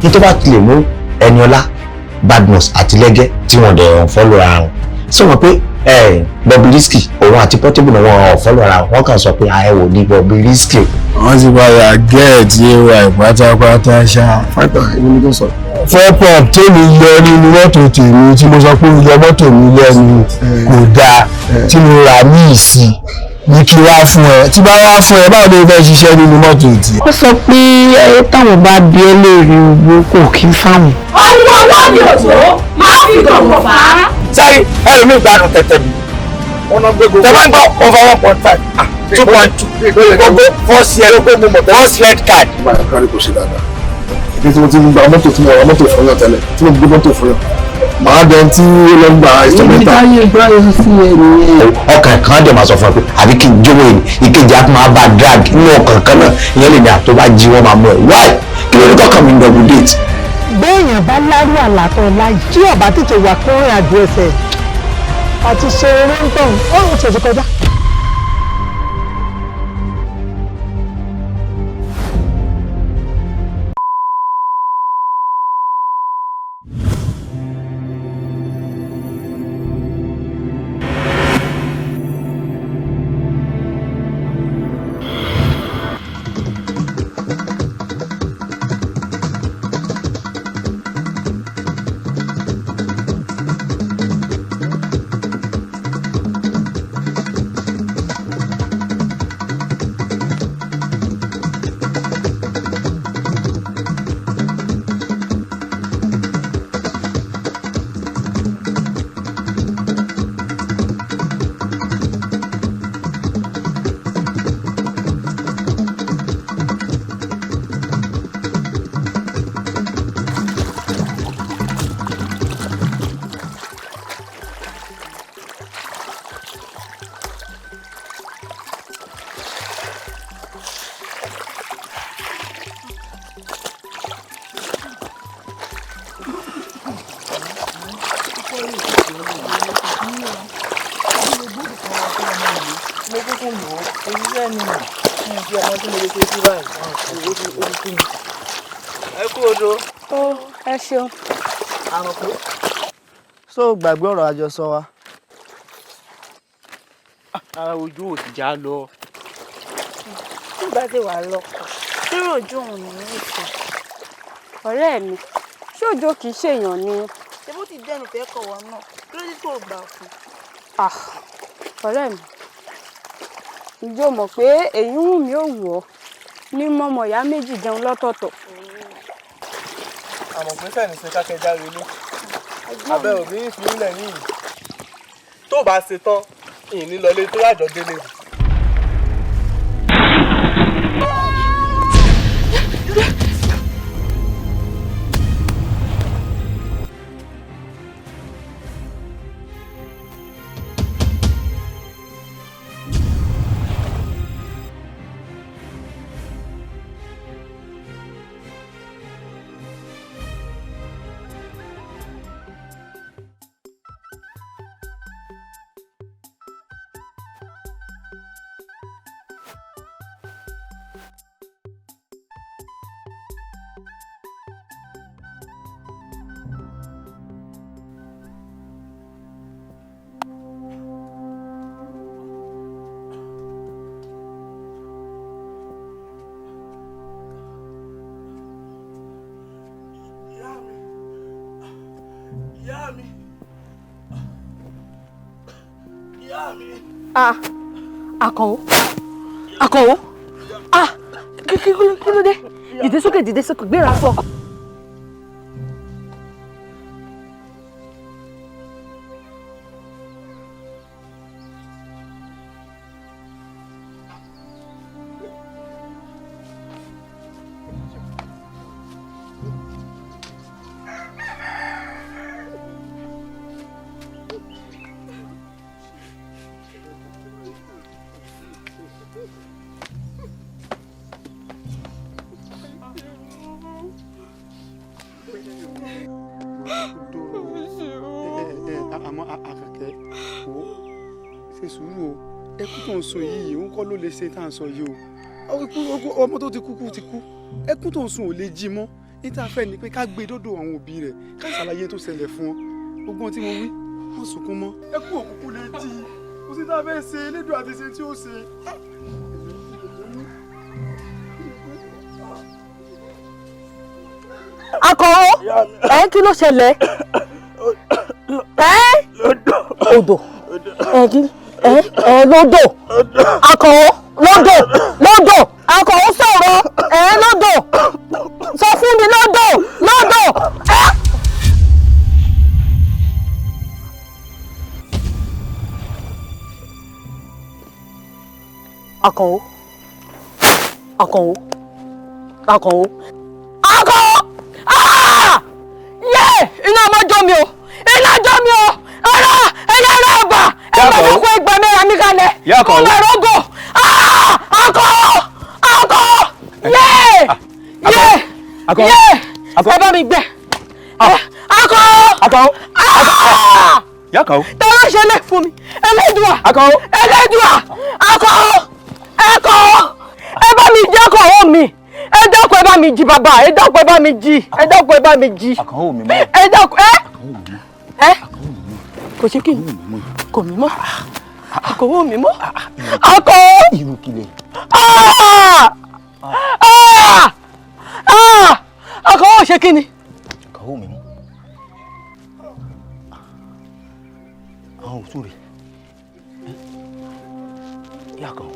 ní tó bá tilẹ̀ mú Eniola Badmus àti Lẹ́gẹ́ tí wọ́n dẹ̀ follow ara wọn sọ wọn pé Bobrisky òun àti Portable náà wọ́n follow ara wọn kàn sọ pé àẹwò ní Bobrisky. wọ́n ti bá yà gẹ́ẹ̀tì ay pátápátá ṣá. fáìpà ìwé ni kò sọ. fọ́pọ̀ tèmi yọ nínú mọ́tò tèmi tí mo sọ pé yọ mọ́tò mi lẹ́nu kò dáa tí mo rà ní ìsìn ní kí wá fún ẹ tí bá wá fún ẹ báwo ló fẹ́ ṣiṣẹ́ nínú mọ́tò tí. ó sọ pé táwọn bá bí ẹ léèrè owó kò kí ń fáwọn. ọwọ́ wá ní òjò máa fi gọ̀ǹgọ̀ fà á. sáré ẹlòmíì gbádùn tẹ̀tẹ̀ mi tẹ bá ń gbọ́ over 1.5 2.2 gbogbo first year first red card. kárí kò ṣe dáadáa ìdí tí mo ti gba mọ́tò tí mo ra mọ́tò fún yàn tẹ́lẹ̀ tí mo gbé mọ́tò fún yàn màá dẹni tí ó lọ gba instrumental. ìdáyé ìgbáyé sí ẹni. ọkàn kan dẹ̀ máa sọ fún ẹ pé àbí kí n jówó ẹni ìkejì á máa bá drag nínú ọkàn kan náà ìyẹn lè ní àtọ́ jì wọ́n máa mú ẹ wáì kí ló ní kọ́kàn mi ń double date. béèyàn bá lárú àlàtọ̀ láì tí ọ̀bá tètè wà kó rìn àjò ẹsẹ̀ àti ṣe eré ń tàn ọ̀hún tètè kọjá. ẹ ṣeun. so gbàgbé ọ̀rọ̀ àjọsọ wa. ara ojú ò ti já lọ. tí bá ti wà lọkọ tí òjò òun ní ìfẹ́ ọ̀rẹ́ mi ṣé òjò kìí ṣèyàn ni. ṣé bó ti dẹnu fẹ́ kọ̀wọ́ náà kí ló dé tó gbà fún. ọ̀rẹ́ mi ìjọ mọ̀ pé èyí wù mí ò wọ̀ ní mọ́mọ́ ìyá méjì jẹun lọ́tọ̀ọ̀tọ̀. àmọ̀ pé fẹ́ẹ̀ ní ṣe kákẹ́ járe lé abẹ́ òbí ìfìlẹ̀ yìí tó bá ṣe tán ìní lọlé tó yàjọ délé. Àkànwó kí ló dé dìde sókè gbéra sọ. àmọ́ àkàkẹ́ wo ṣe sùúrù o ẹkú tó ń sùn yìí òun kọ́ ló lè ṣe tá à ń sọ yìí o ọmọ tó ti kú ti kú ẹkú tó ń sùn ò lè jí mọ́ níta fẹ́ ni pé ká gbé dódò àwọn òbí rẹ̀ ká ṣàlàyé tó ṣẹlẹ̀ fún ọ gbogbo tí mo wí wọ́n sunkún mọ́. ẹ kú òkùnkùn lè tí kò sí tá a fẹ́ ṣe elédùn àti ṣe tí ó ṣe. Akọ̀wọ́ kí ló ṣẹlẹ̀ odò lódò Akọ̀wọ́ lódò Akọ̀wọ́ sọ̀rọ̀ lódò sọ fún mi lódò. Akọ̀wọ́ iná ọmọ jọ mi o ẹ̀rọ ọba ẹgbẹ́ ẹgbẹ́ mẹ́ra mi kalẹ̀ ọmọ ẹ̀rọgò ẹ bá mi gbẹ tẹ́lá ṣẹlẹ̀ fún mi ẹlẹ́dùà ẹ bá mi jẹ́ kọ̀wọ́ mi. Ẹ dákun ẹ bá mi jí bàbá ẹ dákun ẹ bá mi jí àkànwò mi mọ́ ẹ dákun kò ṣe kí ni kò mí mọ́ àkànwò mi mọ́ irú kílẹ̀ àkànwò ṣe kí ni àkànwò mi mọ́ àwọn òtún rẹ̀ yàkànwò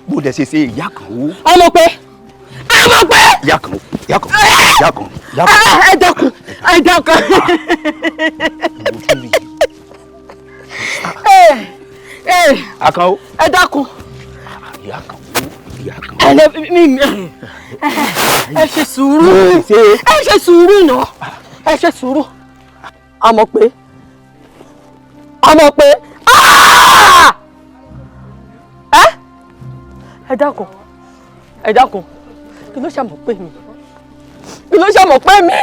bó dẹ̀ ṣe ìyá kan wo. ọmọ pé. ìyá kan. ẹ dákun. Akànwó. ẹ dákun. ìyá kan wo. ẹ ṣe sùúrù. náà. ẹ ṣe sùúrù. ọmọ pé. ẹ dákun kí ló ṣàmọ̀ pé mi o kí ló ṣàmọ̀ pé mi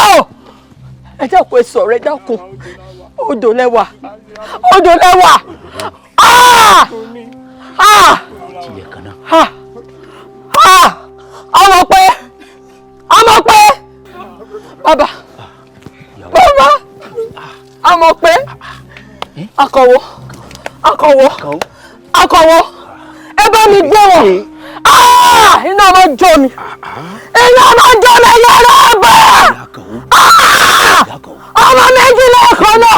o ẹ dákun ẹ sọ̀rọ̀ ẹ dákun odò lẹ́wà ọmọ pé bàbá ọmọ pé Akọ̀wọ́ ẹ bá mi gbé wọn iná ọmọ jọ mi ẹ̀yà ọba ọmọ méjì lẹ́ẹ̀kan náà.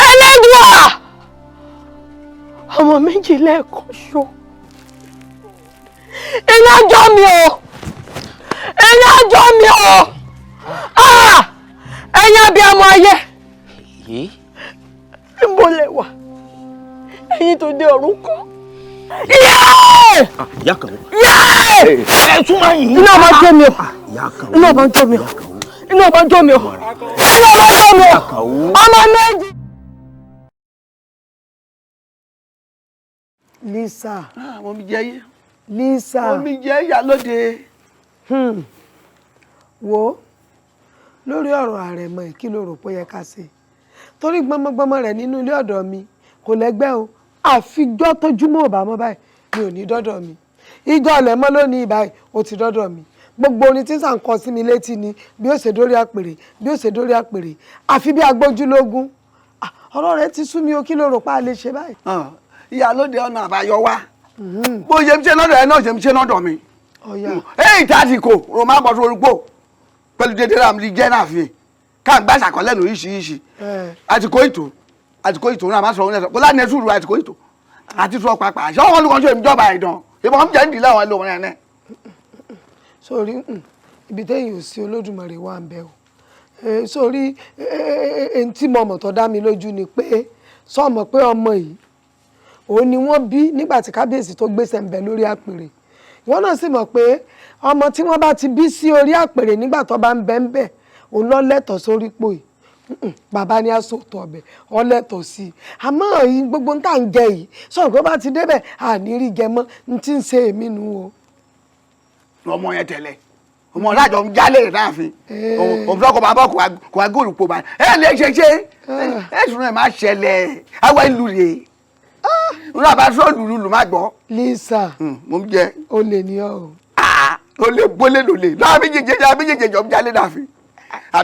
Ẹlẹ́dùà ọmọ méjì lẹ́ẹ̀kan ṣo. Iná jọ mi o! Ẹ̀yin abiyamọ ayé! Níbo lẹ wà? Ẹ̀yin tó dé ọ̀run kọ́. Iná ọmọ jọ mi o! Ọmọ méjì! Lisa. Mo mi jẹ́ yé. Lisa. Omi jẹ́ ìyálóde. Wo lórí ọ̀rọ̀ àrẹ̀mọ yìí kí ló rò pé yẹ ká ṣe torí gbọmọgbọmọ rẹ̀ nínú ilé ọ̀dọ̀ mi kò lẹ́gbẹ́ o àfijọ́ tójúmọ́ ò bá mọ́ báyìí mi ò ní dọ́dọ̀ mi ìjọ ọ̀lẹ́mọ́ lónìí báyìí ó ti dọ́dọ̀ mi gbogbo orin tí sàn kọ sí mi létí ni bí ó ṣe dórí àpèrè àfi bí agbójúlógún ọ̀rọ̀ rẹ̀ ti sú mi o kí ló rò pé a lè ṣe báyìí. Ìyálóde ọ̀nà àbáyọ wá bó ṣe ń ṣe lọ́dọ̀ ẹ náà ṣe ń ṣe lọ́dọ̀ mi. èyí tá a ti kò rò má bọ́ sórí gbò pẹ̀lú dédé rà mí jẹ́ náà fi ká gbá ṣàkọlẹ̀ lórí ṣíṣí àtìkó ìtò náà má sọ ọ́n lẹ́sọ̀ kó láti nẹ́sùrù àtìkó ìtò àti sọ pàpà ṣé wọn lùkọ́ ṣe ìjọba ìdán ìbọn jẹ́ ìdílé àwọn ẹlòmíràn yẹn náà. sórí ibi téèyàn ò sí Olódùmarè wà ń bẹ o sórí ẹni tí mo mọ̀ tó dá mi lójú ni pé sọ́ọ̀mọ̀ pé ọmọ yìí òun ni wọ́n bí nígbà tí kábíyèsí tó gbéṣẹ́ ń bẹ lórí àpèrè wọ́n náà sì mọ̀ pé ọmọ tí wọ́n bá ti bí sí orí àpèrè nígbà tó bá ń bẹ òun lọ lẹ́tọ̀ọ́ sórí pò yìí bàbá ní àsòtò ọbẹ̀ ọlẹ́tọ̀ sí i àmọ́ gbogbo tá à ń jẹ yìí sọ̀rọ̀ pé bá ti débẹ̀ àníírí jẹ mọ́ n ti ń ṣe èmi nu o. ọmọ yẹn tẹ̀lé ọmọ ọ̀làjọ ń jálè láàfin òmùsọ̀kọ̀ bàbá kò wá góòlù pò báyìí lè ṣe ẹ̀sùn ẹ̀ máa ṣẹlẹ̀ àwọn ìlú rèé n náà bá sọ lùlù má gbọ́. Lisa mo ń jẹ. o lè ní ọ o. o lè gbólé lòlè lọ́wọ́ méjèèjì jọ ń jálè láàfin.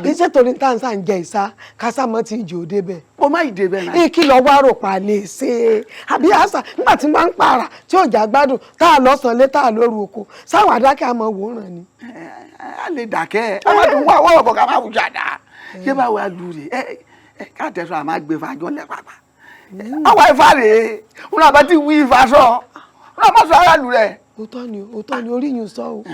kì í ṣe torí tá à ń sàn jẹ ìsá kásámọ́ ti jò débẹ̀. mo má ì débẹ̀ náà. kí lọ wá rò pa lè ṣe é àbí àṣà nígbà tí wọ́n ń para tí ò já gbádùn tá a lọ́sàn-án lé tá a lóru oko sáwọn adákẹ́ àmọ́ wòran ni. a lè dàkẹ́ ẹ má tún wá ọwọ́ ọ̀bọ̀ ká má wù jáda ṣé bá wà lù rè ká tẹ̀sán àmọ́ gbé fàájọ́ lẹ́ pàpà. àwọn ifá rèé wọn náà bá ti wí ifá sọ wọn náà má sọ ara lù rẹ̀. òótọ́ ni orí yìí sọ o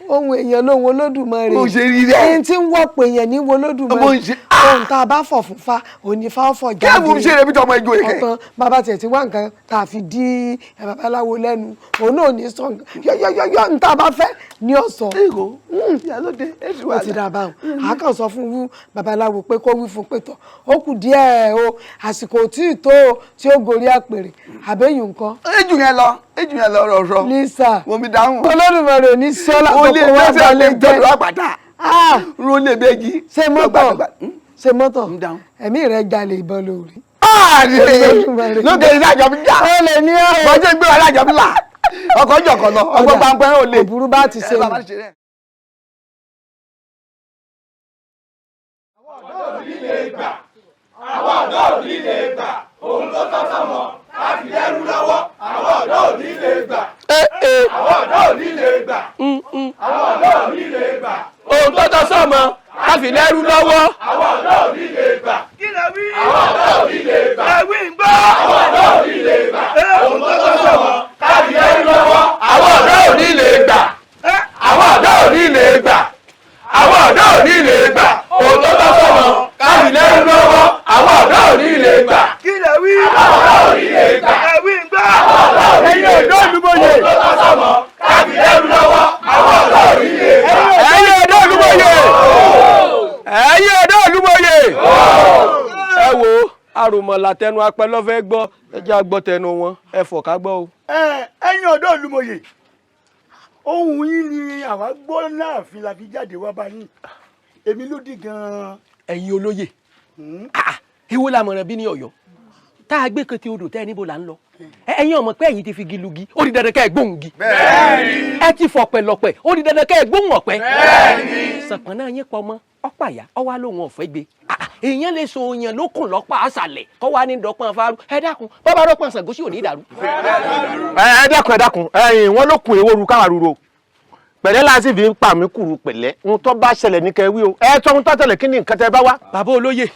ohun èèyàn lóhun Olódùmarè mo ṣe rí rẹ ẹni tí ń wọ́pọ̀ èèyàn ní Olódùmarè ohun tá a bá fọ̀ fún fa òní fa ọ̀fọ̀ jáde kẹ́ẹ̀bù ń ṣe rẹ̀ bí tọmọ ẹjọ́ yìí kẹ́. ọ̀tán bàbá tiẹ̀ ti wá nǹkan tá a fi dí babaláwo lẹ́nu òun náà ní sọ yọ́yọ́yọ́ ní tá a bá fẹ́ ní ọ̀sán. ìyálóde èsì wà ó ti dà báwọn àákàn sọ fún babaláwo pé kó wí fún pétọ ó kù díẹ̀ o àsìkò tí ì tó tí ó gorí àpèrè àbẹ́yìn nǹkan. ejù yẹn lọ rọ̀ sọ. Lisa mo mi dáhùn. Olódùmarè ò ní sọ́lá tó kó wá balẹ̀ jẹ́. olè àpàtà rólé méjì. ṣe mọ́tò ẹ̀mí rẹ̀ jalè ìbọn lórí. lókè ìdájọ́ mi jà. ó lè ní ọ̀rọ̀. bọ́jú gbé wa lájọ́ mi là ọkọ̀ jọ̀kọ̀ lọ ọgbọ́n pampẹ́ ó lè. òbúrú bá ti ṣe àwọn mọ́. ọ̀dọ́ ò ní lè gbà ohun tó tọ́ sọ́mọ láti lẹ́rú lọ́wọ́ àwọn ọ̀dọ́ ò ní lè gbà. àwọn ọ̀dọ́ ò ní lè gbà. àwọn ọ̀dọ́ ò ní lè gbà. ohun tó tọ́ sọ́mọ láti lẹ́rú lọ́wọ́. àwọn ọ̀dọ́ ò ní lè gbà. kí lè wí. àwọn ọ̀dọ́ ò ní lè gbà. ẹ̀wí ń gbọ́. àwọn ọ̀dọ́ ò ní lè gbà. ohun tó tọ́ sọ́mọ láti lẹ́rú lọ́wọ́ àwọn ọ̀dọ́ ò ní lè gbà. àwọn ọ̀dọ́ ò ní lè gbà. àwọn ọ̀dọ́ ò ní lè gbà. ohun tó tọ́ sọ́mọ láti lẹ́rú lọ́wọ́ àwọn ọ̀dọ́ ò ní lè gbà. kí lè wí. àwọn ọ̀dọ́ ò ní lè gbà. ẹ̀wí ń gbọ́. ẹ̀yin ọ̀dọ́ olúmọ̀yè. ohun tó tọ́ sọ́mọ láti lẹ́rú lọ́wọ́ àwọn ọ̀dọ́ ò ní lè gbà. ẹ̀yin ọ̀dọ́ olúmọ̀yè. ẹ̀yin ọ̀dọ́ olúmọ̀yè. ẹ wo àròmọ̀là tẹnu apẹ́ lọ́fẹ́ gbọ́ ẹ jẹ́ àgbọ̀ tẹnu wọn ẹ fọ̀ ká gbọ́ o. ẹ̀yin ọ̀dọ́ olúmọ̀yè ohun yín ni àwa gbọ́ náà fi la fi jáde wá báyìí èmi ló dì gan-an. ẹ̀yin olóyè ìwọ làmọ̀ràn bí ní Ọ̀yọ́ tá a gbé kété odò tẹ́ ẹ níbo là ń lọ ẹ̀yin ọmọ pé ẹ̀yin ti fi gi lugi ó di dandan kẹ́ ẹ gbóhùn gi. bẹ́ẹ̀ni. ẹ ti fọ̀pẹ̀ lọ̀pẹ̀ ó di dandan kẹ́ ẹ gbóhùn ọ̀pẹ. bẹ́ẹ̀ni. sàpọ̀n náà yín pọ̀ mọ́ ọ̀pàyà ọwá lòun ọ̀fẹ́ gbé èèyàn lè so òyàn lókùn lọ́pàá àṣàlẹ̀ kọ́ wá ní dọ́pọ̀n fárú ẹ dákun bàbá dọ́pọ̀n Ṣàngó sí òní ìdàrú. ẹ dákun ẹ̀yin wọn ló kun èwo ru káwa rúro pẹ̀lẹ́ láti fi ń pa mí kúrú pẹ̀lẹ́ ohun tó bá ṣẹlẹ̀ ní kẹwí o ẹ tó ń tọ́tẹ̀lẹ̀ kí ni nǹkan tẹ bá wá. bàbá olóyè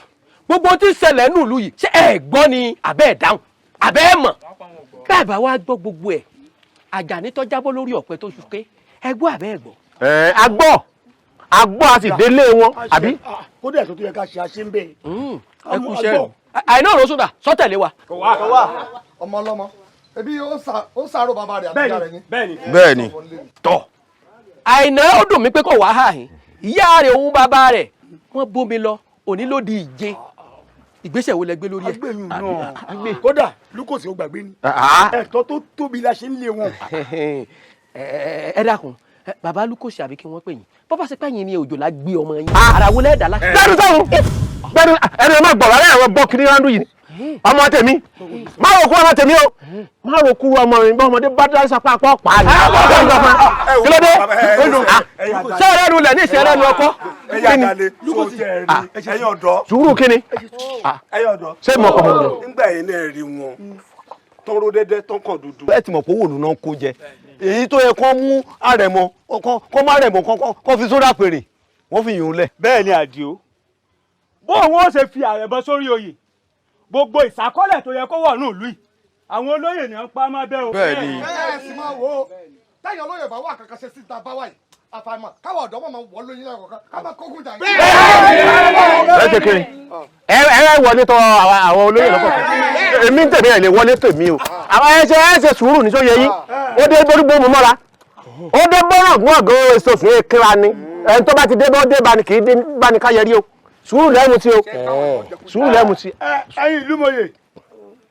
gbogbo tí ń ṣẹlẹ̀ nù lù yìí ṣé ẹ gbọ́ ni àbẹ́ ẹ̀ dáhùn àbẹ́ ẹ̀ mọ̀ bàbá wa gbọ́ gbogbo ẹ̀ Àjàní tó jábọ́ lórí ọ̀pẹ tó ṣùké ẹ gbọ́ àbẹ́ ẹ̀ gbọ́. agbọ́ a sì délé wọn àbí. kódà tó yẹ ká ṣe àṣẹ ń bẹ̀. ẹ kú iṣẹ́ rẹ̀ àìná òrò sódà sọ́tẹ̀lé wa. ọmọ ọlọ́mọ ebi ó sàárò bàbá rẹ̀ àbíjà rẹ̀ ni. bẹ́ẹ̀ni tọ́ àìná ó dùn mí pé kò wá hàhín ìyá rẹ̀ òun bàbá rẹ̀ wọ́n bómi lọ òní ló di ìje ìgbésẹ̀ wo lẹ gbé lórí ẹ̀. agbẹ̀yìn náà kódà lukosi ó gbàgbé ni ẹ̀tọ́ tó tóbi la ṣe ń lé wọn. ẹ dákun bàbá lukosi àbí kí wọ́n pè yín bọ́bá ṣe pẹ́yìn ni òjò la gbé ọmọ yín ara wo lẹ́ẹ̀dá láti. gbẹ́dùn sọ́run gbẹ́dùn ẹni ẹ má gbọ̀ wálé àwọn bọ́ kiri rándu yìí ọmọ tèmi má rò kú ọmọ tèmi o má rò kú ọmọ mi bá ọmọdé bá dá sápá pọ̀ pa á ní. kí ló dé ṣé ẹlẹ́nu lẹ̀ ní ìṣẹ́ ẹlẹ́nu ọkọ. ẹ̀yin ọ̀dọ́. sùúrù kí ni. ẹ̀yin ọ̀dọ́. ṣé mo kọ́ mọ́. nígbà yẹn náà rí wọn tọrọ dẹdẹ tọkàn dúdú. ẹ ti mọ̀ pé wòlú náà kó jẹ èyí tó yẹ kó mú àrẹ̀mọ kó má rẹ̀mọ kó fi sórí àpèrè wọ́n fi yùn lẹ̀. bẹ́ẹ̀ ni Àdìó bóun ó ṣe fi àrẹ̀mọ sórí oyè gbogbo ìṣàkọọ́lẹ̀ tó yẹ kó wọ̀ ní ìlú yìí àwọn olóyè ni wọ́n pa má bẹ́ o. bẹ́ẹ̀ ni. ẹ sì máa wo táyọ̀ olóyè bá wà kankan ṣe síta bá wáyé àfàìmọ̀ káwọn ọ̀dọ́ mọ̀ wọ́n lóyún náà kọ̀ọ̀kan ká má kókun jà yín. ẹ kékeré ẹ wọlé tọ̀ àwọn olóyè lọ́kọ̀ọ̀kan èmi ń tèmi ẹ̀ lè wọlé tèmi o àwọn ẹ ṣe sùúrù ní sóye yín ó dé gbórúgbó mu mọ́ra ó dé gbọ́ràn gbọ́ngàn èso fún ekera ni ẹni tó bá ti dé bọ́ dé bani kì í dé bani ká yẹrí o sùúrù lẹ́mu tí o sùúrù lẹ́mu tí. ẹ̀yin ìlú mòye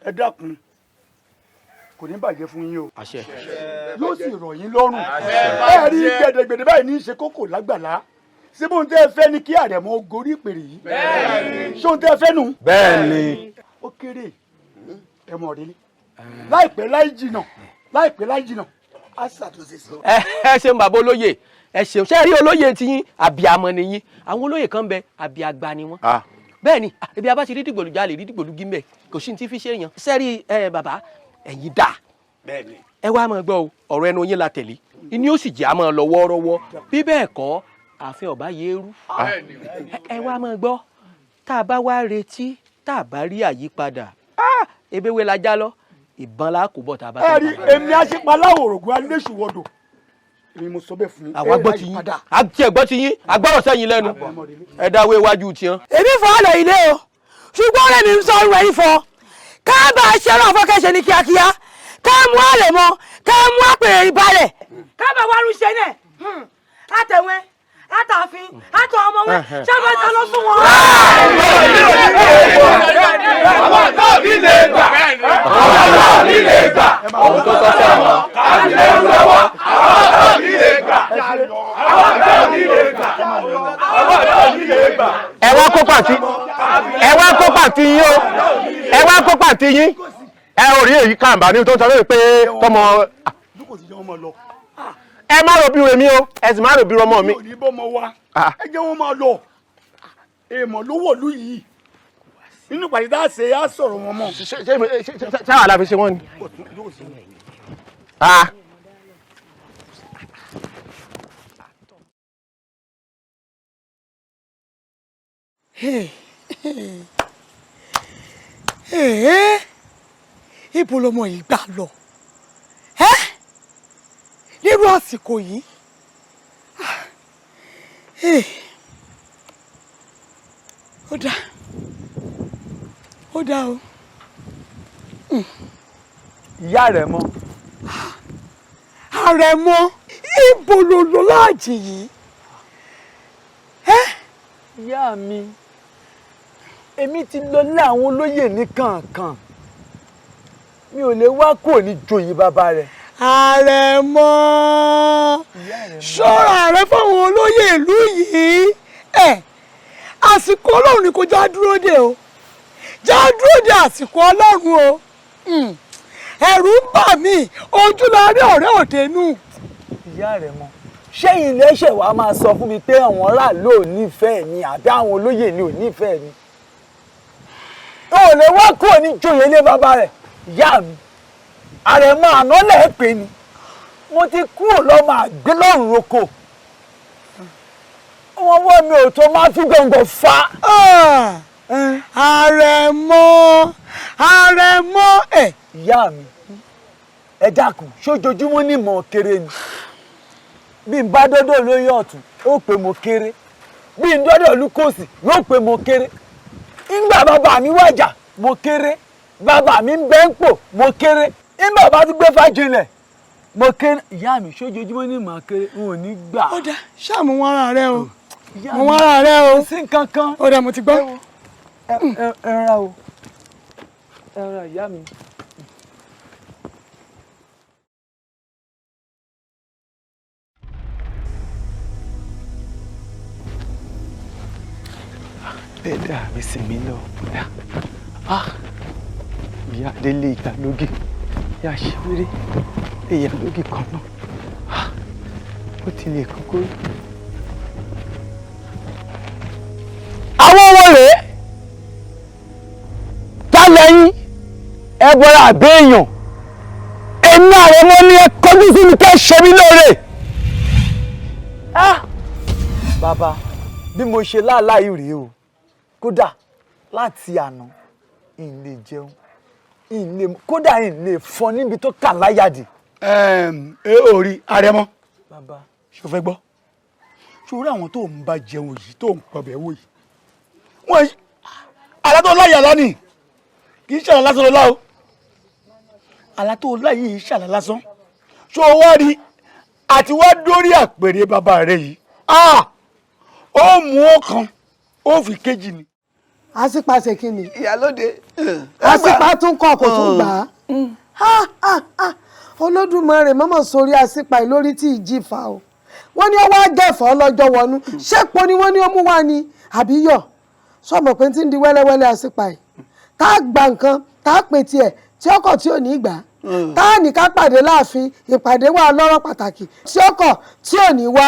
ẹ dákun kò ní bàjẹ́ fún yín o yóò sì rọ̀ yín lọ́rùn ẹ rí gbẹ̀dẹ̀gbẹ̀dẹ̀ báyìí ní í ṣe kókò lágbàlá ṣé bóun tẹ́ ẹ fẹ́ ni kí Àrẹ̀mọ gorí ìpèrè yìí ṣé òun tẹ́ ẹ fẹ́ nù. bẹ́ẹ̀ni. ó kéré ẹ mọ̀ rí láìpẹ́ láì jìnà á ṣàtúnṣe sí. ẹ ṣeun bàbá olóyè ẹ ṣeun ṣe rí olóyè tiyín àbíamọ nìyín àwọn olóyè kan bẹ àbíagbá ni wọn. bẹ́ẹ̀ ni ebi abá ti rí dìgbòlùjà lè rí dìgbòlùgí mbẹ kò sí ní ti fi ṣe èèyàn ṣe rí bàbá ẹ̀yin dà ẹ wá máa gbọ́ o ọ̀rọ̀ ẹnu yín la tẹ̀lé ìní ó sì jẹ́ àmọ́ lọ wọ́ọ́rọ́wọ́ bí bẹ́ẹ̀ kọ́ ààfin ọ̀bá yéérú ẹ wá máa gbọ́ tá a bá wá retí tá a bá rí àyípadà ebéwé la já lọ ìbọn la kò bọ̀ tá a bá. ẹ rí èmi aṣípaláwò òrògùn aléṣùwọ̀dọ̀ èmi mo sọ bẹ́ẹ̀ fún yín. àwa gbọ́ ti yín àti ẹ̀gbọ́ ti yín agbọ́rọ̀ sẹ́yìn lẹ́nu ẹ dáwọ́ iwájú tiẹ̀. èmi fọ́ ọ̀lẹ̀ ilé o ṣùgbọ́n ọ̀rẹ́ mi ń sọ ọ̀rọ̀ ẹ̀yìn fọ́ ká bá a ṣe ọlọ́run fọ́kẹ́ṣe ní kíákíá ká mú Àrẹ̀mọ ká mú àpèrè ìbalẹ̀ ká bá wá rú ṣe náà àtẹ̀wẹ́ àtàfin àtọ̀ ọmọ wọn ṣáàbà ta ló sún wọn. àwọn tó bí lè gbà àwọn tó bí lè gbà ohun tó tọ́ sẹ́wọ̀n káàdì lè ń lọ́wọ́ àwọn tó bí lè gbà àwọn tó bí lè gbà àwọn tó bí lè gbà. ẹ wá kó pàtí yín o ẹ wá kó pàtí yín ẹ ò rí èyí kàǹbà ní tó ń sọ lórí pé tọmọ. ẹ má rò bí rèmi o ẹ sì má rò bí ọmọ mi. òní bọ́mọ wa ẹ jẹ́ wọ́n máa lọ èèmọ̀ ló wọ̀lú yìí nínú pàdé tá a ṣe á sọ̀rọ̀ wọn mọ́. ṣé àwọn àlàfi ṣe wọ́n ni. ibo lọmọ yìí gbà lọ nírú àsìkò yìí ó dá o. ìyá Àrẹ̀mọ. Àrẹ̀mọ ibo ló lọ láàjì yìí. ìyá mi èmi ti lọ lé àwọn olóyè ní kàǹkàn mi ò lè wá kò ní joyè bàbá rẹ̀. Àrẹ̀mọ ṣọ́ra rẹ fáwọn olóyè ìlú yìí àsìkò Ọlọ́run ni kò já dúró dè o já dúró dè àsìkò Ọlọ́run o ẹ̀rù ń bà mí ojú la rí ọ̀rẹ́ òdenu. ìyá Àrẹ̀mọ ṣé ilé ẹ̀ṣẹ̀ wa máa sọ fún mi pé àwọn aráàlú ò nífẹ̀ẹ́ mi àbí àwọn olóyè ni ò nífẹ̀ẹ́ mi ò lè wá kúrò ní joyè ilé bàbá rẹ̀ ìyá mi Àrẹ̀mọ àná lẹ̀ pé ni mo ti kúrò lọ́mọ àgbẹ̀ lọ́rùn roko wọ́n wọ́ mi ò tó máa fi gbọ̀ngàn fa. Àrẹ̀mọ ìyá mi ẹ dákun ṣojoojúmọ́ ní mọ̀ kéré ni bí n bá dọ́dọ̀ lóyún ọ̀tún ó pè mo kéré bí n dọ́dọ̀ lúkòsì yóò pè mo kéré ńgbà bàbá mi wàjà mo kéré bàbá mi ń bẹ́ ń pò mo kéré ńgbà bá tún gbé fàjìnlẹ̀ mo kéré ìyá mi ṣojoojúmọ́ ní mọ̀ kéré n ò ní gbà. ó dá ṣáàmù wọn ara rẹ o mo wọn ara rẹ o sí nǹkan kan. ó dá mo ti gbọ́. ẹ ra o ẹ ra ìyá mi. ẹ̀dá mi sì mí lọ ìyá délé ìyálógì ìyá ṣíwéré ìyálógì kan náà ó ti lè kókó. àwọn owó rèé tá lẹ́yìn ẹ bọ́ra àbẹ́yàn èmi Àrẹ̀mọ ní ẹ kọjú sí mi kẹ́ ṣe mí lóore. bàbá bí mo ṣe láàláì rèé o kódà láti àná ìn lè jẹun kódà ìn lè fọ níbi tó kà láyàdì. ò rí Àrẹ̀mọ ṣó fẹ́ gbọ́ ṣó rí àwọn tó ń bá jẹun yìí tó ń pọ̀bẹ̀ wò yìí wọ́n àlá tó láyà lánìí kì í ṣàlá lásán lọ́la o àlá tó láyà yìí ṣàlá lásán ṣó wá rí àti wá dórí àpèrè bàbá rẹ yìí ó mú ọkàn ó fi kejì ni. àṣìpa ṣe kí ni. ìyálóde. àṣìpa tún kọ kò tún gbà á. Olódùmarè mọ́mọ́ sórí àṣìpa lórí tí ìjì fa o. Wọ́n ní ó wá jẹ̀fọ́ lọ́jọ́ wọnú. Ṣépo ni wọ́n ní ó mú wá ni àbí yọ̀. Sọmọ pé tí ń di wẹ́lẹ́wẹ́lẹ́ àṣìpa yìí. Tá a gba nǹkan tá a pè tiẹ̀ tí ọkọ̀ tí ò ní gbà. Tá a ní ká pàdé láàfin ìpàdé wà lọ́rọ̀ pàtàkì tí ọkọ̀ tí ò ní wá.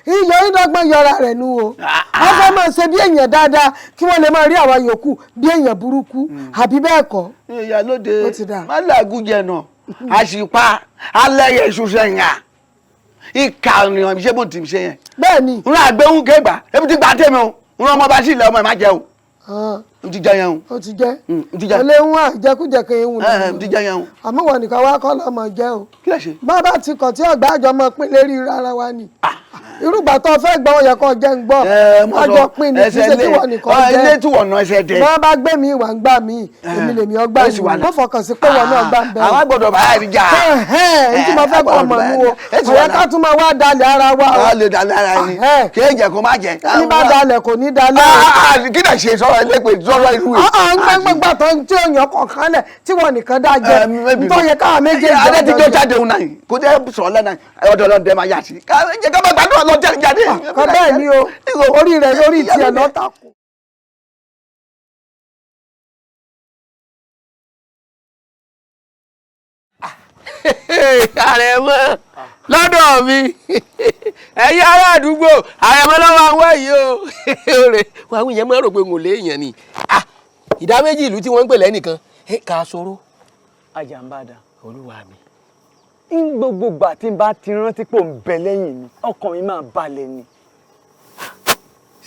Iyọ̀ ìdọ́gbọ́n yọra rẹ̀ nu o. Wọ́n fẹ́ máa ṣe bí èèyàn dáadáa kí wọ́n lè máa rí àwa yòókù bí èèyàn burúkú àbí bẹ́ẹ̀ kọ́. ìyálóde má làágùn jẹ̀nà àṣìpa alẹ́yẹ ìṣúṣẹ́ yẹn ìka ènìyàn ṣé bó ti ṣe yẹn. bẹ́ẹ̀ni. n ra gbẹ́hùn kégbà ebi ti gbà tèmi o n ra ọmọ bá sí ilẹ̀ ọmọ ẹ̀ má jẹ o. n ti jẹ yẹn o. o ti jẹ. n ti jẹ. olè ń wá jẹkújẹ kan ewu n ti jẹ yẹn o. àmọ́ wọn nìkan wá kọ́ lọ́mọ jẹ́ o. kí lè ṣe. bàbá ti kọ̀ tí ọ̀gbá àjọ mọ pín lérí rárá wa ni. irúgbà tó fẹ́ gbọ́ ó yẹ kó jẹ́ ń gbọ́. ọjọ́ pín ní kí ṣe tí wọ́n nìkan jẹ́. ilé tí wọ́n ná ẹsẹ̀ dẹ. wọ́n bá gbé mi ìwà ń gbà mí èmi lèmi ọgbà mi wọ́n fọkàn sí pé wọ́n náà gbà ń bẹ̀rẹ̀. àwọn gbọ́dọ̀ bá àríjà. èyí tí mo fẹ́ kọ́ ọmọ mi wo ọ̀yẹ́ ká tún máa wá dalẹ̀ ara wa. wọ́n lè dalẹ̀ ara ni kéèjẹ kó má jẹ. bí bá dalẹ̀ kò ní dalẹ̀. kí lè ṣe sọ́wọ́ ilé pé sọ́wọ́ ìlú yìí. ń gbẹ́ngbẹ́gbà tó ń tí òyìn kọ̀ọ̀kan lẹ̀ tí wọ́n nìkan dá jẹ nítorí yẹ káwọn méjèèjì. adé ti jó jáde òun náà kó jẹ́ sọ̀rọ̀ lẹ́nà ọ̀dọ̀ ọlọ́dẹ máa yà sí. jẹ́ ká bá gbàdúrà lọ jáde. kọ bẹ́ẹ̀ ni o orí rẹ̀ lórí tiẹ̀ lọ́ta kù. Àrẹ̀mọ lọ́dọ̀ mi ẹ̀yin ará àdúgbò Àrẹ̀mọ lọ́wọ́ àwọn yìí o wọn àwọn èèyàn máa rò pé n ò léèyàn ni ìdá méjì ìlú tí wọ́n ń pè lẹ́nìkan ká sọ̀rọ̀. Àjàmbádà olúwa mi. ń gbogbo gbà tí n bá ti rántí pò ń bẹ lẹ́yìn mi ọkàn mi máa balẹ̀ ni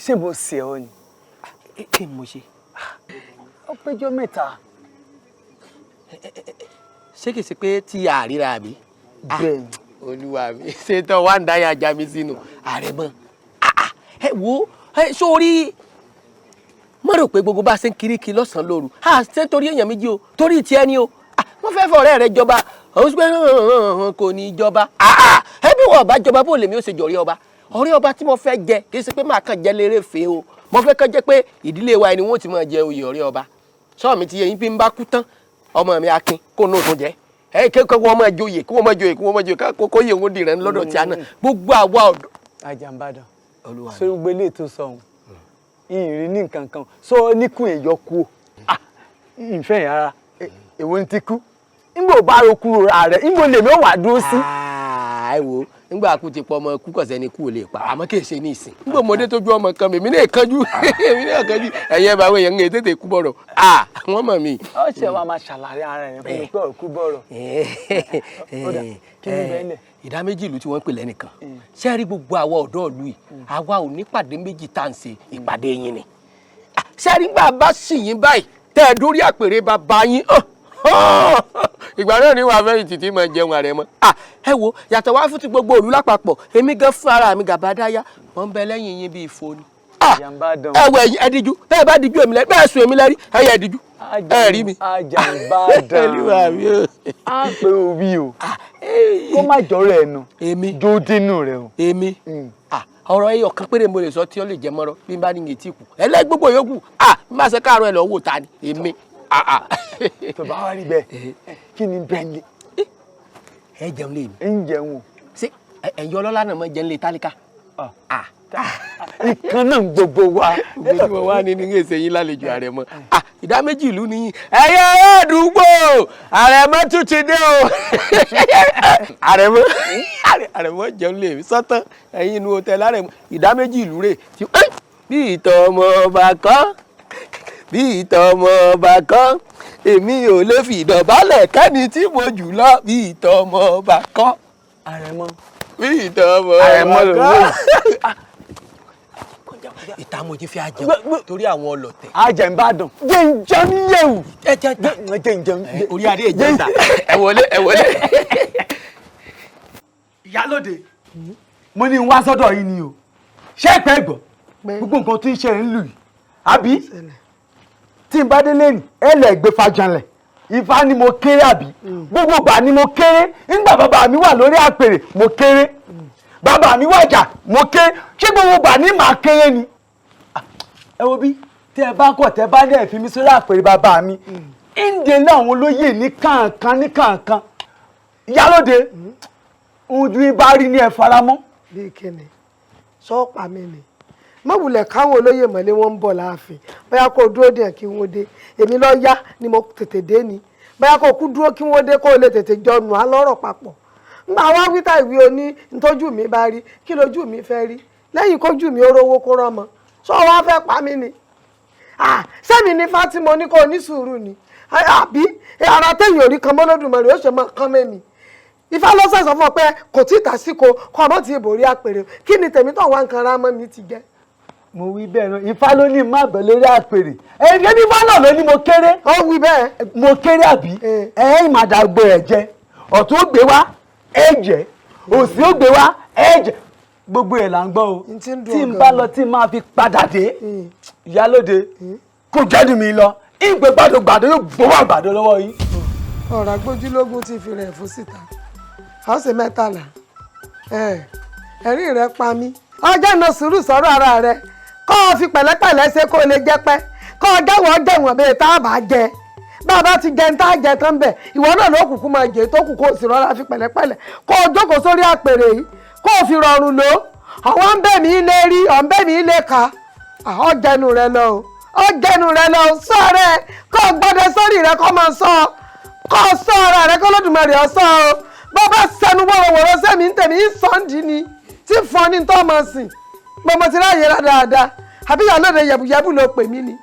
ṣé mo ṣe ọ ni. kí ni mo ṣe. ó péjọ mẹ́ta. ṣé kìí ṣe pé tí àríra àbí. bẹ́ẹ̀ni. olúwa mi ṣe tán wá ń dáyà ajá mi sínú Àrẹ̀mọ. ẹ wo sórí mo rò pé gbogbo bá ṣe ń kirikiri lọ́sàn-án lóru ṣé torí èèyàn méjì o torí tiẹ̀ ni o wọ́n fẹ́ fọ ọ̀rẹ́ rẹ jọba òun sì pé kò ní í jọba ẹbí wọn ọba jọba bó lèmi ó ṣe jọ̀rí ọba ọ̀rẹ́ ọba tí mo fẹ́ jẹ kì í ṣe pé máa kàn jẹ lérè fèé o mo fẹ́ kàn jẹ́ pé ìdílé wa ni wọ́n ti máa jẹ oyè ọ̀rẹ́ ọba sọ́ọ̀ mi ti yẹ yín bí n bá kú tán ọmọ mi Akin kó náà tún jẹ kí wọ́n máa joyè kí wọ́n máa joyè kí wọ́n máa joyè kó yẹ òun dìrẹ́ lọ́dọ̀ tí a náà gbogbo àwa ọ̀dọ́. Àjàmbádà ṣé gbogbo ilé ètò sọ̀hún ìrìn ní nǹkan kan sọ níkùn èyọ kú ìfẹ́ yàrá èwo ń ti kú nígbà ò bá ro kúrò ra rẹ̀ nígbà lèmi ò wà dúró sí. ẹ wo nígbà kú ti pọ ọmọ kú kọ̀sẹ́ ni kú ò lè pa àmọ́ kì í ṣe ní ìsìn nígbà ọmọdé tójú ọmọ kan mi náà kánjú ẹ̀yẹ bá àwọn èèyàn ń tètè kú bọ̀rọ̀ wọ́n mọ̀ mí. ó ṣe wá máa ṣàlàyé ara rẹ̀ fún mi pé òkú bọ̀rọ̀. kí ni bẹ́ẹ̀ lẹ̀. ìdá méjì ìlú tí wọ́n ń pè lẹ́nìkan ṣé rí gbogbo àwa ọ̀dọ́ ìlú yìí àwa ò ní pàdé méjì tá à ń ṣe ìpàdé yín ni ṣé rí gbà bá sì yín báyìí tẹ́ ẹ dórí àpèrè bàbá yín ìgbà náà ni wàá fẹ́yìn títí máa jẹun Àrẹ̀mọ. ẹ wo yàtọ̀ wá fún ti gbogbo òlu lápapọ̀ èmi gan fún ara mi Gàbádáyà wọ́n ń bẹ lẹ́yìn yín bíi ìfoni. ẹ wọ ẹ̀yin ẹ díjú tẹ́ ẹ bá díjú èmi lẹ́rí bẹ́ẹ̀ sùn èmi lẹ́rí ẹ yẹ díjú ẹ rí mi. Àjàmbádàn á pé òbí o kó má jọrọ ẹnu jó dínú rẹ o. èmi ọ̀rọ̀ ẹyọ kan péré mo lè sọ tí ó lè jẹ mọ́rọ́ bí n bá ní ní etí kù ẹlẹ́gbogbo yòókù bí má ṣe káàárọ̀ ẹ lọ wò ta ni èmi. tó bá wá rí bẹ́ẹ̀ kí ni bẹ́ẹ̀ ni. ẹ jẹun lé mi. ń jẹun. ṣé ẹ̀yin ọlọ́lá náà mọ jẹun lé tálíkà. ìkan náà gbogbo wa. gbogbo tí mo wá ní ní èsè yín lálejò Àrẹ̀mọ. ìdá méjì ìlú nìyí. ẹ̀yin àdúgbò Àrẹ̀mọ tún ti dé o. Àrẹ̀mọ jẹun lé mi sọ́tàn ẹ̀yin inú hòtẹ́ẹ̀lì Àrẹ̀mọ ìdá méjì ìlú rè bí ìtọ̀ ọmọ ọba kan bí ìtọ̀ ọmọ ọba kan èmi ò lè fi ìdọ̀bálẹ̀ kẹ́ni tí mo jù lọ bí ìtọ̀ ọmọ ọba kan. Àrẹ̀mọ bí ìtọ̀ ọmọ ọba kan. ìtààmójì fi àjẹun torí àwọn ọlọ̀tẹ̀. Àjàmbádàn jẹ́njẹ́ níyẹ̀wò. jẹ́njẹ́ orí adé ìjẹta ẹ wọlé. Ìyálóde mo ní wá sọ́dọ̀ yìí ni o ṣé ẹ pẹ́ gbọ́ gbogbo nǹkan tí ń ṣe ń lù yìí àbí tí n bá délé ní ẹlẹ́gbẹ́ fajanlẹ̀ Ifá ni mo kéré àbí gbogbo gbà ni mo kéré nígbà bàbá mi wà lórí àpèrè mo kéré bàbá mi wàjà mo kéré ṣé gbogbo gbà ni màá kéré ni ẹ wo bí tẹ́ ẹ bá kọ̀ tẹ́ bá dẹ̀ fi mí sórí àpèrè bàbá mi ìdè láwọn olóyè ní kàǹkan ìyálóde ojú ibà rí ní ẹ faramọ́. bíi kíni sọ́ọ̀pà mi ni mọ̀wùlẹ̀ káwọn olóyè mọ̀lẹ́ wọn ń bọ̀ láàfin bóyá kó dúró dé kí wọ́n dé èmi lọ yá ni mo tètè dé ni bóyá kó kú dúró kí wọ́n dé kó lè tètè jọ nù á lọ́rọ̀ papọ̀ ńgbà wá wíta ìwé oní ntójú mi bá rí kí lójú mi fẹ́ rí lẹ́yìn kójú mi ó rówó kó rọ́mọ sọ wá fẹ́ pa mí ni sẹ́mi ní Fátímọ̀ ní kò ní sùúrù ni àbí ara téèyàn ò rí kan mọ́lódùmarè ó ṣe máa kán mẹ́mi Ifá ló sọ fún ọ pé kò tí ì tàsíkò kọ́ ọmọ tí ìbò rí àpèrè kí ni tèmi tó wá nǹkan ra mọ́ mi ti jẹ́. mo wí bẹ́ẹ̀ náà Ifá ló ní má bẹ̀ lórí àpèrè ẹ̀yìn ní Ifá náà ló ní mo kéré. ó wí bẹ́ẹ̀. mo kéré àbí ẹ̀yìn màdàgbò ẹ̀ jẹ ọ̀tún ó gbé wá ẹ̀ jẹ́ òsì ó gbé wá ẹ̀ jẹ́ gbogbo ẹ̀ là ń gbọ́ o tí n bá lọ tí n máa fi padà dé ìyálóde kò jáde mi lọ ìgbé gbàdógbàdó yóò gbowó àgbàdo lọ́wọ́ yín. ọ̀rọ̀ agbójúlógún ti fi rẹ̀ fún síta ọ̀sẹ̀ mẹ́tàlá ẹ̀rín rẹ̀ pa mí ọjọ́ ìná sùúrù sọ̀rọ̀ ara rẹ̀ kọ́ ọ fi pẹ̀lẹ́pẹ̀lẹ́ ṣe kó lè jẹ́ pẹ́ kọ́ ọ jẹ́wọ́ jẹ̀wọ̀n bẹ́ẹ̀ tá a bá jẹ bàbá ti jẹ ní tá a jẹ tán bẹ̀ ìwọ náà ló kúkú máa jẹ tó kù kó o sì rọra fi pẹ̀lẹ́pẹ̀lẹ́ kó o jókòó sórí àpèrè yìí kó o fi rọrùn lò ọ̀wọ́n ń bẹ̀ mí lé rí ọ̀ ń bẹ̀ mí lé ka ọ̀jẹ̀nu rẹ lọ o ọ̀jẹ̀nu rẹ lọ sọ rẹ kó o gbọ́dọ̀ sórí rẹ kó máa sọ kó o sọ ara rẹ kó lódùmarè ọ sọ o bàbá sẹnu wọ̀rọ̀wọ̀rọ̀ sẹ́mi ń tẹ̀mí sọ́ndì ni tí fọ́n ní tó máa sìn gbọmọ ti ráàyè rà dáadáa àbí ìyálóde yẹ̀bùyẹ̀bù ló pè mí ni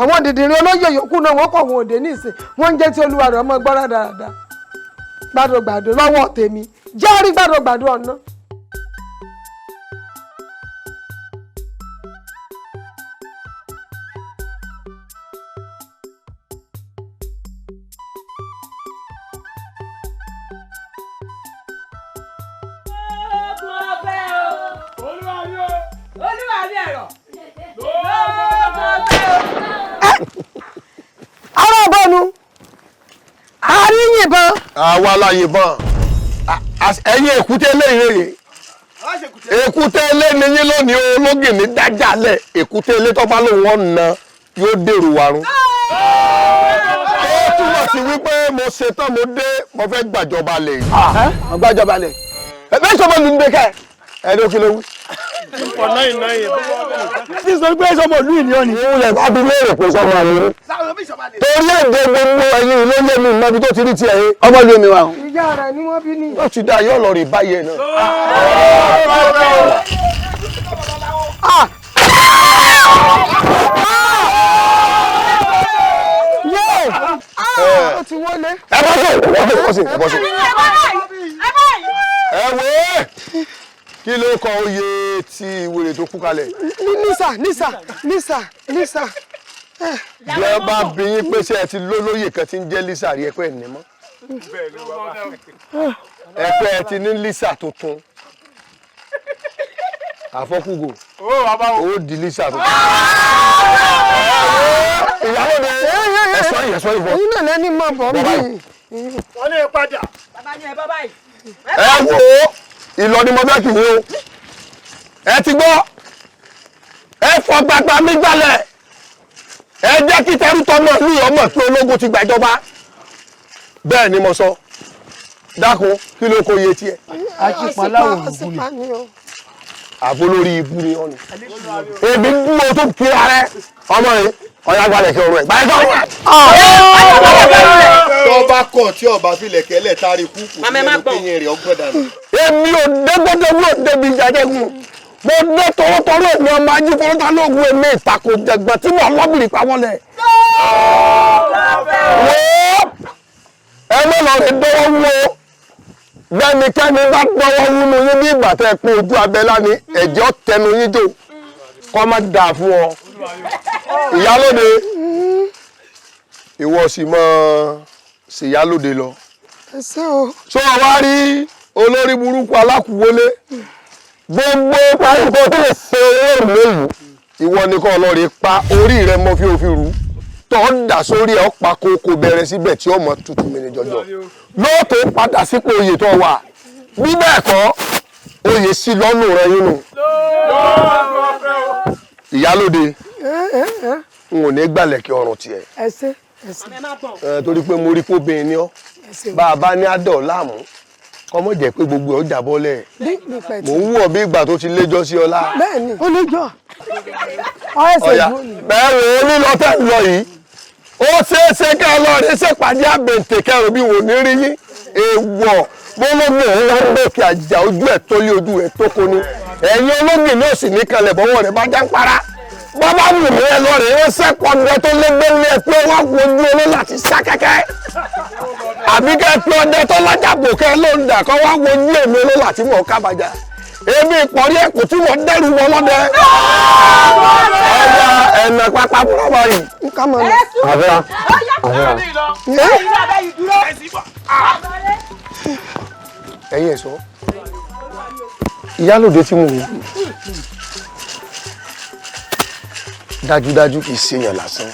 àwọn dìdìrín olóyè yòókù náà wọ́n kọ̀ wọn òde ní ìsìn wọ́n ń jẹ́ tí olúwa rẹ̀ ọmọ gbọ́ra dáadáa gbàdọ̀gbàdọ̀ lọ́wọ́ tèmi jẹ́rí gbàdọ̀gbàdọ̀ ọ̀nà. Ará bọ́nu, àríyìnbọn. Àwa la yìnbọn, ẹ̀yin èkúté léyìn èkúté ilé ni yín lónìí ológin ní dájàlẹ̀ èkúté ilé tó bá lòun ọ̀nà yóò dèrò wàrún. Ó túmọ̀ sí wípé mo ṣetán mo dé mo fẹ́ gbàjọba lẹ̀ yìí. Mo gbàjọba lẹ̀. Ẹgbẹ́ ìṣọ́mọ lù ní bẹ́kẹ́ ẹni ó kí ló wí. Tí sọ pé sọmọ ìlú ìní ọ̀nì. Ilẹ̀ bá bí léèrè pé sọmọ àlè. Torí èdè gbogbo ẹ̀yin ló lé mi mọ́bi tó ti rí tiẹ̀ yín. Ọmọ ìlú mi wà. Ìyá rẹ̀ ni wọ́n bí ní. Ó ti dá yóò lọ rí báyìí náà. Ó ti wọlé. Ẹ bọ́ sí. Ẹ wé kí ló kọ oyè tí wèrè tó kú kalẹ̀. Lísà. Bí ẹ bá bí yín pé ṣé ẹ ti lólóyè kan tí ń jẹ́ Lísà rí ẹ̀pẹ́ ẹ̀ ní mọ́. Ẹ̀pẹ́ ẹ ti ní Lísà tuntun. Àfọ́kùgò. Ó di Lísà tuntun. Ìyàwó mi ẹ̀sọ́ ìbọn. Ẹ̀yin náà lẹ́ni mọ̀ bọ̀ mí. Wọ́n lè padà. Bàbá ni ẹ bá báyìí. Ẹ wo ìlọ ni mo fẹ́ kì í o. Ẹ ti gbọ́. Ẹ fọ gbàgbà mi gbalẹ̀. Ẹ jẹ́ kí tẹrú tọmọ ní ọmọ pé ológun ti gbàjọba. Bẹ́ẹ̀ ni mo sọ. Dákun kí ló kó iye tiẹ̀. Àṣìpàláwò ògùn ni. Àbó lórí ibú ni ọ̀nì. Ebi bú o tó kí ara ẹ. Ọmọ yìí ọ̀yá gbalẹ̀ kí ọrùn ẹ̀. Gbàlẹ̀ kí ọrùn ẹ̀. Tó bá kọ̀ tí ọba filẹ̀ kẹ́lẹ̀ tárí kúkú nínú kéyìn rẹ̀ ọgbọ́n dànù. Èmi ò dégbòdégbò débi ìjàdẹ́gùn. Mo dé tọwọ́tọwọ́ èmi ọmọ ají fọlọ́tà lóògùn èmi ìtàkùn jẹ̀gbọ́n tí mo lọ́bìrì pa wọ́n lẹ̀. Ẹ mọ̀ lọ rí dọ́wọ́ wúwo. Bẹ́nikẹ́ni bá dọ́wọ́ wúwo yín bí ìgbà tẹ́ pé ojú abẹ́lá ni ẹ̀jẹ̀ tẹnu yín jò. Kọ́ má dà fún ọ. Ìyálóde. Ìwọ sì mọ ṣìyálóde lọ. Ẹsẹ̀ o. Sọ wá rí olórí burúkú alákùwọlé gbogbo pàríkọ tó lè ṣe owó lóyún ìwọ nìkan ọlọ́rin pa orí rẹ mọ́ fi òfin rú tó ń dà sórí ẹ̀ ọ̀pá kókó bẹ̀rẹ̀ síbẹ̀ tí ọmọ tutù mìíràn jọjọ lóòótọ́ padà sípò oyè tó wà bí bẹ́ẹ̀ kọ́ oyè sí lọ́nù rẹ yín nù. Ìyálóde n ò ní gbàlẹ̀ kí ọrùn tiẹ̀. ẹ ṣe. torí pé mo rí pé obìnrin ni ọ́ bá a bá ní àdọ̀ láàmú kọ́mọ jẹ́ pé gbogbo ẹ̀ ó jà bọ́lẹ̀ mò ń wọ̀ bí ìgbà tó ti léjọ́ sí ọlá. bẹ́ẹ̀ni ó léjọ́ ọ̀yà bẹ́ẹ̀ rò ó lílọ tẹ́ ń lọ yìí ó ṣeéṣe ká lọ rí ṣèpàdé àbẹ̀ǹtẹ̀ kẹrù bí wò ní rí yín èèwọ̀ bọ́lọ́gbọ̀ òun wá ń bẹ̀kì àjà ojú ẹ̀ tó lé ojú ẹ̀ tó kó ni ẹ̀yin olóògbé náà sì ní kalẹ̀ bọ́wọ́ rẹ̀ bá já ń para bàbá wù mí ẹ lọ rè é sẹ́kọ̀ọ́dẹ tó lẹ́gbẹ̀lẹ́ pé wọ́n wojú oló láti sá kẹ́kẹ́ àbí kẹ́ pé ọdẹ tó lájàbò kẹ́ ló ń dà kọ́ wá wojú èmi oló láti mọ̀ kábàjá èmi ìpọ̀rí ẹ̀kú tí mo dẹ́rù wọn lọ́dẹ. ọjà ẹ̀nà pápá búrọ́bà yìí. nǹkan mọ̀ ní. àbẹ́ra ẹ̀yin ẹ̀sọ́ ìyálòde tí mo wò dájúdájú kì í ṣèyàn lásán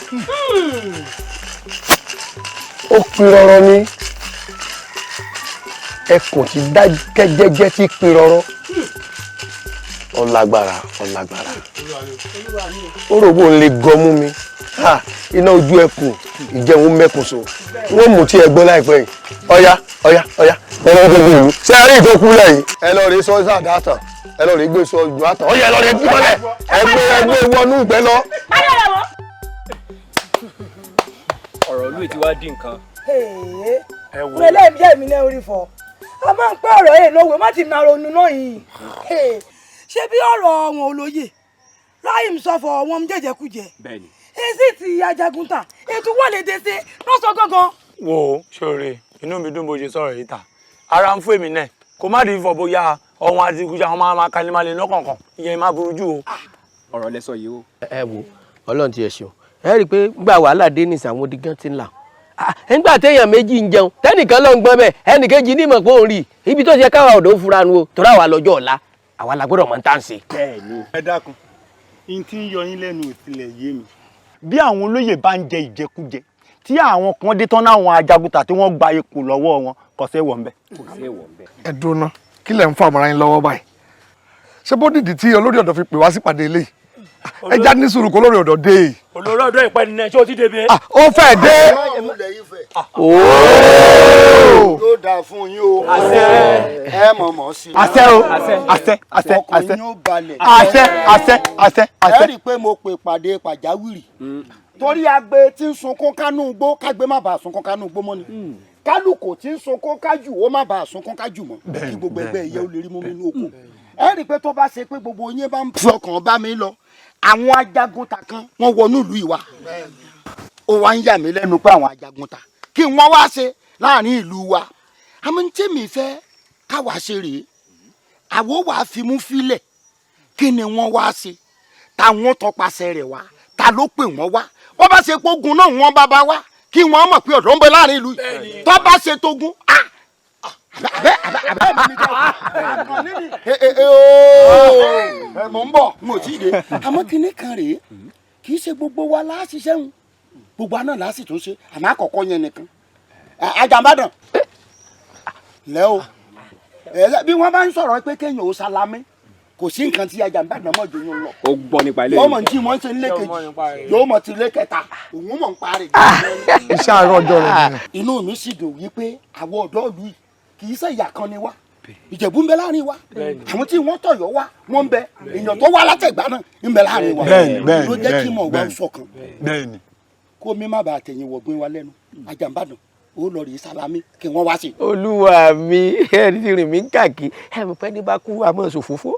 ó pin rọrọ ní ẹkùn tí dákẹ́ jẹ́jẹ́ tí pin rọrọ ọlágbára ó rò bó ń lè gọmú mi iná ojú ẹkùn ìjẹun mẹ́kùn so wọ́n mú tí ẹ gbọ́ láìpẹ́ yìí ọ̀yá ẹ̀rọ gbogbo ìlú ṣé ẹ rí ìtókùlẹ̀ yìí ẹ lọ rí sọ́ọ́sà dátàn ẹ lọ rí gbé sọ ìlú àtàn ọ̀yá ẹ lọ rí jímọ́lẹ̀ ẹgbẹ́ wọnú ìgbẹ́ lọ. ọ̀rọ̀ olú ti wá dín nǹkan. mo lè jẹ́ mi náà orí fọ́ a máa ń pẹ́ ọ̀rọ̀ yìí lówó má ti na ronú náà yìí ṣé bí ọ̀rọ̀ wọn olóye ráyìm sọ̀fọ̀ wọn jẹ́jẹ́kújẹ èsì ti Ajagunta ètò wọlé dèsè lọ́sọ̀ gangan. wo ṣoore inú mi dùn bó ṣe sọ̀rọ̀ yìí ta ara ń fún èmi náà kó má dìí fọ bóyá ọ̀hún àti ìkúṣà wọn máa ka ní máa lè lọ́kọ̀ọ̀kan ìyẹn má burú jù o. ọ̀rọ̀ lẹ sọ yìí o. ẹ wo Ọlọ́run ti ẹ̀ ṣeun ẹ rí i pé gbà wàhálà dé ní ìsàwọn odigan ti ń là nígbà téèyàn méjì ń jẹun tẹnìkan ló ń gbọ́n bẹ́ẹ̀ ẹnìkejì ní ìmọ̀ pé òun rí ibi tó ṣe káwa ọ̀dọ́ fura nu o torí àwa lọ́jọ́ ọ̀la àwa la gbọ́dọ̀ mọ̀ ń tà ń ṣe. bẹ́ẹ̀ni ẹ dákun n tí ń yọ yín lẹ́nu ìtìlẹ̀ yé mi bí àwọn olóyè bá ń jẹ ìjẹkújẹ tí àwọn kan dé tán láwọn Ajagunta tí wọ́n gba ipò lọ́wọ́ wọn kò sí èèwọ̀ ńbẹ. ẹ dúró ná kí lẹ̀ ń fa àmọ́ra yín lọ́wọ́ báyìí ṣé bó dìdí tí olórí ọ̀dọ́ fi pè wá sípàdé eléyìí ẹ já ní sùúrù kó olórí ọ̀dọ́ dé. olórí ọ̀dọ́ ìpẹ́ nìyẹn ṣé o ti débi. ó fẹ́ dé. yóò dáa fún yín o ẹ mọ̀ sí i. àṣẹ o àṣẹ ọkàn yín ó balẹ̀. àṣẹ. ẹ rí i pé mo pè pàdé pàjáwìrì torí agbe tí ń sunkún kánú igbó kágbé má bàa sunkún kánú igbó mọ́ ni kálukò tí ń sunkún kájù ó má bàa sunkún kájù mọ́ kí gbogbo ẹgbẹ́ ìyẹ́ ó lè rí mú mi ní oko ẹ rí i pé tó bá ṣe pé gbogbo yín bá ń fi ọkàn bá mi lọ àwọn Ajagunta kan wọ́n wọnú ìlú ìwà ó wá ń yà mí lẹ́nu pé àwọn Ajagunta kí wọ́n wá ṣe láàrin ìlú wa àmọ́ ní tèmi fẹ́ káwa ṣe rèé àwo wàá fi mú fílẹ̀ kí ni wọ́n wá ṣe táwọn tọpasẹ̀ rẹ̀ wá ta ló pè wọ́n wá wọ́n bá ṣe pógun náà wọ́n bá wá kí wọ́n mọ̀ pé ọ̀dọ́ ń bẹ láàrin ìlú yìí tó bá ṣe tógun mọ̀ ń bọ̀ mo ti dé àmọ́ kinní kan rèé kì í ṣe gbogbo wa láṣìṣẹ́ ń gbogbo àná láṣì tó ṣe àmọ́ àkọ́kọ́ yẹn nìkan Àjàmbàdàn lẹ́ o bí wọ́n bá ń sọ̀rọ̀ pé kéèyàn ó sálámí kò sí nǹkan tí Àjàmbàdàn mọ̀ jù yín lọ. ó gbọ́ nípa ilé yìí. yóò mọ̀ tí wọ́n ń ṣe nílé kejì yóò mọ̀ tí ilé kẹta òun mọ̀ ń parí. iṣẹ́ àárọ̀ ọjọ́ rẹ̀ nìyẹn. inú mi sì dùn wípé àwọn ọ̀dọ́ ìlú yìí kì í ṣe ìyá kan ni wá Ìjẹ̀bú ń bẹ láàrin wa àwọn tí wọ́n tọ̀yọ́ wá wọ́n ń bẹ èèyàn tó wá látẹ̀gbá náà ń bẹ láàrin wa ló jẹ́ kí mọ̀ wá ṣọ̀kan kó mi má bàa tẹ̀yìn wọ̀gbìn wa lẹ́nu Àjàmbàdàn ó lọ rí sálámí kí wọ́n wá sí. olúwa mi ẹni tí rìn mí ń kàkí ẹ mọ̀ pé ní bá kú àmọ́ ṣòfófó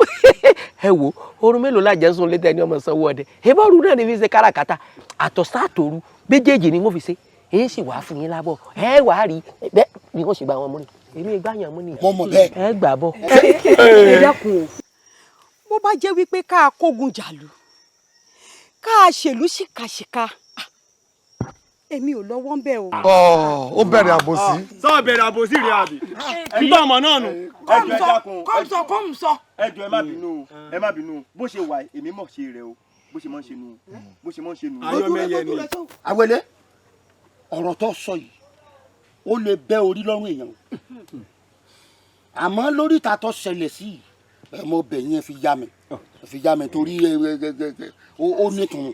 ẹ wo oorun mélòó lájẹ́ ń sùn létí ẹni ọmọ sanwó ọdẹ ìbọ̀rù náà ní fi ṣe káràkátà àtọ̀sán àtòru méjèèjì ni wọ́n fi ṣe èyí sì wàá fún yín lábọ̀ ẹ wàá rí bẹ́ẹ̀ ni wọ́n sì gba wọn mú ni èmi ìgbà yàn mú ni mo mọ̀ bẹ́ẹ̀ ẹ gbà bọ̀. ẹ dákun o bó bá jẹ́ wípé ká kógun jàlú ká ṣèlú ṣìkàṣìkà èmi ò lọ́wọ́ ń bẹ̀ o. ó bẹ̀rẹ̀ àbòsí. sọ bẹ̀rẹ̀ àbòsí rẹ̀ àbí ẹ̀gbọ́n ọmọ náà nù. kọ́m sọ. ẹ jọ̀ọ́ ẹ má bínú o ẹ má bínú o bó ṣe wà èmi mọ̀ ṣe rẹ o bó ṣe mọ̀ ṣe nù bó ṣe mọ̀ ṣe nù. ayọ̀mẹ̀yẹ ni. Awele ọ̀rọ̀ tó sọ yìí ó lè bẹ́ orí lọ́rùn èèyàn àmọ́ lórí ìta tó ṣẹlẹ̀ sí mo bẹ̀ yín fi yá mi torí ó nítumọ̀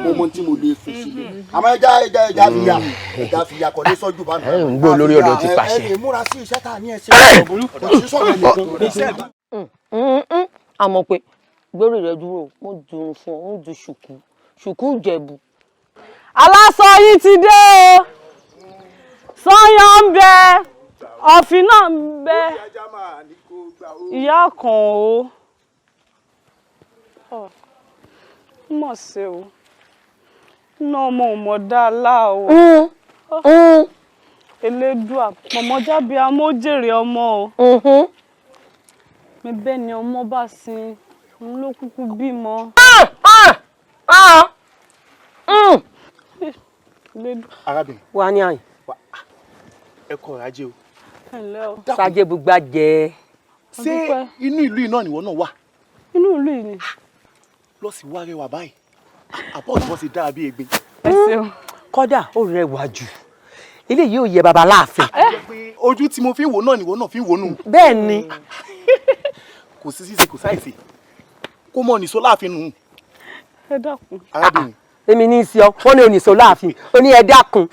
mo mọ tí mo lè fi sílẹ̀ àmọ́ ẹja fi ya kọ́ ní sọ́jú bá mi. ẹ ń gbọ́ olórí ọ̀dọ́ ti pàṣẹ. ẹ lè múra sí iṣẹ́ tá a ní ẹ ṣe òṣìṣẹ́ sọ̀rọ̀ nìkan. àmọ́ pé gbórí rẹ dúró mo dùn fún ọ ń ju ṣùkú Ìjẹ̀bú. aláṣọ yìí ti dé o sọyàn ń bẹ ọ̀fìn náà ń bẹ ìyá kan o mọ̀ sí o iná ọmọ ò mọ̀ dá láà o elédùà mọ̀mọ́jábí amójèrè ọmọ o mi bẹ́ẹ̀ ni ọmọ bá sin òun ló kúkú bímọ. arábìnrin wà ní àyìn ẹ kọ ọ̀rájẹ́ o. ẹ̀lẹ́ o. sájẹ́ gbogbo jẹ́. ṣé inú ìlú yìí náà nìwọ náà wà. inú ìlú yìí ni. lọ sí wá rẹwà báyìí àbọ̀ tí wọ́n ti dára bí egbin. ẹ ṣeun. kódà ó rẹwà jù ilé yìí ò yẹ baba láàfin. ojú tí mo fi ń wò náà nìwọ náà fi ń wò nù. bẹ́ẹ̀ ni. kò sí ṣíṣe kò sáìsì kó mọ nìṣó láàfin nù. ẹ dákun. arábìnrin. èmi ní í ṣe ọ wọn ní oníṣó láàfin ó ní ẹ dákun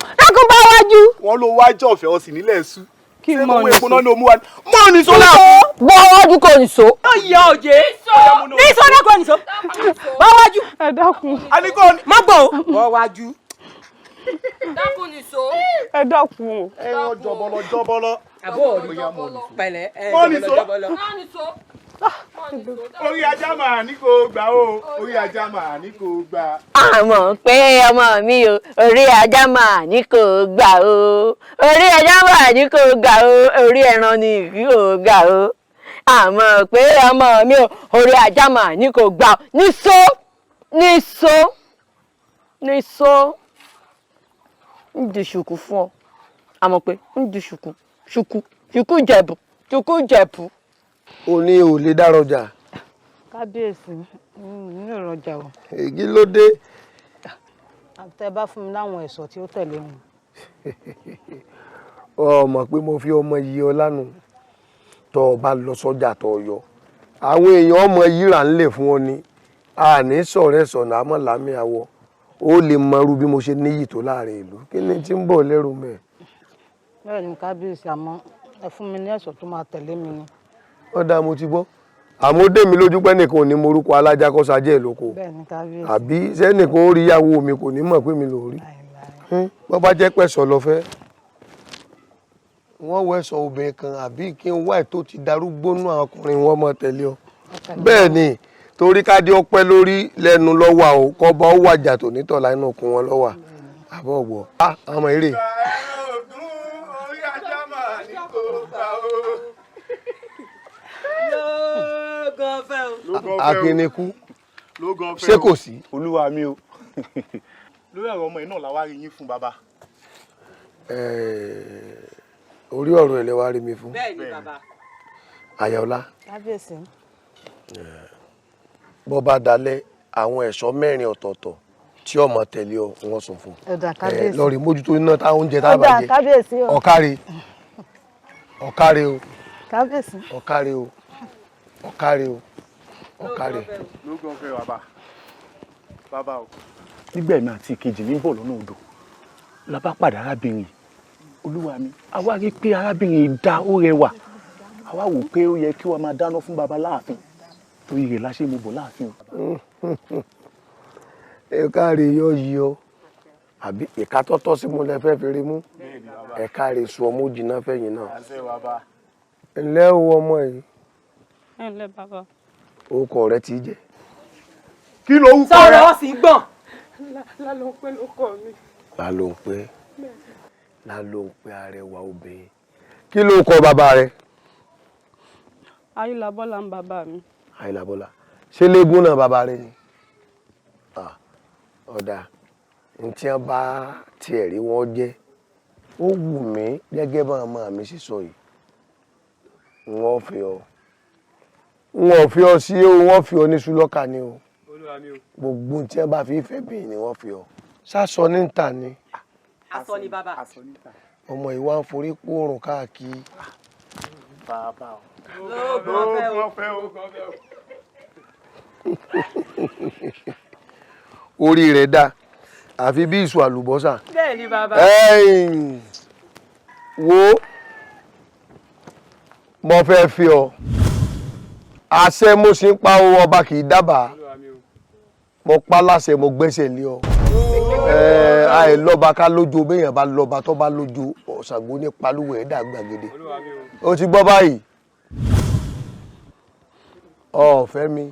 bá wájú. wọn ló wájọ ọ̀fẹ́ ọ sì nílẹ̀ ṣú. kí ṣé mọ owó nìṣó epo náà ló mú wa mọ nìṣó láàfin. bọ́ wájú kò nìṣó. ó yẹ òjé níṣó náà kò nìṣó bá wájú. ẹ dákun. àníkò má gbọ́ o. bọ́ wájú. dákun nìṣó. ẹ dákun o. ẹ rán jọbọlọ. àbọ̀ pẹ̀lẹ́ ẹ jọbọlọ. orí ajá máa ní kò gbà o orí ajá máa ní kò gbà. àmọ́ pé ọmọ mi o orí ajá máa ní kò gbà o orí ajá máa ní kò gbà o orí ẹran ni ìrí kò gbà o àmọ́ pé ọmọ mi o orí ajá máa ní kò gbà o níṣó ń di ṣùkú fún ọ àmọ́ pé ń di ṣùkú Ìjẹ̀bú. o ní ò lè dárọjà. kábíyèsí ní ìrọjà o. èyí ló dé. àtẹ bá fún mi láwọn ẹ̀ṣọ́ tí ó tẹ̀lé mi. ọmọ pé mo fi ọmọ yìí ọ lánàá tó o bá lọ sọ́jà tó o yọ àwọn èèyàn ọmọ yìí rà ń lè fún ọ ni àní sọ̀rẹ́ sọ̀nà àmọ́ lámì àwọ̀ ó lè mọrú bí mo ṣe níyì tó láàrin ìlú kí ni tí ń bọ̀ lẹ́rù mẹ́. bẹ́ẹ̀ ni kábíyèsí àmọ́ ẹ fún mi ní ẹ̀ṣọ́ tó máa tẹ̀lé mi ni. ọ̀dà mo ti gbọ́ àmọ́ dé mi lójú pé nìkan ò ní morúkọ alájà kó sajẹ́ lóko àbí sẹ́nìkan ó rí ìyàwó mi kò ní mọ̀ pé mi lò rí wọ́n bá jẹ́ pẹ̀sọ̀ lọ fẹ́ wọ́n wẹ̀sọ̀ obìnrin kan àbí kí n wá ètò ti darúgbó nú àwọn ọkùnrin wọn mọ̀ tẹ̀lé ọ bẹ́ẹ̀ ni torí kádé ọpẹ́ lórí lẹ́nu lọ́wọ́ àwọn kọ́ba ó wàjà tó nítọ̀lá inú okùn wọn lọ́wọ́ àbọ̀ ọ̀gbọ̀ ọmọ eré. akínnikú ṣé kò sí. olúwa mi o lórí ọ̀rọ̀ ọmọ yìí náà làwa rí yín fún bàbá. orí ọ̀rọ̀ ẹ̀ lẹ wá rí mi fún. bẹ́ẹ̀ ni bàbá. Àyàọlá. kábíyèsí. bó bá dalẹ̀ àwọn ẹ̀ṣọ́ mẹ́rin ọ̀tọ̀ọ̀tọ̀ tí ọmọ tẹ̀lé ọ wọ́n sọ fún. ọ̀dà kábíyèsí. lọ rí mójútó iná tá oúnjẹ tá a bá jẹ. ọ̀dà kábíyèsí o. ọ̀káre o. kábíyèsí. ọ̀káre o. ọ̀káre o. ọ̀káre. lóògùn ọ̀fẹ́ bàbá o. nígbà èmi àti ìkejì mi ń bọ̀ lọ́nà odò la bá pàdé arábìnrin olúwa mi àwa rí pé arábìnrin dá ó rẹwà àwa wò pé ó yẹ kí wọ́n máa dáná fún baba láàfin torí rẹ̀ la ṣe mú bọ̀ láàfin o. ẹ̀ka rẹ̀ yọ yí ọ àbí ìka tọ́tọ́ sí mo lẹ fẹ́ fèrè mú ẹ̀ka rẹ̀ sùn ọmọ jìnnà fẹ̀yìn náà. ẹ̀lẹ́ o ọmọ yìí. ẹ̀lẹ́ bàbá. orúkọ rẹ ti jẹ́. kí ló ń kọ́ rẹ. sọ̀rọ̀ ó sì gbọ̀n. Lálóńpé ló kọ mi. Lálóńpé arẹwà obìnrin. kí ló kọ bàbá rẹ. Ayélabọ́lá ń bàbá mi. Ayélabọ́lá ṣé léegun náà bàbá rẹ ni. ọ̀dà ntí wọ́n bá tiẹ̀ rí wọ́n jẹ́ ó wù mí gẹ́gẹ́ bá ọmọ mi ṣe sọ yìí wọ́n fi ọ sí o wọ́n fi ọ ní ṣúlọ́kà ni o gbogbo tí wọ́n bá fi fẹ́ bẹ́ẹ̀ ni wọ́n fi ọ sásọ ní ta ni. aṣọ ni bàbá. ọmọ ìwà ń forí pòrùn káàkiri. bàbá o. orí rẹ̀ dá àfi bí ìṣù àlùbọ́sà. bẹ́ẹ̀ ni bàbá. wo mo fẹ́ fi ọ àṣẹ mo sì ń pa owó ọba kì í dábàá mo pa láṣẹ mo gbẹ́sẹ̀ lé ọ àìlọ́ba ká lójú béèyàn bá lọ́ba tó bá lójú Ṣàngó ní palúwẹ̀ ẹ̀dá gbàgede ó ti gbọ́ báyìí ọ̀fẹ́ mi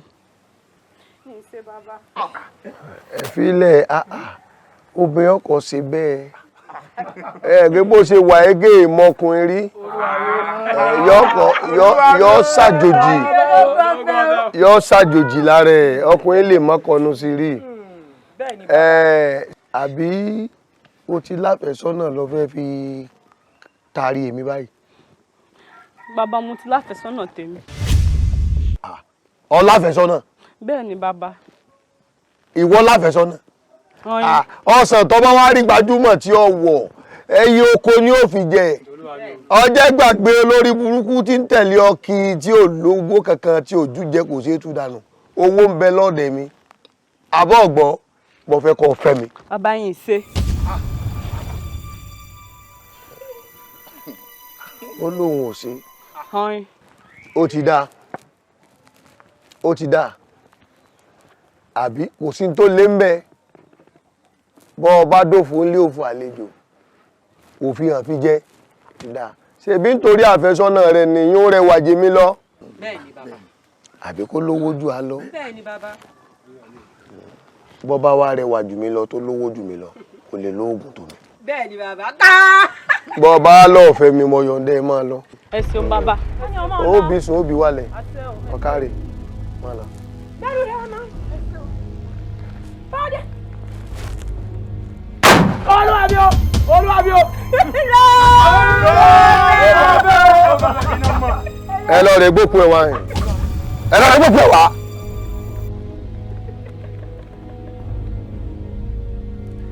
ẹ̀fílẹ̀ obìnrin ọkọ̀ ṣe bẹ́ẹ̀ ẹ̀gbẹ́ bó ṣe wà ẹ́gẹ́ ìmọkùnrin rí yọ ṣàjòjì lára ẹ̀ ọkùnrin lè mọ́kànnú sí rí àbí o ti láfẹ̀sọ́nà lọ fẹ́ fi taari èmi báyìí. bàbá mo ti láfẹ̀sọ́nà tèmi. ọ láfẹ̀sọ́nà. bẹ́ẹ̀ ni bàbá. ìwọ láfẹ̀sọ́nà. ọsàn tó bá wá rí gbajúmọ̀ tí ó wọ̀ ẹyẹ oko ni ó fi jẹ ọjẹ́ gbàgbé olórí burúkú tí ń tẹ̀lé ọkì tí ò lówó kankan tí ojú jẹ kò ṣeé tú dànù owó ń bẹ lọ́dẹ̀ mi àbọ̀ ọ̀gbọ́n mo fẹ́ kọ́ fẹ́ mi. bàbá yìí ṣe. ó lóun ò ṣe ó ti dáa ó ti dáa àbí kò sí tó lé ń bẹ bọ́ ọ bá dófo ńlé òfò àlejò òfin hàn fi jẹ́ dáa ṣebí nítorí àfẹ́sọ́nà rẹ ni yóò rẹwà jẹ mí lọ. bẹ́ẹ̀ni bàbá. àbí kó lówó jù á lọ. bẹ́ẹ̀ni bàbá. bọ́ bá wá rẹwà jù mí lọ tó lówó jù mí lọ kò lè lóògùn tó mi. bẹ́ẹ̀ni bàbá. bọ́ bá lọ́ọ̀ fẹ́ mi mọ yọ̀ǹda ẹ máa lọ. ẹ ṣeun bàbá. ó bí sùn ó bí wálẹ̀ ọ̀kárẹ̀ máa lọ. bẹ́ẹ̀ni rẹ̀ ọ̀nà bọ́ọ̀dẹ̀. olúwa mi o olúwa mi o. ẹ lọ rẹ gbókun ẹ wá ẹ lọ rẹ gbókun ẹ wá.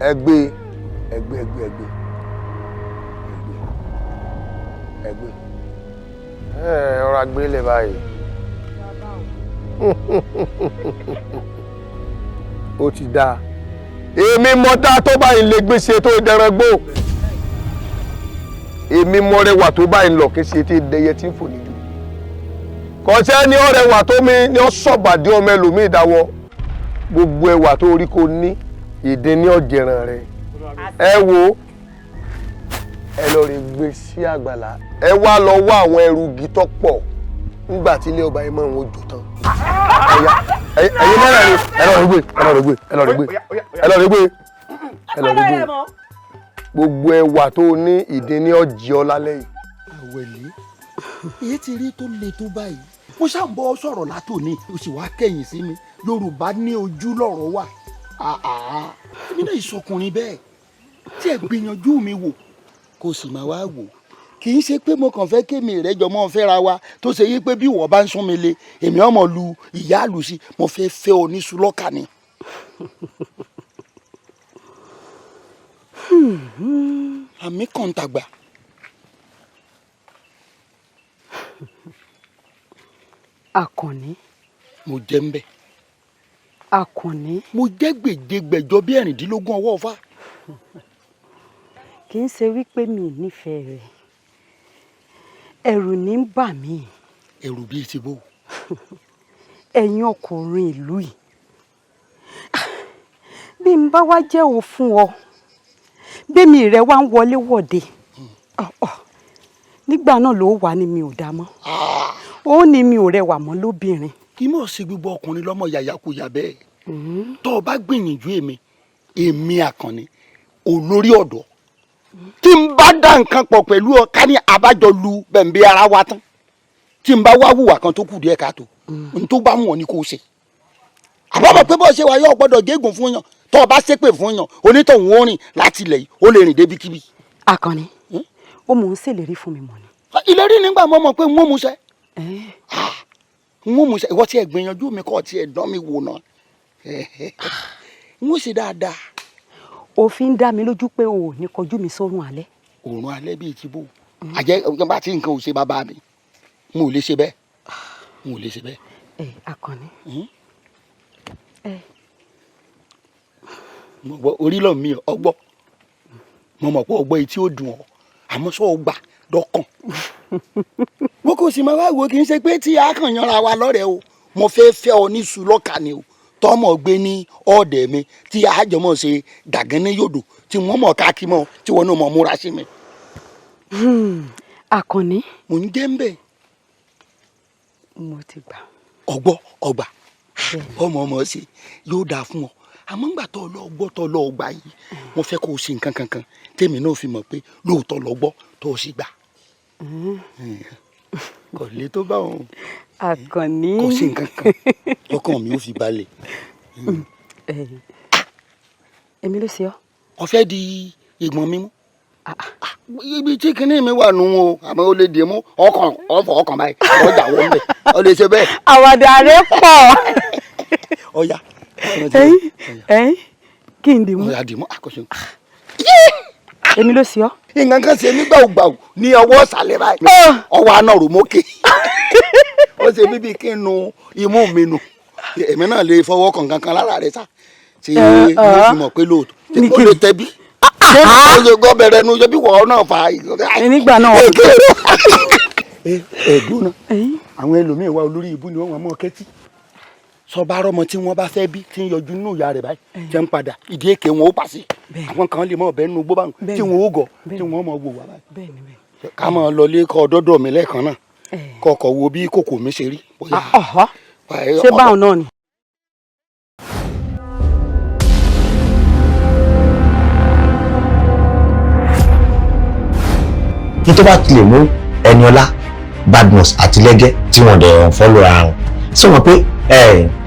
ẹgbẹ́ ẹgbẹ́ ẹgbẹ́ ẹgbẹ́ ẹgbẹ́ ọ̀rọ̀ àgbélé báyìí ó ti dáa èmi mọ́tà tó báyìí lè gbèsè tó dẹran gbó èmi mọ́rẹ́wà tó báyìí lọ kí ṣe tí dẹyẹ tí ń fò níjú kọ́sẹ́ ní ọ̀rẹ́wà tó mi ní ọ̀sọ̀bàdé ọmọ ẹlòmíì dáwọ́ gbogbo ẹwà tó rí kò ní ìdí ní ọ̀jẹ̀ràn rẹ̀ ẹ wo ẹ lọ rí gbé sí àgbàlá ẹ wá lọ wá àwọn ẹrù gítọ́ pọ̀ nígbà tí ilé ọba yẹn máa ń wojò tán ẹ̀yin mẹ́rin ni ẹ lọ rí gbé ẹ lọ rí gbé ẹ lọ rí gbé ẹ lọ rí gbé ẹ lọ rí gbé gbogbo ẹwà tó ní ìdí ní ọ̀jẹ̀ ọ lálẹ́ yìí. àwẹ̀lé èyí ti rí tó le tó báyìí mo ṣàǹbọ̀ sọ̀rọ̀ látòní o sì wá kẹ̀yìn sí mi Yorùbá ní ojú lọ́rọ̀ wà èmi náà ìsọkùnrin bẹ́ẹ̀ tí ẹ gbìyànjú mi wò kó sì máa wá wò kì í ṣe pé mo kàn fẹ́ kémi rẹ jọ mọ́ fẹ́ra wa tó ṣe yí pé bí ìwọ bá ń sún mi le èmi ọmọ lu ìyá àlù sí mo fẹ́ fẹ́ oníṣu lọ́kà ni. àmì kan tàgbà. Àkànní. mo jẹ́ ń bẹ̀. Àkànní. mo jẹ́ gbèjégbèjọ bí 16 ọwọ́ ọ̀fà. kì í ṣe wípé mi ò nífẹ̀ẹ́ rẹ̀ ẹ̀rù ní ń bà mí. ẹ̀rù bíi ti bó. ẹ̀yin ọkùnrin ìlú yìí bí n bá wá jẹ́ o fún ọ bẹ́mi rẹ̀ wá ń wọlé wọ̀de nígbà náà ló wà ní mi ò dá mọ́ ó ní mi ò rẹwà mọ́ lóbìnrin. kí mọ̀ sí gbogbo ọkùnrin lọ́mọ yàyàkuyà bẹ́ẹ̀ tó o bá gbìyànjú èmi Àkànní olórí ọ̀dọ́ tí n bá dá nǹkan pọ̀ pẹ̀lú ọ ká ní abájọ lu bẹ̀m̀bẹ̀ ara wa tán tí n bá wá hùwà kan tó kù díẹ̀ káàtó n tó bá mú ọ ní kó o ṣe àbábọ̀ pé bọ́ ṣe wà yọ gbọ́dọ̀ gégùn fún yàn tó o bá ṣépè fún yàn onítọ̀hún ó rìn láti ilẹ̀ yìí ó lè rìn débikíbi. Àkànní ó mò ń ṣèlérí fún mi mọ̀ ni. ìlérí nígbà mo mọ̀ pé n ó musẹ́ n ó musẹ́ ìwọ tí ẹ gbìyànjú mi kọ́ tí ẹ dán mi wò náà n ó ṣe dáadáa. òfin dá mi lójú pé o ò ní kọjú mi sórun alẹ́. òòrùn alẹ́ bíi ti bò àjẹ́ bá tí nǹkan ò ṣe bàbá mi n ò lè ṣe bẹ́ẹ̀ n ò lè ṣe bẹ́ẹ̀. Akànnì. mo gbọ́ orí lọ mi ọgbọ́ mo mọ̀ pé ọgbọ́ yìí tí ó dùn ọ́ àmọ́ sọ ọgbà dọ́kàn. mo kò sì máa wá wo kì í ṣe pé tí a kàn yanra wa lọ́rẹ̀ẹ́ o mo fẹ́ fẹ́ ọ ní sùlọ́kà ni o tọ́mọ̀ gbé ní ọ̀dẹ̀ mi tí àjọmọ̀ ṣe dàgán ní yòdò tí wọ́n mọ̀ káàkiri mọ́ tí wọ́n náà mọ̀ múra sí mi. Akànnì. mò ń jẹ́ ń bẹ̀. mo ti gbà. ọgbà ọmọ ṣe yóò dáa fún ọ àmọ́ ńgbà tó lọ gbọ́ tó lọ gbà yìí wọ́n fẹ́ kó o ṣe nǹkan kankan tèmi náà fi mọ̀ pé lóòótọ́ lọ gbọ́ tó o sì gbà. kò lè tó bá wọn. Akànnì. kò sí nǹkan kan ọkàn mi ò fi balẹ̀. èmi ló ṣe ọ́. ó fẹ́ di ìgbọ̀n mímú. ibi tí kinní mi wà nù o àmọ́ ó lè dì mú ọkàn báyìí ọjà wọ́n bẹ̀ ọ lè ṣe bẹ́ẹ̀. àwàdà rẹ pọ̀. ọ̀ya. kí n dì mú. ọ̀ya dì mú àkọsí. èmi ló ṣe ọ́. nǹkan kan ṣe nígbà ògbà ní ọwọ́ ìsàlẹ̀ báyìí ọwọ́ aná rò mókè ó ṣe bíbí kí n nu imú mi nù èmi náà lè fọwọ́ kankan lára rẹ sá tí mo fi mọ̀ pé lóòótọ́ tí mo lè tẹ́bí ó ṣe gbọ́ bẹ̀rẹ̀ nu ṣe bí wọ́n náà fa. nígbà náà wọ́n ẹ̀gbọ́n náà àwọn ẹlòmíín wá olórí ibú ni wọ́n wà mọ́ kẹ́tì sọba arọmọ tí wọ́n bá fẹ́ bí tí ń yọjú nínú ìyá rẹ̀ báyìí jẹ́ ń padà ìdí èké wọn ó pàṣẹ àwọn kan lè mọ ọbẹ̀ nínú gbóbá tí wọn ó gọ̀ tí wọ́n mọ wò wá báyìí ká mọ lọlé kọ dọ́dọ̀ mi lẹ́ẹ̀kan náà kọkọ̀ wo bí kòkò mi ṣe rí. ṣé báwọn náà ni. kí tó bá tilẹ̀ mú Eniola Badmus àti Lẹ́gẹ́ tí wọ́n dẹ̀ fọ́lọ́ ara wọn sọ wọn pé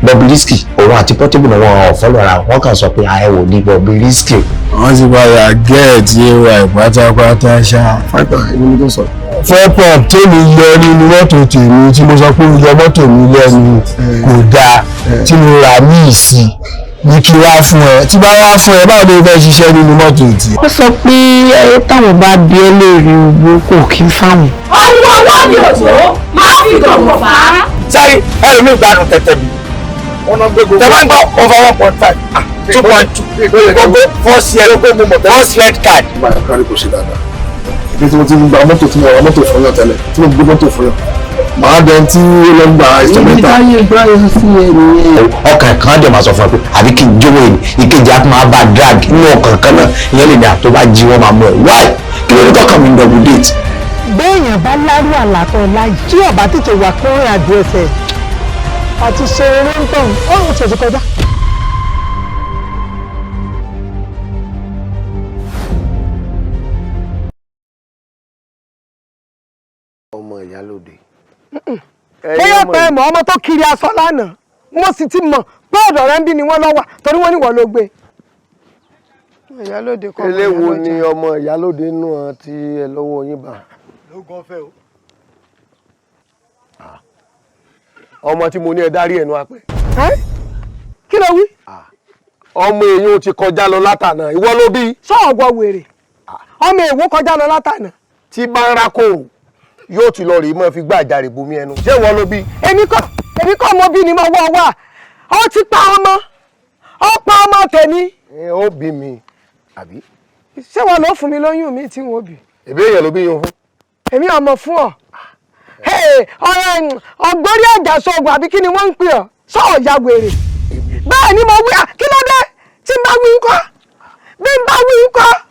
Bobrisky òun àti Portable náà wọn fọ́lọ́ ara wọn kàn sọ pé àìwò ní Bobrisky. wọ́n ti padà gẹ́ẹ̀tì ay pátápátá ṣá. fáìpà ẹni ní tó sọ. fọ́pọ̀ tèmi yọ nínú mọ́tò tèmi tí mo sọ pé yọ mọ́tò mi lẹ́nu kò dáa tí mo rà ní ìsìn ní kí wá fún ẹ tí bá wá fún ẹ báwo ló fẹ́ ṣiṣẹ́ nínú mọ́tò tí. ó sọ pé táwọn bá bí ẹ léèrè owó kò kí ń fáwọn. ọwọ́ wá ní òjò máa fi gọ̀gọ̀ fà á. sáré ẹlòmíì gbádùn tẹ̀tẹ̀ mi tẹ̀ máa ń gbọ́ over 1.5 2.2 gbogbo first year first red card. báyọ̀ kárí kò ṣe dáadáa bí tí mo ti gba mọ́tò tí mo ra mọ́tò fún yàn tẹ́lẹ̀ tí mo gbé mọ́tò fún yàn màá dẹ̀ tí ó lọ gba ìṣẹ́mẹ́ta. ọkàn kan dẹ̀ máa sọ fún ẹ pé àbí kí n jówó ìkejì á máa bá drag nínú ọkàn kan náà ìyẹn lè ní àtọ́ bá jí wọ́n máa mú ẹ wáì kí ló ní kọ́kàn mi ń double date. béèyàn bá lárú àlàtọ̀ láì tí ọ̀bá tètè wà kó rìn àjò ẹsẹ̀ àti ṣe eré ń tàn ọ̀hún ṣèṣe kọjá. ọmọ ìyálòde. bóyá pé mọ̀ ọmọ tó kiri aṣọ lánàá mo sì ti mọ̀ pé ọ̀dọ̀ rẹ̀ ń bí ni wọ́n lọ wà torí wọ́n ní wọ́n ló gbé. ìyálòde kọ́ eléwo ni ọmọ ìyálòde nù án tí ẹ lọ́wọ́ yín bá. lóògùn ọ̀fẹ́ o. ọmọ tí mo ní ẹ dárí ẹnu apẹ. kí ló wí. ọmọ èèyàn ti kọjá lọ látànà ìwọ ló bí. sọ́ọ̀gbọ́ wèrè ọmọ èèwọ̀ kọjá lọ látànà. tí bá ń rákòrò yóò ti lọ rèé mọ́ fi gbá àjàrè bomi ẹnu ṣé ìwọ ló bí. èmi kọ́ mo bí ni mo wọ́ wá ó ti pa ọmọ ó pa ọmọ tèmi. ó bí mi àbí. ṣé wọn ló fún mi lóyún mi tí wọn bí. èbí èèyàn ló bí yín fún. èmi ọmọ fún ọ ọgbórí àjàsọgbọn àbí kí ni wọ́n ń pè ọ sọ ọjà wèrè bẹ́ẹ̀ ni mo wí kí ló dé tí n bá wí ńkọ́ bí n bá wí ńkọ́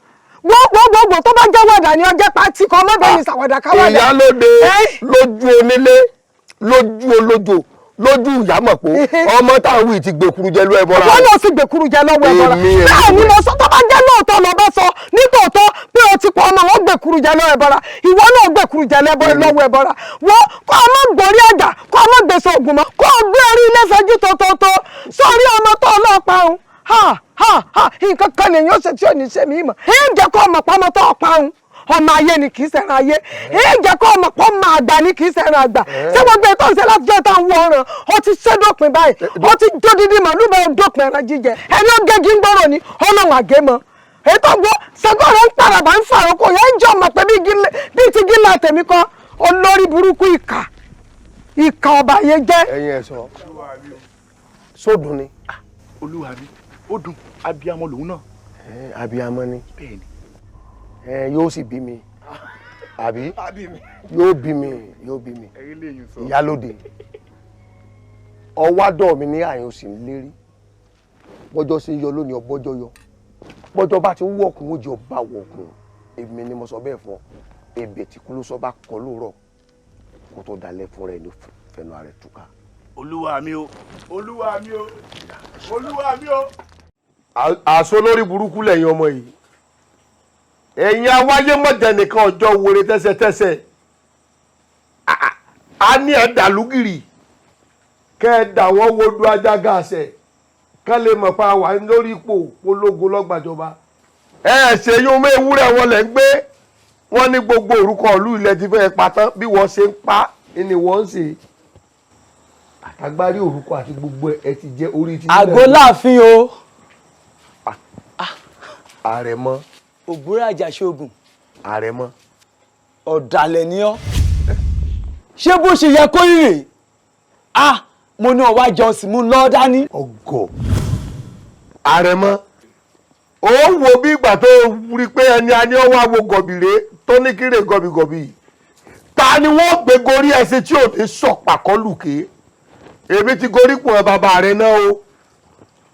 gbogbo tó bá jẹ́ wàdà ni ọjẹ́ pàtì kan ọmọbìnrin ṣàwàdà káwàdà. ìyálóde lójú onílé lójú olójó lójú ìyámọ̀pó ọmọ táwọn yìí ti gbèkuru jẹ lọ́wọ́ ẹbọra. wọ́n náà sì gbèkuru jẹ lọ́wọ́ ẹbọra bẹ́ẹ̀ ni mo sọ tó bá jẹ́ lóòótọ́ lọ bá sọ nítòótọ́ pé o ti pọ̀ ọmọ wọn gbèkuru jẹ lọ́wọ́ ẹbọra ìwọ náà gbèkuru jẹ lọ́wọ́ ẹbọra wọ́n kọ́ ọmọ gbòrí ẹ̀jà kọ́ ọmọ gbèsè ògùn mọ́ kọ́ ọ gbé orí ilé fẹjú tótótó sórí ọmọ tó ọlọ́pàá ń nǹkan kan lèyìn ó ṣe tí ò ní ṣe mí mọ̀ ẹ̀ ń jẹ́ kọ́ ọmọ pamọ́ tó ọ̀pá ń ọmọ ayé ni kì í ṣẹran ayé ẹ̀ ń jẹ́ kọ́ ọmọ pọ́ máa àgbà ni kì í ṣẹran àgbà ṣé wọ́n gbé tó ń ṣe láti jẹ́ táwọn wọ ọ̀ràn ó ti ṣe dópin báyìí ó ti jó dídí màálù bẹ́ẹ̀ dópin ẹran jíjẹ ẹni ó gégi ń gbọ́rọ̀ ni ọlọ́run àgémọ ètò gbọ́ ṣẹ́gbọ́n ń paraba ń fàrọ̀ kò yẹn ń jọ ọmọ pé bí ti gíla tèmi kọ́ olórí burúkú ìkà ìkà ọba yẹn jẹ́. ẹ̀yin ẹ̀ sọ sódùn ni. olúwa mi ó dùn abiyamọ lòun náà. abiyamọ ni. bẹ́ẹ̀ni. yóò sì bí mi àbí yóò bí mi ìyálóde ọwádọ̀ mi ní àyàn òsì ń lérí bọ́jọ́ sí yọ lónìí ọbọ́jọ́ yọ bọ́jọ́ bá ti ń wọ̀kùn ó jẹ́ ọba wọ̀kùn èmi ni mo sọ bẹ́ẹ̀ fún ọ ebè tí kú ló sọ bá kọ lóòrọ̀ kó tó dalẹ̀ fún rẹ̀ ní fẹnu ààrẹ túká. olúwa mi o olúwa mi o olúwa mi o. àṣọ lórí burúkú lẹ́yìn ọmọ yìí ẹ̀yin awáyé mọ̀jẹ̀ nìkan ọjọ́ wèrè tẹ́sẹ̀tẹ́sẹ̀ a ní ẹ̀dà lúgìrì kẹ́ ẹ dà wọ́n wojú ajága àṣẹ kán lè mọ̀ pa wà lórí ipò ológun lọ́gbàjọba ẹ ṣe yún mọ́ ewúrẹ́ wọn lẹ̀ ń gbé wọ́n ní gbogbo orúkọ ìlú ilẹ̀ ti fẹ́ pa tán bí wọ́n ṣe ń pa ni wọ́n ń ṣe àtàgbárí orúkọ àti gbogbo ẹ ti jẹ́ orí ti. àgọ́ láàfin o. àrẹ̀mọ. ògbúrò àjàṣogun. àrẹ̀mọ. ọ̀dàlẹ̀ ni ọ́ ṣé bó ṣe yẹ kó rírè mo ní ọwá jọ sí mú lọ́ọ́ dání. ọgọ àrẹ̀mọ ó wo bí ìgbà tó rí pé ẹni a ní ọwọ́ àwo gọ̀bìrè tó ní kíre gọ̀bìgọ̀bì ta ni wọ́n gbé gorí ẹsẹ̀ tí ò ní sọ̀pà kọlùké èmi ti gorí pọ̀ ẹ bàbá rẹ náà o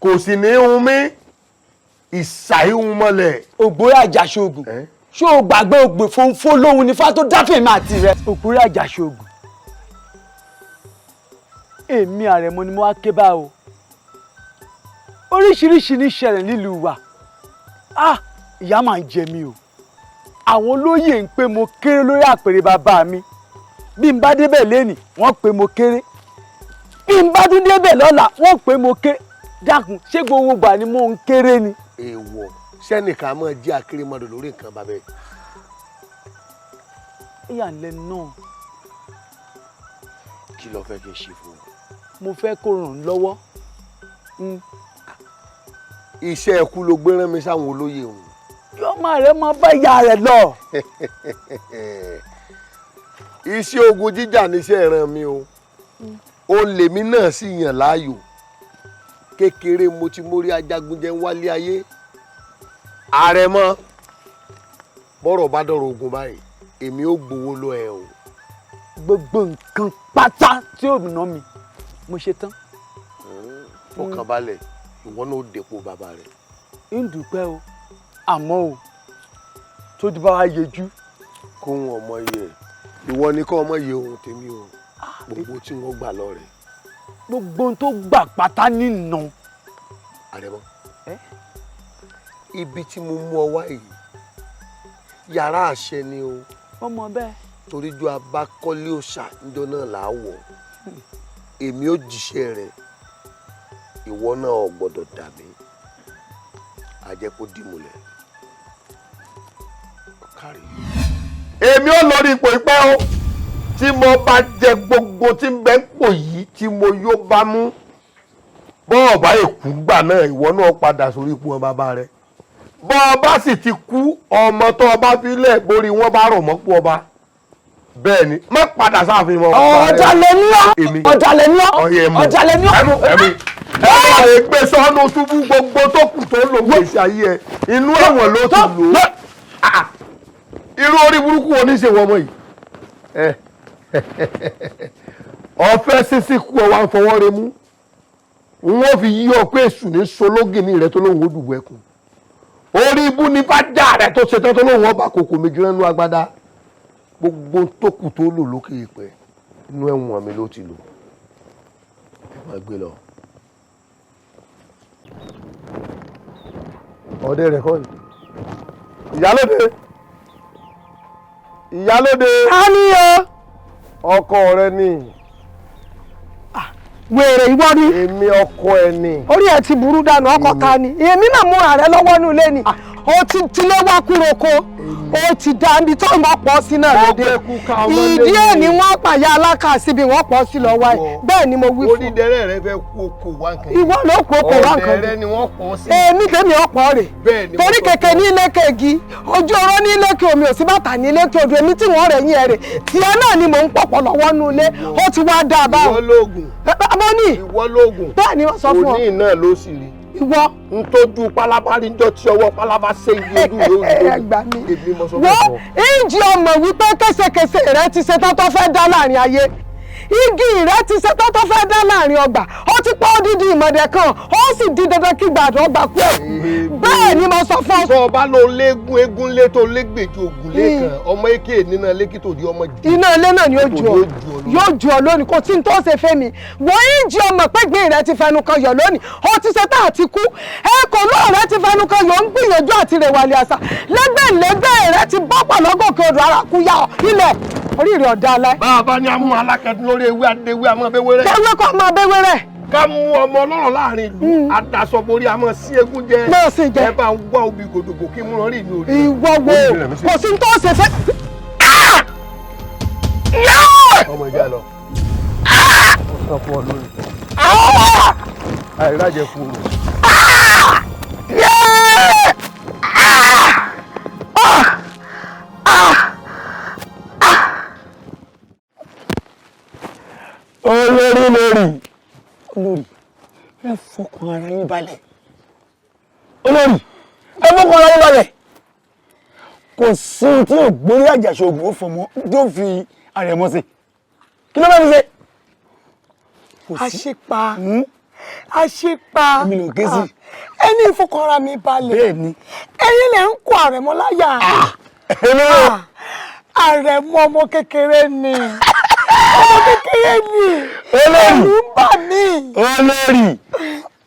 kò sì ní hun mí ìsàìhun mọ́lẹ̀. ògbóró àjàṣogun ṣé o gbàgbé ògbè fòǹfò lóhun nífà tó dáfèmí àti rẹ. ògbóró àjàṣogun èmi àrẹ̀mọ ni mo wá ké bá o oríṣiríṣi ní ṣẹlẹ̀ nílùú wa ìyà máa ń jẹ mí o àwọn olóyè ń pé mo kéré lórí àpèrè bàbá mi bí n bá débẹ̀ lénìí wọ́n pé mo kéré bí n bá tún débẹ̀ lọ́la wọ́n pé mo kéré dákun ṣé gbogbo gbà ni mo ń kéré ni. èèwọ̀ sẹ́nìkan máa jí akérèmọdò lórí nǹkan bàbá ẹ̀. ìyà ń lẹ́nu náà. kí ló fẹ́ kí n ṣe fún un. mo fẹ́ kó ràn án lọ́wọ́. iṣẹ́ ẹkú ló gbé rán mi sáwọn olóyè òun. yọmọ rẹ máa bá ìyá rẹ lọ. iṣẹ́ ogun jíjà níṣẹ́ ìran mi o ó lèmi náà sì yàn láàyò kékeré mo ti mórí ajagunjẹ ń wálé ayé àrẹ̀mọ bọ́rọ̀ bá dọ̀rọ̀ ogun báyìí èmi ó gbowó lọ ẹ o. gbogbo nǹkan pátá tí ò ná mi mo ṣe tán. ọkàn balẹ̀ ìwọ náà ó dépò bàbá rẹ̀. ń dúpẹ́ o àmọ́ o tó di bá wa yẹjú. kóhun ọmọ yẹ ìwọ ni kọ́ ọmọ yẹ ohun tèmi o gbogbo tí wọ́n gbà lọ rẹ̀. gbogbo ohun tó gbà pátá nínú. àrẹ̀mọ ibi tí mo mú ọ wá yìí yàrá àṣẹ ni o. ọmọ bẹ́ẹ̀. torí ju abákọ́lé òòṣà níjọ́ náà là á wọ̀ èmi ò jíṣẹ́ rẹ̀ ìwọ náà ò gbọ́dọ̀ dà mí àjẹkù dìmúlẹ̀ kárí. èmi ò lórí ipò ìpẹ́ o tí mo bá jẹ gbogbo tí ń bẹ ń pò yìí tí mo yóò bá mú bọ́ọ̀ bá èkú gbà náà ìwọ náà padà sórí ipò bàbá rẹ̀ bọ́ọ̀ bá sì ti kú ọmọ tó ọba fílẹ̀ borí wọn bá rọ̀ mọ́pọ̀ ọba bẹ́ẹ̀ ni má padà sáàfin mọ́. ọ̀dàlẹ̀ ni ọ́ ọ̀dàlẹ̀ ni ọ́ ọ̀dàlẹ̀ ni ọ́. ẹ̀mí gbé sọ́nù túbú gbogbo tó kù tó lò gbèsè ayé ẹ̀ inú ẹ̀wọ̀n ló ti lò ó. irú orí burúkú wo ní í ṣe wọ́n mọ́ yìí. ọ̀fẹ́ sísí kú ọ wá ń fọwọ́ rẹ mú wọ́n fi yí ọ pé èṣù ní sológìní rẹ tó lóun ó dùbò ẹkùn orí ibú ní bá dá rẹ tó ṣetán tó lóun ọba kòkò méjì rẹ́nu agbádá gbogbo tó kù tó lò lókè ìpẹ́ inú ẹ̀wọ̀n mi ló ti lò ẹ máa gbé lọ. ọdẹ rẹ kọ́ ni ìyálóde ìyálóde. ta ni o. ọkọ rẹ ni. wèrè ìwọ ni. èmi ọkọ ẹ ni. orí ẹ ti burú dànù ọkọ ta ni èmi náà mú ààrẹ lọ́wọ́ nù lé ni ó ti tilé wá kúroko ó ti dá ibi tó wọ́n pọ̀ sí náà lóde ìdí ẹ̀ ni wọ́n pàyà aláka síbi wọ́n pọ̀ sí lọ́wọ́ ẹ̀ bẹ́ẹ̀ ni mo wí fún. onídẹ̀rẹ́ rẹ fẹ́ kú oko wá nǹkan. ìwọ ló kú oko wá nǹkan. ọ̀dẹ̀rẹ́ ni wọ́n pọ̀ sí. èmi tèmi ọ̀pọ̀ rẹ̀ torí kèké ní ilé kegi ojú ọ̀rọ̀ ní ilé ke omi ò sí bàtà ní ilé ke odò èmi tí wọ́n rẹ̀ yín ẹ̀ rẹ̀ tiẹ̀ náà ni mò ń pọ̀pọ̀ lọ́wọ́ nú ilé ó ti wá dáa báwọn. ìwọ lóògùn. mo ní. ìwọ lóògùn. bẹ́ẹ̀ ni wọ́n sọ fún ọ. òní náà ló sì rí. ìwọ. n tójú pálábá níjọ́ tí ọwọ́ pálábá ṣe iye ojú lórí. ẹgbà mi. èmi mo sọ fún ọ. wọ́n ìjì ọmọ wípé késekése rẹ ti ṣetán tó fẹ́ dá láàrin ayé igi rẹ ti ṣetán tó fẹ́ dá láàrin ọgbà ó ti pọ́ dídí ìmọ̀dẹ̀ kan ó sì di dandan kí gbàdọ̀ ọgbà kú ẹ̀ bẹ́ẹ̀ ni mo sọ fún ọ. sọ ọba ló léegun eégún lé tó légbèjì ògùn lẹ́kàn ọmọ èké nínú lẹ́kì tó di ọmọ jù. iná ilé náà ni yóò ju ọ lónìí kò tí n tó ṣe fẹ́ mi wọ́n ìjì ọmọ pẹ́gbìn rẹ ti fẹnu kan yọ lónìí ó ti ṣetán àti kú ẹ̀kọ́ náà rẹ ti fẹnu kan yọ ń gbìyànjú àti rèwàlẹ̀ àṣà lẹ́gbẹ̀lẹ́gbẹ̀ rẹ ti bọ́ pọ̀ lọ́gọ̀kẹ́ odò ara kú yá ọ ilẹ̀ oríire ọ̀dà alẹ́. bàbá ni a mú alákẹ́dún lórí ewé adéwé àmọ́ abẹ́wé rẹ̀. tẹ́wé kọ́ máa bẹ́wé rẹ̀. ká mú ọmọ ọlọ́run láàrin ìlú adaṣọ borí àmọ́ sí eégún jẹ. náà sì jẹ. ẹ bá ń wá obì gòdògò kí mú rí ìlú orí. ìwọ wo kò sí tó ṣe fẹ́. ọmọ ìjà lọ. ó sọ fún ọ lórí. àìrájẹ fún un. olórí ẹ fọkàn ara yín balẹ̀ olórí ẹ fọkàn ara yín balẹ̀ kò sí tí ò gbórí àjàṣogùn ó fọmọ tó fi àrẹ̀mọ sí kí ló bá fi ṣe. àṣepa èmi ló ké sí. ẹni ìfọkàn ara mi balẹ̀ bẹ́ẹ̀ni ẹ̀yin lẹ ń kó àrẹ̀mọ láyà àrẹ̀mọ ọmọ kékeré ni ọmọ kékeré ni ẹ̀rù ń bà mí. olórí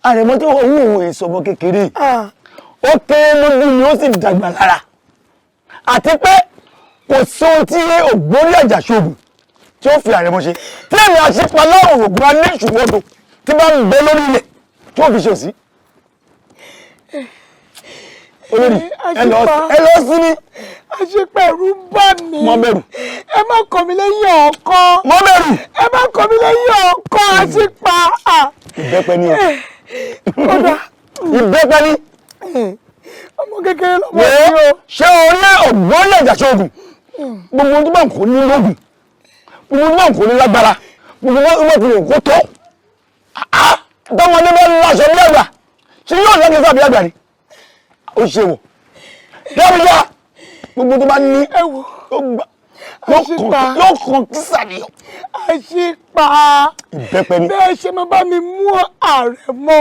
àrẹ̀mọ tó wọ́n wò èso ọmọ kékeré ó kéré lójú ni ó sì dàgbà lára àti pé kò sóhun tí ògbórí àjàṣogùn tí ó fi àrẹ̀mọ ṣe tí èmi àṣepa lọ́rùn ògùn alẹ́ ìṣùwọ́dọ̀ tí bá ń bẹ lórí ilẹ̀ tí ó fi ṣe sí. olórí ẹ lọ sí ní. àṣepa ẹ̀rù ń bà mí. mọ bẹ̀rù. ẹ má kọ̀ mí lẹ́yìn ọ̀kan. mọ bẹ̀rù. ẹ má kọ̀ mí lẹ́yìn ọ̀kan àṣepa. ìbẹ́pẹ ni o. ìbẹ́pẹ ni. ọmọ kékeré lọ́mọ yìí o. ṣé o ní ògbórí àjàṣogùn gbogbo tó bá ń kó ní lóògùn gbogbo tó bá ń kó ní lágbára gbogbo tó bá ń kó tó tọmọdé bá láṣọ bí àgbà ṣé yóò lẹ́kẹ̀ẹ́ sábì àgbà ni ó ṣe wọ̀ dábìlá gbogbo tó bá ní yóò kàn kí sàníyàn. àṣepa ìbẹ́pẹ ni. bẹ́ẹ̀ ṣe máa bá mi mú àrẹ̀mọ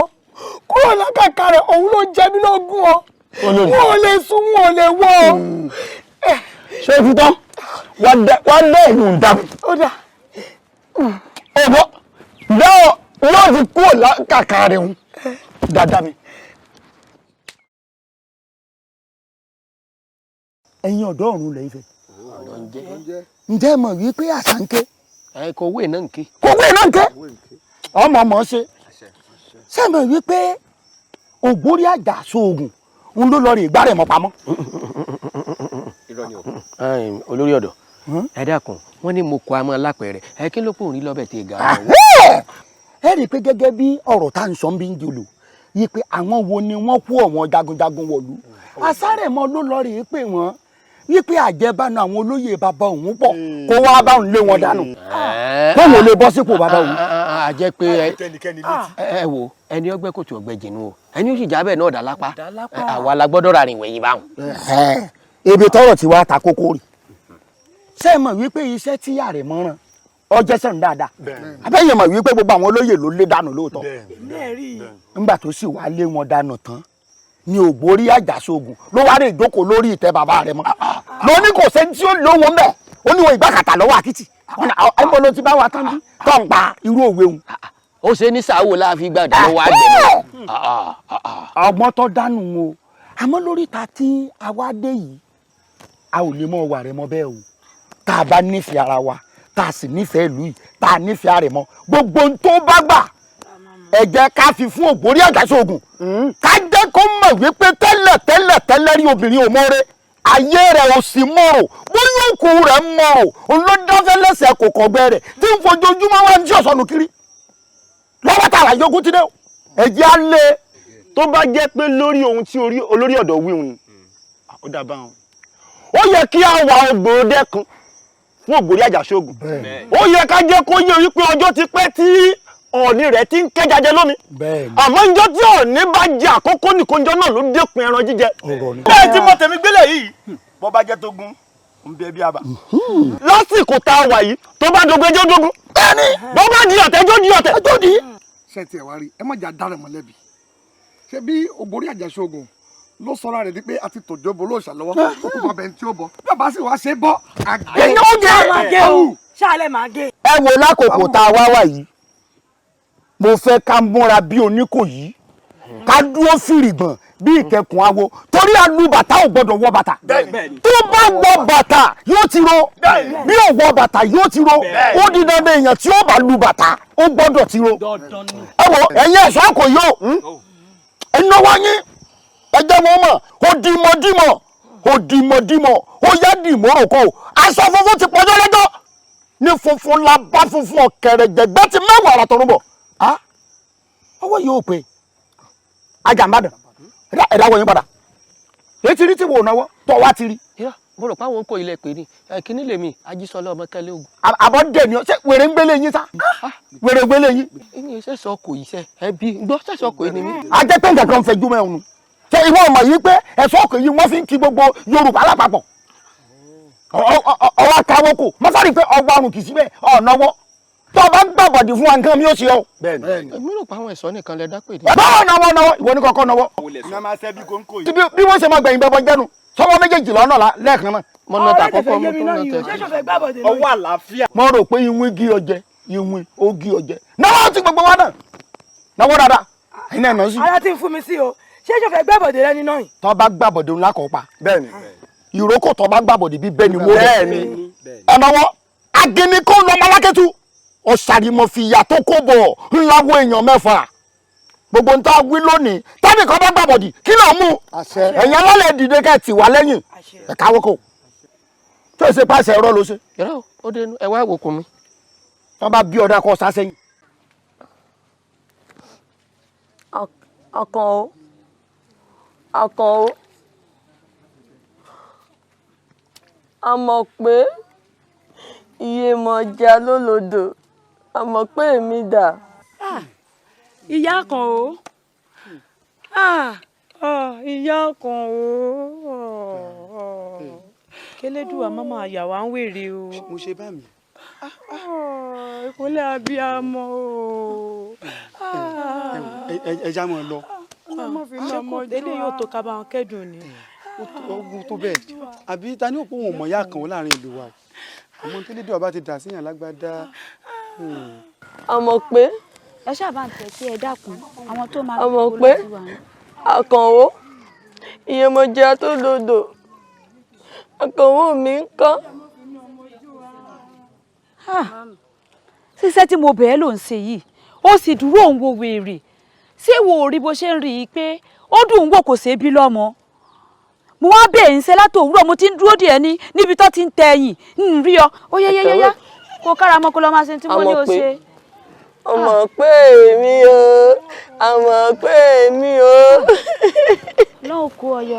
kúrò lákàkà rẹ̀ òun ló jẹ mí lógún ọ wọn ò lè sún wọn ò lè wọ ọ. ṣé o fi tán wá dá ìlú ìdábò. ó dà. ọ̀bọ dáwọ̀ yóò ti kúrò lákàkà rẹ̀ hùn dáadáa mi. ẹ̀yin ọ̀dọ́ ọ̀run lẹ́yìn fẹ́. ǹjẹ́ mọ̀ wípé àṣà ń ké. kòwé náà ń ké. kòwé náà ń ké. ọmọ mọ̀ ṣe. ṣé mọ̀ wípé ògbórí àjàṣogùn ń ló lọ rí ìgbà rẹ̀ mọ́ pamọ́. olórí ọ̀dọ́ ẹ dákun wọ́n ní mo kọ amọ̀ lápẹ̀rẹ̀ ẹ kí ló pòun rí lọ́bẹ̀ tí ga. ẹ rí i pé gẹ́gẹ́ bí ọ̀rọ̀ tá à ń sọ bí ń jòlò yí pé àwọn wo ni wọ́n kó ọ̀wọ́n jagunjagun wọ̀lú. àsárẹ̀mọ ló lọ rí i pé wọ́n wípé àjẹbánu àwọn olóyè bàbá òun pọ̀ kó wá bá òun lé wọn dànù wọn ò lè bọ́ sípò bàbá òun. a jẹ́ pé ẹ wo ẹni ọgbẹ́ kò tí ọgbẹ́ jìnnú o ẹni ó sì jábẹ́ náà dá lápá àwa la gbọ́dọ̀ rà rìn wẹ̀yìn báwọn. ebi tọrọ tí wàá ta kókó rì ṣé ẹ mọ̀ wípé iṣẹ́ tí yàrá mọ́ràn ọjọ́ sẹ́nu dáadáa abẹ́yẹ̀ mọ̀ wípé gbogbo àwọn olóyè ló lé dànù lóòótọ́ nígbà tó sì wá lé wọn dànù tán ni ògbórí àjàṣogùn ló wá rè jókòó lórí ìtẹ́ bàbá rẹ̀ mọ́ ló ní kò sẹ́ni tí ó lówó mbẹ́ ó ní wọn ìgbàkàtà lọ́wọ́ àkìtì ẹ̀mọ́ ló ti bá wa tán bí tó ń pa irú òwe òun. ó ṣe ní sàáwò láàfin gbàdá lọ́wọ́ àgbẹ̀ náà. ọgbọ́n tó dánù o àmọ́ lórí ta tí a wá dé yìí a ò lè mọ wà rẹ mọ bẹ́ẹ̀ o tá a bá nífẹ̀ẹ́ ara wa tá a sì nífẹ̀ẹ́ ìlú yìí tá a nífẹ̀ẹ́ àrẹ̀ mọ́ gbogbo ohun tó bá gbà ẹ jẹ́ ká fi fún ògbórí àjàṣogùn ká jẹ́ jẹ́ kó mọ̀ wípé tẹ́lẹ̀ rí obìnrin ò mọ́re ayé rẹ̀ ò sì mọ̀rọ̀ bóyá òkú rẹ̀ mọ̀rọ̀ òun ló dáfẹ́ lẹ́sẹ̀ kò kọ̀gbẹ́ rẹ̀ tí ń fojoojúmọ́ wá ní ọ̀sán kiri lọ́wọ́ tààrà yókù ti dé ẹ̀jẹ̀ á lé. tó bá jẹ́ pé lórí ohun tí olórí ọ̀dọ́ wíhun ni ó dà báwọn. ó yẹ kí a wà ògbòdẹ kan fún Ògbórí Àjàṣógùn ó yẹ ká jẹ́ kó yé wípé ọjọ́ ti pẹ́ tí ọ̀ọ̀ni rẹ̀ ti ń kẹ́jàjẹ lómi àmọ́ ìjọ tí ọ̀ọ̀ni bá jẹ àkókò nìkanjọ́ náà ló dẹ́kun ẹran jíjẹ. bẹ́ẹ̀ tí mo tẹ̀mí gbélé yìí bọ́ bá jẹ́ tó gún ń bẹ bí àbá. lásìkò tá a wà yìí tó bá dogun ẹjọ́ dogun bẹ́ẹ̀ni bó bá di ọ̀tẹ̀ ẹjọ́ di ọ̀tẹ̀ ẹjọ́ di. ṣé tiẹ̀ wá rí ẹ má jà dára mọ́lẹ́bí ṣé bí Ògbórí Àjàṣógùn ló sọra rẹ̀ di pé a ti tòjó bo lóòṣà lọ́wọ́ ó kó bẹ́ẹ̀ tí ó bọ̀ bí ọba sì wá ṣe bọ́ àgbẹ̀. ẹ̀yin ó gé o ṣáàlẹ̀ máa gé. ẹ wo lákòókò tá a wá wà yìí mo fẹ́ ká múra bí Oníkòyí ká dúró fìrìgbọ̀n bí ìkẹkùn awo torí alúbàtà ò gbọdọ̀ wọ bàtà tó bá wọ bàtà yóò ti ro bí ò wọ bàtà yóò ti ro ó di dandan èèyàn tí ó bá lu bàtà ó gbọdọ̀ ti ro. ẹ wo ẹ̀yin ẹ̀ṣọ́ Àkòyí o ẹnáwó yín ẹjẹ́ wọn mọ̀ òdìmọ̀dìmọ̀ ó yá dìmọ̀ròkó aṣọ funfun ti pọ́jọ́ lẹ́jọ́ ní funfun la bá funfun ọ̀kẹ́rẹ́ jẹ̀gbẹ́ ti mẹ́wàá àràtọ̀run bọ̀ ọwọ́ yóò pé Ajàmbàdàn ẹ̀dá wọ̀nyí padà ètí rí tí wò náwó tọ́ wá ti rí. mo rò pé àwọn kò ilẹ̀ pè ní kíní lèmi Ajísọlá ọmọ tẹ́lẹ̀ ogun. àbọ̀ dẹ̀ ni ọ ṣé wèrè ń gbélé yín sá wèrè gbélé yín. ìyẹn ṣẹ̀ṣọ́ kò yìí ṣe ẹbí gbọ́ ṣẹ̀ṣọ́ kò yìí ni mí. ajẹ́pẹ́ nǹkan kan fẹ́ jú mẹ́rin ṣé ìwọ ọmọ yìí pé ẹ̀ṣọ́ Àkòyí wọ́n fi ń kí gbogbo Yorùbá lápapọ̀ ọwọ́ káwọ́ kò mọ́sárì pé ọgbà ọrùn kì í síbẹ̀ ọ̀nàwọ́ tó o bá gbàbọ̀dì fún wa nǹkan mi ó ṣe ọ́. èmi rò pé àwọn ẹ̀ṣọ́ nìkan lẹ dá pè ní. báwo náwó ìwọ ní kọ́kọ́ náwó. bí wọ́n ṣe máa gbẹ̀yìn bẹ́ẹ̀ bọ́ jẹ́nu sọ́wọ́ méjèèjì lọ́nà lẹ́ẹ̀kan náà. mọ́nà tà kọ́kọ́ mú tó náà tẹ̀. ọwọ́ àlàáfíà. mo rò pé ìwín gí ọjẹ ìwín ó gí ọjẹ náwó ti gbogbo wa náà náwó dáadáa ẹ̀yin náà náà sí. ara ti ń fún mi sí o ṣé ṣọfẹ gbàbọdè rẹ nínú yìí. tó bá gbàbọdè ńlá kọ pa bẹ́ẹ̀ni ìrókò tó bá gbàbọdè bí bẹ́ẹ̀ni wó bẹ́ẹ̀ni ẹnáwó agẹni kó lọ malaketu ọ̀sàrìmọ̀ fìyà tó kó bọ̀ ńláwó èèyàn mẹ́fà gbogbo ń tá a wí lónìí tábì kan bá gbàbọ̀dì kí ló mú ẹ̀yin alálẹ̀ dìde ká tì wá lẹ́yìn ẹ̀ka wọ́kọ̀ tó ṣe pàṣẹ ẹ̀rọ ló ṣe. ẹ̀rọ ó dé ẹ wá ìwòkùn mi. wọ́n bá bí ọ̀dà kọ́ sá sẹ́yìn. ọkàn o a mọ̀ pé Iyemọja lólodò a mọ̀ pé èmi dà. ìyá kan o ìyá kan o kélédùà má máa yà wá ń wèrè o. mo ṣe bá mi. ìkúnlẹ̀ abiyamọ o. ẹ já mọ́ ọ lọ. eléyìí ò tó ká bá wọn kẹ́dùn ni. ogun tó bẹ́ẹ̀ àbí ta ni òpó wọn mọ̀ yá kan láàrin ìlú wa àmọ́ tó lédè ọba ti dà síyàn lágbádá. àmọ́ pé ẹ ṣáàbà ń tẹ̀ sí ẹ dákun àwọn tó máa àmọ́ pé Àkànwó Iyemọja tó lodò Àkànwó mi ń kọ́. ṣíṣẹ́ tí mo bẹ̀ẹ́ ló ń ṣe yìí ó sì dúró òun wo wèrè ṣé wo ò rí bó ṣe ń rí i pé ó dùn ún wò kò ṣe é bí lọ́mọ mo wá bẹ̀ẹ́ ń ṣe látòwúrọ̀ mo ti ń dúró díẹ̀ níbi tó ti ń tẹ ẹ̀yìn ń rí ọ ó yẹ́yẹ́yẹ́yá kó kára mọ́ kó lọ́ máa ṣe tí mo ní o ṣe. àmọ́ pé èmi o àmọ́ pé èmi o. lọ́hùn kú ọyọ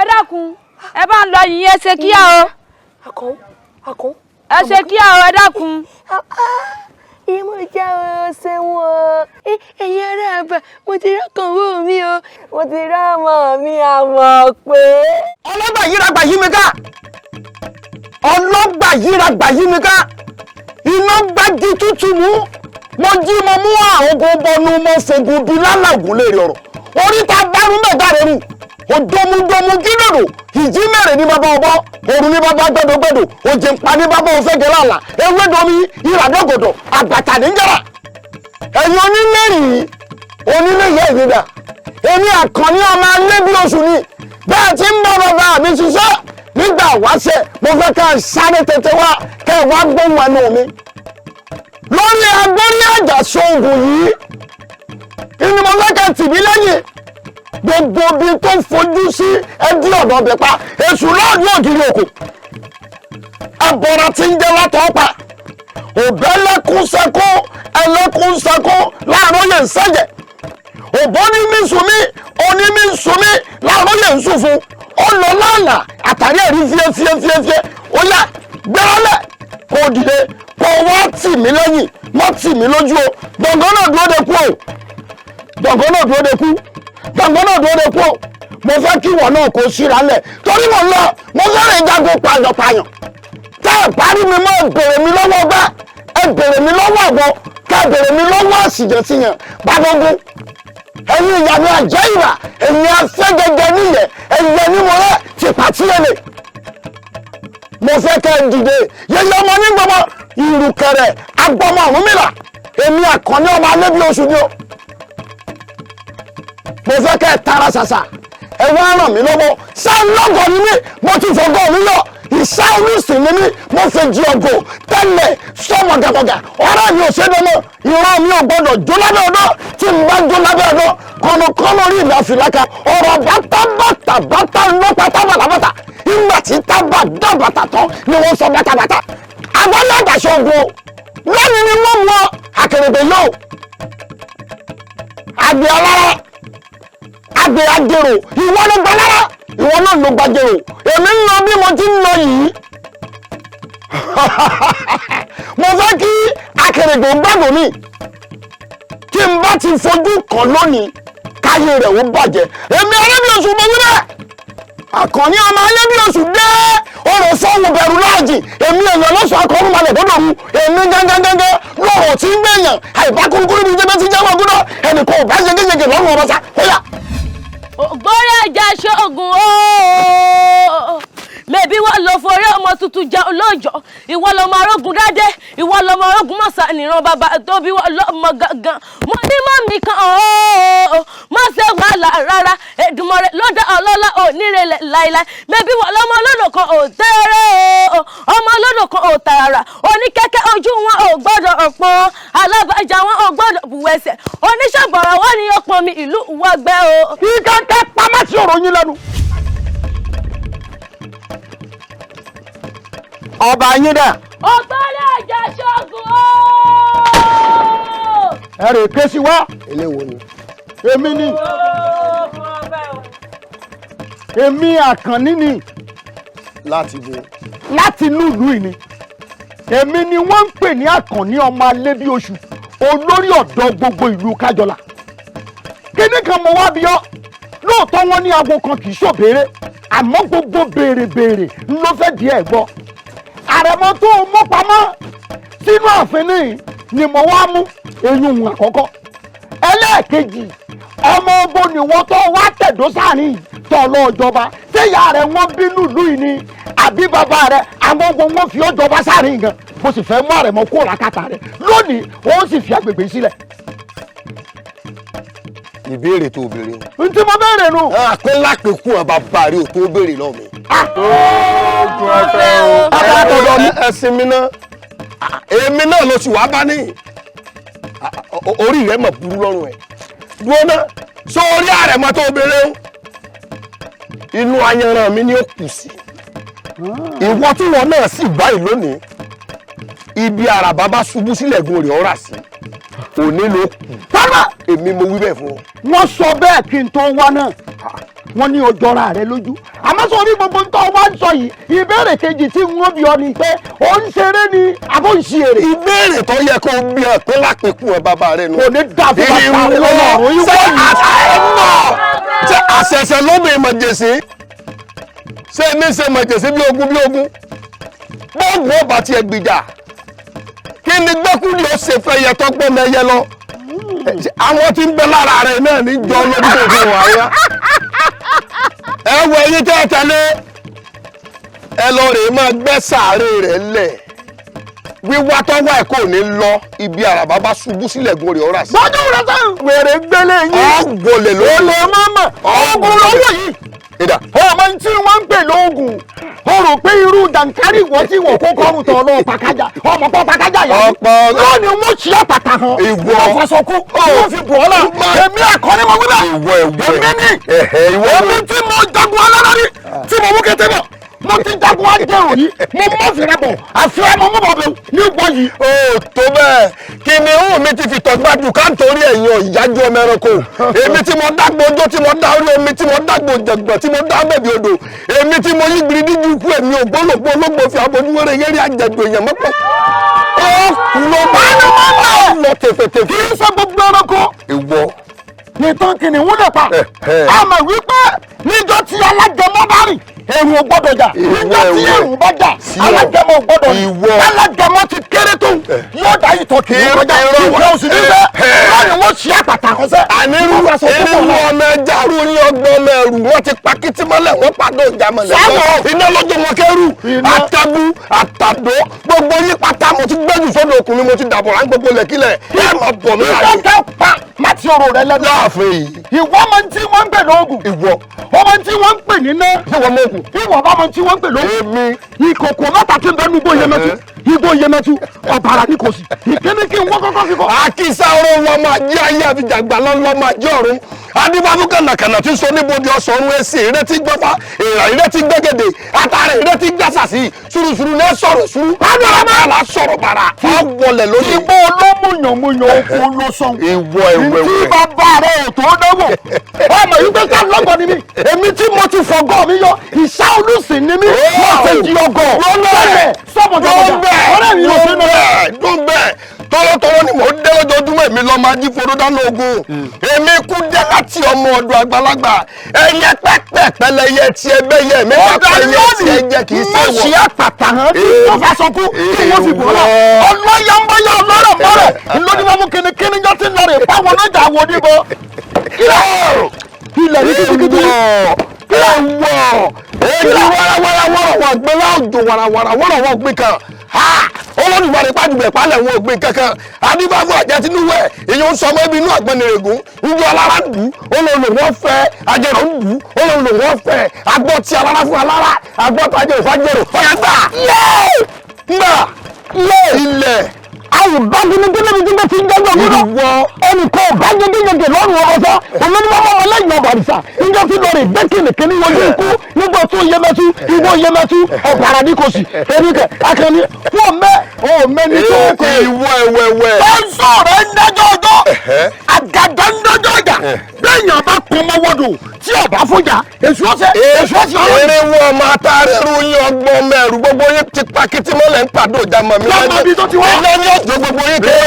ẹ dákun ẹ bá ń lọ yìnyín ẹ ṣe kíá o ẹ ṣe kíá o ẹ dákun. Iyemọja o ṣeun o ẹ̀yin ará àgbà mo ti rọ́kànwó mi o mo ti rá ọmọ mi àmọ́ pé. ọlọ́gbà yíragbà yí mi ká ọlọ́gbà yíragbà yí mi ká iná gbági tútù mú mo jí mo mú àwọn bọnu mo fògùn bí lálàgùn lè rí ọ̀rọ̀ oríta bárún mẹ́ta rẹ̀ rù òdomudomu kílòdò ìjí mẹ́rin ní bàbá ọbọ òrùn ní bàbá gbẹdọgbẹdọ òjì ń pa ní bàbá òfẹ́gẹ́ lálà ewédomi ìràdọ́gọ̀dọ̀ àgbàtà níjàrá ẹ̀yin onílẹ̀yìn onílẹ̀yẹ ìgbéga èmi Àkànní ọmọ Alẹ́bíosù ni bẹ́ẹ̀ tí ń bá bàbá mi ṣiṣẹ́ nígbà wáṣẹ mo fẹ́ ká sáré tètè wá kẹ́ ẹ̀ wá gbóhùn ẹnu mi lórí Ògbórí Àjàṣógùn yìí ìní mo fẹ́ ká tì mí lẹ́yìn gbogbo bí tó fojú sí ẹdí ọ̀dọ̀ ọbẹ̀ pa èṣù láàrin ògiri òkò ẹbọra tí ń jẹ́ látọ̀ pa òbẹ́ lẹ́kún sẹ́kún ẹlẹ́kún sẹ́kún láàrin òye ń sẹ́jẹ̀ òbó ní mí sùnmí oní mí sùnmí láàrin òye ń sùn fún ó lọ lánàá àtàrí ẹ̀rí fíẹ́fíẹ́fíẹ́ ó yá gbẹ́rọ́lẹ̀ kó dìde kó wá tì mí lẹ́yìn mọ́ tì mí lójú o gbọ̀ngàn náà dúró de kú o gbọ̀ngàn náà dúró de kú gbọ̀ngàn náà dúró de kú o mo fẹ́ kí ìwọ náà kó síra lẹ̀ torí mo lọ mo fẹ́ràn ìjagun pààyàn tẹ́ ẹ̀ parí mi mọ́ bèrè mi lọ́wọ́ gbá ẹ bèrè mi lọ́wọ́ àgbọ̀ ká bèrè mi lọ́wọ́ àsìjẹsíyàn Balógun ẹ̀yin ìyàwó àjẹ́ ìwà ẹ̀yin afẹ́gẹ́gẹ́ níyẹ̀ ẹ̀yẹ nímọ̀rẹ́ tìpàtìyẹlẹ̀ mo fẹ́ kẹ́ ẹ dìde yẹyẹ ọmọ ní gbọmọ ìrùkẹ̀rẹ̀ agbọmọ Ọ̀rúnmìlà èmi Àkànní ọmọ Alẹ́bíoṣù ni ó mo fẹ́ kẹ́ ẹ tara ṣàṣà ẹ wá ràn mí lọ́wọ́ sáà lọ́gọ̀ ni mí mo ti fọgọ́ mi lọ ìṣá oríṣìí ni mí mo fi jí ọgọ́ tẹ́lẹ̀ sọ́mọ̀gàmọ̀gà ọ̀rẹ́ mi ò ṣe dánmọ́ ìran mi ò gbọ́dọ̀ jó lábẹ́ ọ̀dọ́ tí n bá jó lábẹ́ ọ̀dọ́ kọ̀nùkọ́nù orí ìgbà fìlàkà ọ̀rọ̀ bàtà lọ́pàá tábàtà ìgbà tí tábà dábàtà tán ni wọ́n sọ bàtàbàtà àgbọ̀lẹ̀ àgbàṣọ ogun lẹ́nu ni wọ́n mọ Akèrègbè yóò àgbẹ̀ alára àgbẹ̀ àjèrò ìwọ ló gba lára ìwọ náà ló gba jèrò èmi ń lọ bí mo ti ń lọ yìí mo fẹ́ kí Akèrègbè gbàgbọ́ mi kí n bá ti fojú kàn lónìí káyé rẹ̀ ó bàjẹ́ èmi Alẹ́bíoṣù mo wí bẹ́ẹ̀ Àkànní ọmọ Alẹ́bíoṣù dé ọ̀rọ̀ fọ́ọ̀mù bẹ̀rù láàjì èmi èèyàn lọ́sọ̀ akọ́rùn malẹ̀ gbọ́dọ̀ mu èmi gángan lọ́rọ̀ tí ń gbẹ̀yàn àìbákúnkúrú ní jẹ́bẹ́ tí jẹ́wọ́ gúdọ̀ ẹnì kan ò bá yegeyege lọ́rùn ọ̀rọ̀ sá kóyà. ògbórí ẹja ṣoògùn ooo mẹbí wọn lọ forí ọmọ tuntun jẹ olóòjọ́ ìwọ lọmọ arógun dádé ìwọ lọmọ arógun mọ̀sá nìran bàbá tó bí wọn lọmọ gangan mo ní mọ́mí kan ooo má ṣe wàhálà rárá Èdùmàrè lọ́dà ọlọ́lá onírèlè láíláí mẹbí wọn lọmọ lọ́dọ̀ kan ò tẹ́rẹ́ o ọmọ lọ́dọ̀ kan ò tààrà oníkẹ́kẹ́ ojú wọn ò gbọ́dọ̀ ọ̀pọ̀n alábàjá wọn ò gbọ́dọ̀ bùwẹ̀sẹ̀ oníṣàbọ̀rọ̀ wọn ni ọpọ́n mi ìlú wọgbẹ́ o. ìkẹ́kẹ́ pamọ́ sí ọ̀rọ̀ yín lẹ́nu. ọba yín dà. ògbórí ẹja ṣoògùn ooo. ẹ rè ké sí wá. eléwo ni. èmi ni. èmi Àkànní ni. láti bo. láti inú ìlú yìí ni. èmi ni wọ́n ń pè ní Àkànní ọmọ Alẹ́bíoṣù olórí ọ̀dọ́ gbogbo ìlú Kájọlà. kíní kan mo wá bí ọ́ lóòótọ́ wọn ní aago kan kì í ṣòbéèrè àmọ́ gbogbo béèrè ló fẹ́ di ẹ̀ gbọ́. àrẹ̀mọ tó mú pamọ́ sínú ààfin ni mo wá mú eyín àkọ́kọ́. ẹlẹ́ẹ̀kejì ọmọ ogun ni wọ́n tó wá tẹ̀dó sáàrin tó lọ́jọba ṣéyà rẹ̀ wọ́n bínú ìlú yìí ni àbí bàbá rẹ̀ àwọn ogun wọn fi ọjọba sáàrin gan mo sì fẹ́ mú àrẹ̀mọ kó làkàtà rẹ̀ lónìí ó sì fi agbègbè sílẹ̀. ìbéèrè tó béèrè o. n tí mo béèrè nu. àpélápẹ̀kù àbàbà rí o tó béèrè lọ́wọ́ mi. ẹ̀sìn mi náà èmi náà ló sì wá bá ní orí rẹ̀ mọ̀ burú lọ́rùn ẹ̀ dúró náà sórí àrẹ̀mọ tó béèrè o inú ayanran mi ni ó kù sí ìwọ tí wọn náà sì báyìí lónìí ibi àràbà bá ṣubú sílẹ̀ gun rẹ̀ ọ̀rà sí òní ló kù. sábà èmi mo wí bẹ́ẹ̀ fún ọ. wọ́n sọ bẹ́ẹ̀ kí n tó wá náà wọ́n ní ojọ́ra rẹ lójú àmọ́ sọ ní gbogbo tó wá ń sọ yìí ìbéèrè kejì tí wọ́n bí ọ ni pé ó ń ṣeré ni àbó ń ṣe èrè. ìbéèrè tó yẹ kó bí ọ pé lápẹ̀kù ẹ bàbá rẹ nù. kò ní dà fún bàbá rẹ lọ́wọ́ ọ̀run yìí wọ́n yìí. ṣé àṣẹ̀ṣẹ̀ ló bẹ mọ̀jẹ̀sí ṣé ní ṣe mọ̀jẹ̀sí bí ogun gbọ́ọ̀gbù ọba tiẹ̀ gbìjà kí ni gbẹ́kúlì ó ṣe fẹ́ yẹ tọ́gbọ́n mẹ́yẹ lọ àwọn tí ń bẹ lára rẹ̀ náà ní jọ lórí òde wàáyá ẹ wọ ẹyin tẹ́ ẹ tẹ́lẹ̀ ẹ lọ rèé máa gbẹ́ sàárè rẹ̀ lẹ̀ wíwá tọ́wọ́ ẹ̀ kò ní lọ ibi àràbà bá ṣubú sílẹ̀ gun rẹ̀ ọ̀rà sí. bọ́jú rẹ̀ sàn. wèrè gbélé yín. ọ̀gbọ̀lẹ̀ ló. olè mọ́mọ́ oògùn lọ́wọ́ yìí. ìdá. ọmọ tí wọ́n ń pè lóògùn rò pé irú dankari ìwọ tí wọ́n kó kọ́rùn tọ̀ lọ pàkájà ọmọ pọ̀ pàkájà yà lónìí wọ́n ṣí àpàtà hàn ìwọ fọṣọkú wọ́n fi bọ̀ ọ́ la èmi àkọ́ni mo wí bẹ́ẹ̀ èmi tí mo jagun alárari tí mo mú kété bọ̀ mo ti jagun ajẹ́rò yìí mo mọ̀ fìrẹ́ bọ̀ àfihàn mo mú bọ̀ bẹ̀ ní ìgbọ́ yìí. ó tó bẹ́ẹ̀ kìnìún mi ti fi tọ́gbàdù ká nítorí ẹ̀yìn ìyájú ọmọ ẹranko èmi tí mo dágbo ojó tí mo dá orí omi tí mo dágbo jẹ̀gbọ̀n tí mo dá bẹ̀bí odò èmi tí mo yí giridíjú kú èmi ògbólógbó ológbò fi abojúwèrè yẹ́rì àjẹgbò èèyàn mọ́pọ̀ ó lọ máa lọ tẹ̀fẹ̀tẹ̀fẹ̀. kì í ṣe gbogbo ẹranko ìwọ nìtàn kìnìún lè pa àmọ́ wípé níjọ́ tí alágẹmọ bá rìn ẹ̀rù ò gbọ́dọ̀ jà níjọ́ tí ẹ̀rù bá jà alágẹmọ ò gbọ́dọ̀ rìn alágẹmọ ti kéré tó yóò dá ìtọ̀ kìnìún kọjá ìwọ oṣù níbẹ̀ láàrin wọn ṣí àpàtà kọsẹ̀. ànírú ọmọ ẹjaru ní ọgbọ́n ọmọ ẹrù wọn ti pa kìtìmọ́lẹ̀ wọn padà ọjà mọ́lẹ̀ iná lọ́jọ́ wọn kẹrù àtàbù àtàdó gbogbo yí pátá mo ti gbẹ́jù sódò ọkùnrin mo ti dàbọ̀ rán gbogbo lẹ̀kílẹ̀ ẹ̀ máa bọ̀ mí láyé. ìjọba pa láti ọ̀rọ̀ rẹ lẹ́nu. láàfin yìí. ìwọ ọmọ tí wọ́n ń pè lóògùn. ìwọ. ọmọ tí wọ́n ń pè níná. ìwọ mọ́gùn. ìwọ bá ọmọ tí wọ́n ń pè lóògùn. èmi. ìkòkò mẹ́ta tí ń bẹ nígbó yẹmẹtu. igbó yẹmẹtu ọ̀bàrà ní kò sí. ìkíní kí n wọ́n kọ́kọ́ fi kọ́. àkísà ọ̀rọ̀ wọn máa jẹ́ ayé àfijàgbà lọ́lọ́ máa jẹ́ ọ̀run. adébáfún kànàkànà tí sọ níbodè ọ̀sọ̀run ẹ̀sìn ìrètí gbọ́fà èèrà ìrètí gbẹ́gẹ̀dẹ̀ àtàrà ìrètí gbàsàsì sùrùsùrù ní sọ̀rọ̀ sùrù. bàrà sọ̀rọ̀ bàrà. ọ̀wọ̀lẹ̀ lórí. ìbò olómùyànmùyàn oko ló sọ. ìwọ tí bàbá rẹ̀ ò tó dánwò. ọmọ yìí pé ká lọ́gọ̀ ni mí. èmi tí mo ti fọgọ́ mi yọ ìṣá olùsìn ni mí. mo ti di ọgọ́. lọ́lẹ̀ sọ́mọdé ọ̀rẹ́ mi ló fi nù. dùn bẹ́ẹ̀ tọ́lọ́tọ́lọ́ ni mò ń dé lójoojúmọ́ èmi lọ́ọ́ máa jí foró dáná ogun èmi kú dé láti ọmọ ọ̀dọ̀ àgbàlagbà ẹyẹ pẹ́pẹ́pẹ́ lẹyẹ tí ẹ bẹ́ yẹ mi ká pẹ́ yẹ tí ẹ jẹ́ kì í ṣe wọ. mo ṣì àpàtà hàn tí mo fà sọ kú kí wọ́n fi bọ̀ lọ. ọlọ́yà ń bọ́ yá ọlọ́rọ̀ mọ́rẹ̀ ńlọ́dún mọ́mú kínníkínní jọ ti lọ rè fáwọn ọlọ́jà wo níbo. ilẹ̀ ní kìtìkìtì. èyí wàràwàrà gbé láòjò wàràwàrà wọ́rọ̀ gbé kan olódùmarè pàdùbẹ̀ pálẹ̀ wọn ògbìn kankan adébáfọ àjẹtínúwẹ̀ èyí ń sọmọ ibi inú àgbọnìrègún njọ alára dù olóòlò wọn fẹ́ ajẹrò ń dù olóòlò wọn fẹ́ agbọ́ tí alára fún alára agbọ́ tó ajẹrò fún ajẹrò ọ̀yà gbà ilẹ̀ àwùbágúnigúnlẹ̀ mi tí ń jẹ́gbẹ́ gbọ́dọ̀ ẹnìkan ọ̀bágúnigúnlẹ̀ lọ́rùn ọ̀sọ́ olónímọ̀mọ́ ọlẹ́yìn ọ̀bàrìṣà níjọ́ tí lọ rè bẹ́kìnì kìíní wọlé ikú nígbà tó yẹmẹtú ìwọ yẹmẹtú ọ̀bàrà ní kò sí eríkẹ̀ akẹni wọ́n mẹ́ni tó kọ ìwọ ẹ̀wẹ̀wẹ̀. ó ń sọ̀rọ̀ ń dájọ́ ọjọ́ àgàdá ń dájọ́ ọjà bẹ́ẹ̀yàn bá pọn mọ́wọ́dọ̀ tí ọba fúnjà èṣù ọ̀sẹ̀ ọ̀rọ̀. eré wọn máa taari ròyìn ọgbọ́n mẹ́rù gbogbo yín ti pa kìtìmọ́lẹ̀ ń pàdé ọjà mọ̀ mi. lọ́mọ bí tó ti wá. lẹ́ni ọ̀jọ̀ gbogbo yín kéré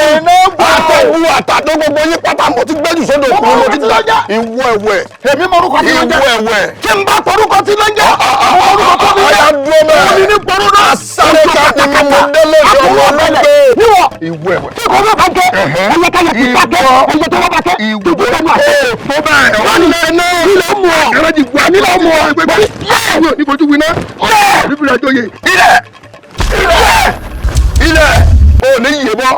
àtọ̀wù àtàdó gbogbo yín pátá mo ti gbẹ́jù sódò òkú mo ti gbà ìwọ ẹ̀wẹ̀. èmi mọ orúkọ tí ló ń jẹ ìwọ ẹ̀wẹ̀. kí n bá torúkọ tí ló ń jẹ àwọn orúkọ tó ń jẹ. ọ̀yà dúró mẹ́rin. òní ní pọ̀rọ̀ náà. sáré ká ni mo délé ìjọba ọlọ́gbẹ́. níwọ̀ ìwọ ẹ̀wẹ̀. tí kò bá bá jẹ ẹyẹkẹyẹ ti bá jẹ ẹyẹ tó bá bá jẹ tuntun sẹ́nu àṣẹ. fún bẹ́ẹ̀ wọ́n ní ilẹ̀ mú ọ. kẹrẹ́jì gbọ́ nílẹ̀ mú ọ. yóò ní fojú winá. níbi ìrìnàjò yìí. ilẹ̀ ò ní yìí bọ́.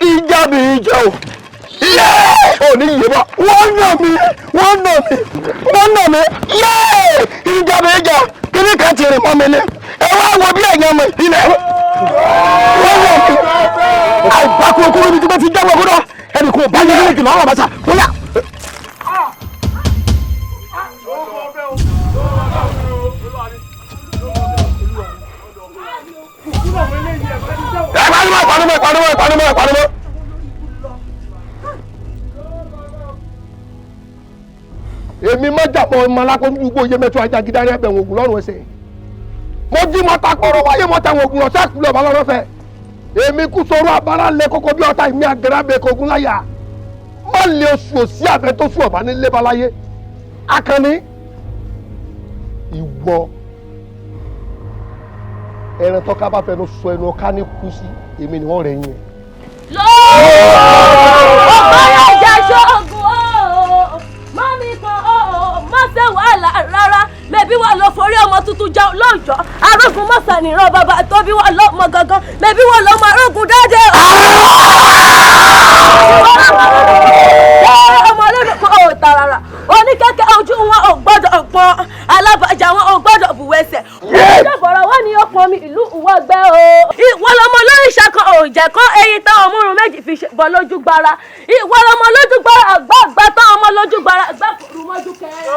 ìjà mi ìjà o. ò ní yìí bọ́. wọ́n nà mí ìjà mi ìjà kíní kan ti rìn mọ́ mi lé ẹ wá wo bí ẹ̀yàn mi ilẹ̀ wọ́n nà mí àìpàkùn okùnrin mi tí wọ́n ti jáwọ́ gbọ́dọ̀ ẹnì kò bá yẹ kílíkì lọ́wọ́ bàtà wọ́n yà. Panumọ́. Èmi má jàpọ̀ ọmọ alákòóso gbogbo iye mẹ́tọ́ ajá gidá ní ẹgbẹ̀rún ogun lọ́rùn ẹsẹ̀. Mo jí mọ́ta kọ́rọ̀ wáyé mọ́ta àwọn ogun ọ̀sẹ̀ àkùlọ̀ ọ̀bá lọ́rọ́ fẹ́. Èmi kú sọ̀rọ̀ abala lẹ kókó bí ọ̀tá ìmí àgẹ̀rábẹ̀ kogun láyà. Má lè oṣù òsì àfẹ́ tó sùn ọ̀bá nílé baláyé. Akànní ìwọ ẹran tọ́ka bá fẹnu sọ ẹnu ọ̀ká ní kú sí èmi ni wọ́n rẹ̀ yín ẹ̀. ọ̀pọ̀lọpọ̀ ìjà ṣọ́ọ̀gùn o mọ́mí kan o má ṣe wàhálà rárá mẹ́bí wà lọ forí ọmọ tuntun jẹun lọ́jọ́ arógun mọ́sàn nìran bàbá tóbi wà lọ́mọ gangan mẹ́bí wà lọ́mọ arógun dáadé ọmọ olódò kan ò tàràrà oníkẹ́kẹ́ ojú wọn ò gbọ́dọ̀ pọn alábàjá wọn ò gbọ́dọ̀ bùwẹ̀sẹ̀. ìjọba wọn ni ó pọn mi ìlú ìwọ́gbẹ́ o. ìwọ lọmọ olóríṣà kan òòjẹ́ kan eyín táwọn ọmọrùn méjì fi bọ́ lójú gbára. ìwọ lọmọ lójú gbára àgbààgbà táwọn ọmọ lójú gbára àgbà kùrù mọ́jú kẹrin.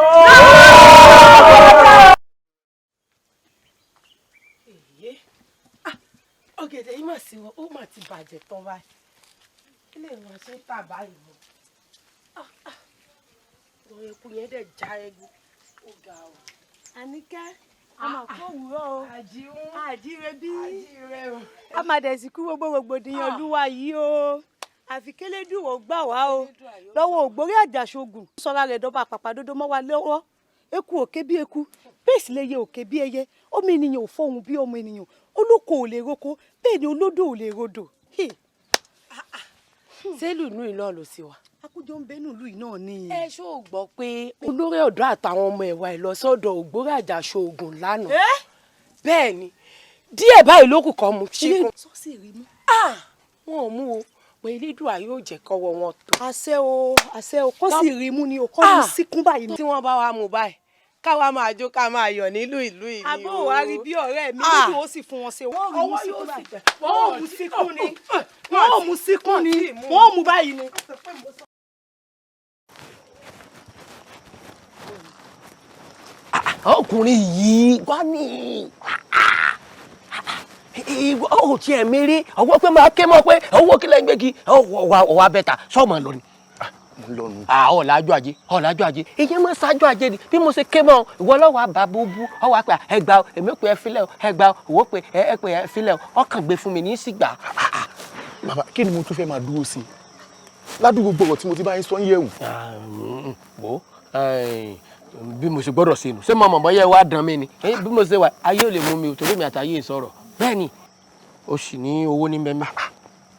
ọ̀gẹ̀dẹ̀ yìí mà sí wọn ó mà ti bàjẹ́ tán báyìí kí lè wọn ṣe tà báyìí mọ́ ọ̀rọ̀ eku yẹn dẹ̀ já ẹgbẹ́ ó ga ọ́. Àníkẹ́ a máa kó òwúrọ̀ o àjíire bí o. a máa dẹ̀ sí kú gbogbo rògbòdìyàn olúwa yìí o àfi kélédùwọ̀ gbà wá o lọ́wọ́ ògbórí àjàṣogùn sọ́ra rẹ̀ dọ́ba àpàpàdodo mọ́ wa lọ́wọ́ eku òkè bí eku bẹ́ẹ̀ sì lè yẹ òkè bí ẹyẹ ọmọ ènìyàn ò fọhùn bí ọmọ ènìyàn olóko ò lè roko bẹ́ẹ̀ ni olódò ò lè rodò. sẹ́lù inú iná ló sì wà. akójọ ń bẹ́nu ìlú iná ni. ẹ ṣó o gbọ́ pé olórí ọ̀dọ́ àtàwọn ọmọ ẹ̀wà ẹ̀ lọ sọ́dọ̀ ògbórí àjàṣogùn lánàá. bẹ́ẹ̀ ni díẹ̀ báyìí ló kù kọ́ mu ṣíkún. sọ́ọ̀sì rí mú. wọn ò mú o pé elédùà yóò jẹ́ kọ́wọ́ wọn tó. àṣẹ o kọ́ sì rí mú ni o kọ́ mu síkún báyìí ni. tí wọ́n bá wa mú báyìí káwa máa jó ká máa yọ̀ nílùú ìlú ìlú. àbó wa rí bí ọ̀rẹ́ mi lójú ó sì fún wọn ṣe wọ́n ò mú síkún ni wọ́n ò mú síkún ni wọ́n ò mú báyìí ni. ọkùnrin yìí wá ní ó tiẹ̀ méré ọwọ́ pé máa ké mọ́ pé owó kílẹ̀ ń gbégi ọwọ́ abẹ́ta sọ́ọ̀mọ̀ lọ ni. ọ̀làjọ́ ajé ìyẹn máa ṣáájú ajé ni bí mo ṣe ké mọ́ ìwọ lọ́wọ́ àbá búbú ọwọ́ àpẹ ẹgbà èmi pé ẹ filẹ̀ ẹgbà òwò pé ẹ pé ẹ filẹ̀ ọkàn gbé fún mi ní sígbà. bàbá kí ni mo tún fẹ́ máa dúró sí i ládùúgbò gbọ̀rọ̀ tí mo ti bá yín sọ ń yẹ̀wò. bí mo ṣe gbọ́dọ̀ ṣe nù ṣé mo mọ̀ bọ́yá wá dán mi ni bí mo ṣe wà ayé ò lè mú mi ò torí mi àtàyè sọ̀rọ̀ bẹ́ẹ̀ ni o sì ní owó ní bẹ́ẹ̀